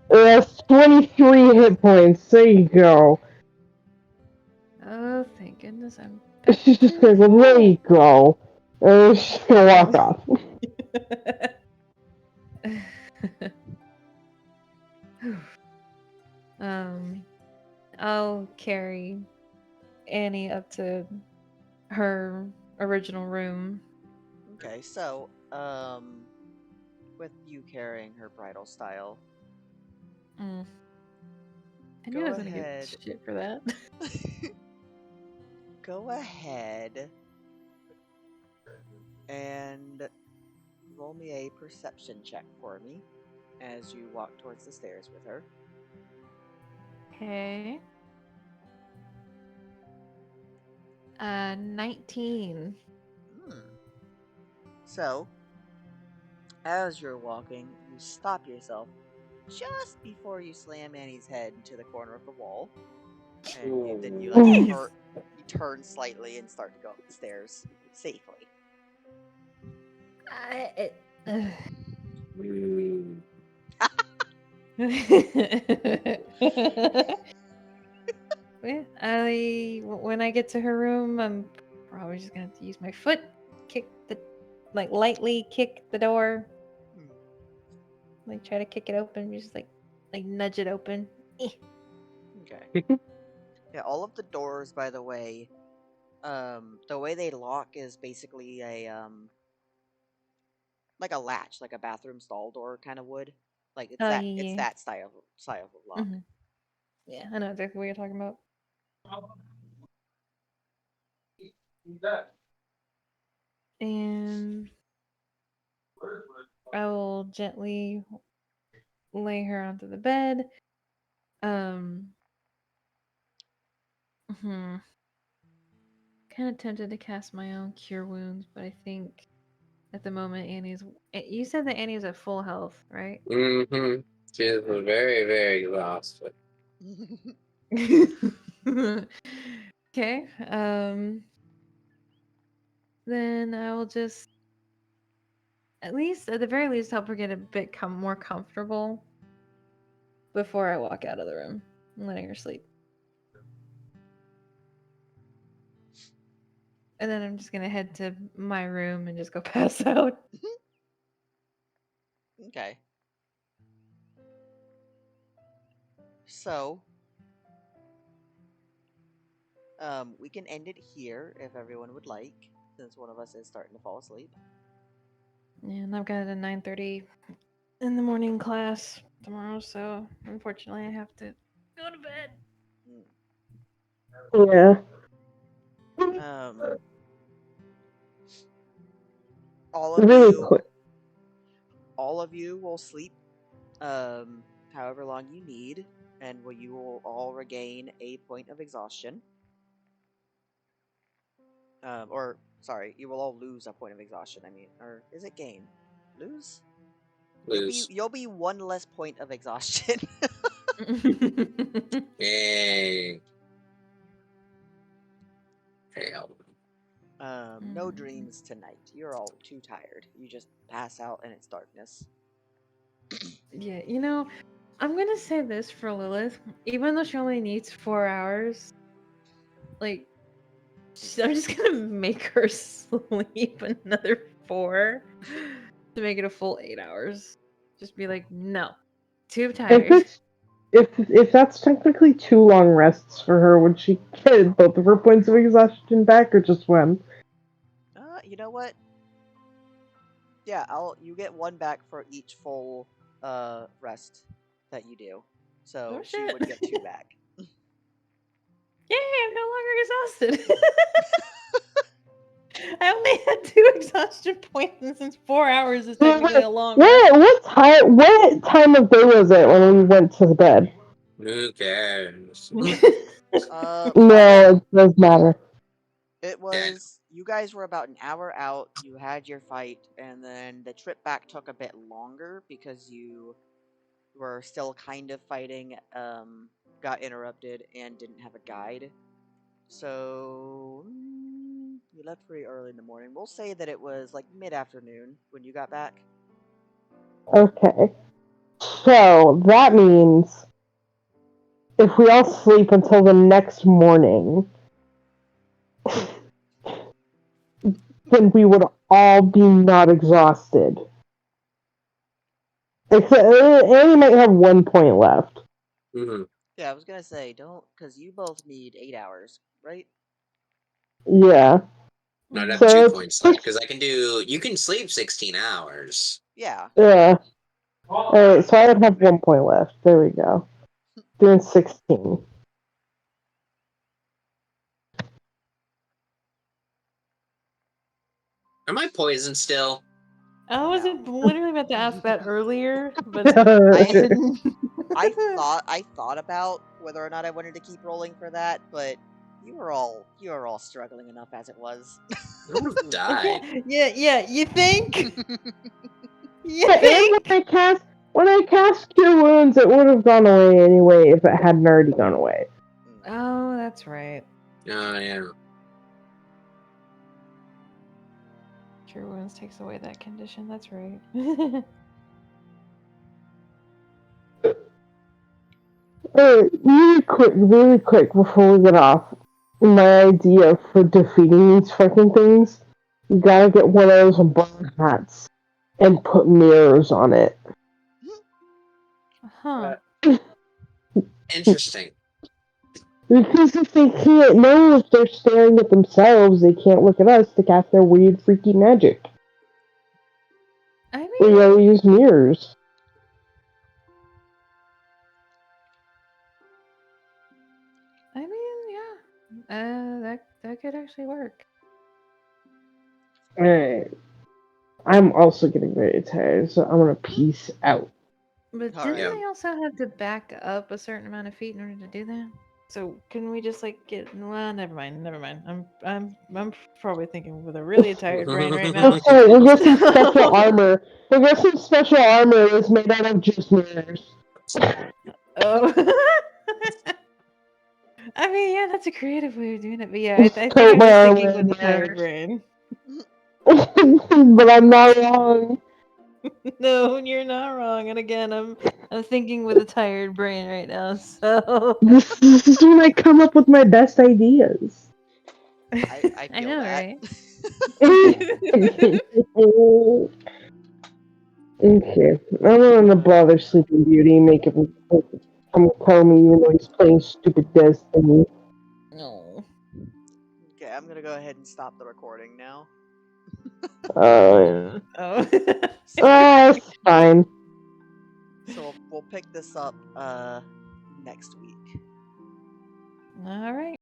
That's 23 hit points. There you go. Oh, thank goodness I'm back She's just to gonna go, there you go. And she's gonna walk full. off. um, I'll carry Annie up to her original room. okay. So, with you carrying her bridal style, Mm. I knew I go was gonna get ahead. shit for that. Go ahead and roll me a perception check for me as you walk towards the stairs with her. Okay. 19. Hmm. So, as you're walking, you stop yourself just before you slam Annie's head into the corner of the wall, and then you like Nice. you turn slightly and start to go up the stairs safely. Ugh. When I get to her room, I'm probably just gonna have to use my foot, lightly kick the door, Hmm. like try to kick it open, just like nudge it open. Eh. Okay. Yeah, all of the doors, by the way they lock is basically a like a latch, like a bathroom stall door kind of would. Like Oh it's yeah, that style of yeah. lock. Yeah, I know exactly what you're talking about. And I will gently lay her onto the bed. Um, hmm. Kind of tempted to cast my own cure wounds, but I think at the moment Annie's. You said that Annie's at full health, right? Mm-hmm. She's very, very exhausted. Okay. Then I will just, at the very least, help her get a bit more comfortable before I walk out of the room. I'm letting her sleep. And then I'm just gonna head to my room and just go pass out. Okay. So, we can end it here if everyone would like, since one of us is starting to fall asleep. And I've got a 9:30 in the morning class tomorrow, so unfortunately I have to go to bed. Yeah. Um, all of Really you, quick. all of you will sleep, however long you need, and you will all regain a point of exhaustion. Or sorry, you will all lose a point of exhaustion. I mean, or is it gain? Lose? Lose. You'll be one less point of exhaustion. Yay. Okay, No dreams tonight. You're all too tired. You just pass out and it's darkness. Yeah, I'm gonna say this for Lilith. Even though she only needs 4 hours, like, I'm just gonna make her sleep another 4 to make it a full 8 hours. Just be like, no, too If tired. it's if that's technically 2 long rests for her, would she get both of her points of exhaustion back, or just one? You know what? Yeah, you get one back for each full rest that you do. So Oh, she shit. would get 2 back. Yay, I'm no longer exhausted. I only had 2 exhaustion points, and since 4 hours is technically a long rest. What time of day was it when we went to the bed? who cares? No, it doesn't matter. It was you guys were about an hour out. You had your fight, and then the trip back took a bit longer because you were still kind of fighting. Got interrupted and didn't have a guide. So you left pretty early in the morning. We'll say that it was like mid-afternoon when you got back. Okay. So that means if we all sleep until the next morning, then we would all be not exhausted. Except Annie might have 1 point left. Mm-hmm. Yeah, I was gonna say don't, because you both need 8 hours, right? Yeah. No, I'd have So 2 it's points left because you can sleep 16 hours. Yeah. Yeah. Alright, so I would have 1 point left. There we go. Doing 16. Am I poisoned still? I was No. literally about to ask that earlier, but I didn't. I thought about whether or not I wanted to keep rolling for that, but you were all struggling enough as it was. I would have died. Yeah. You think? You And think? when I cast Cure Wounds, it would have gone away anyway if it hadn't already gone away. Oh, that's right. Oh, yeah. Cure Wounds takes away that condition. That's right. Really quick before we get off. My idea for defeating these fucking things, you gotta get one of those umbrella hats and put mirrors on it. Huh. Interesting. Because if they can't know if they're staring at themselves, they can't look at us to cast their weird, freaky magic. I We mean, gotta use mirrors. yeah. That could actually work. Alright. I'm also getting very tired, so I'm gonna peace out. But All didn't right. they also have to back up a certain amount of feet in order to do that? So couldn't we just like get? Well, never mind. I'm probably thinking with a really tired brain right now. That's right, we got some special armor. We got some special armor that's made out of just mirrors. Oh. I mean, yeah, that's a creative way of doing it. But yeah, I think Coat I'm my just armor thinking and with a tired bears. brain. But I'm not wrong. No, you're not wrong. And again, I'm thinking with a tired brain right now. So This is when I come up with my best ideas. I I feel know, that. right? Okay, I'm gonna bother Sleeping Beauty, make him come call me even though he's playing stupid Destiny. No. Okay, I'm gonna go ahead and stop the recording now. Yeah. Oh. It's fine. So we'll pick this up next week. All right.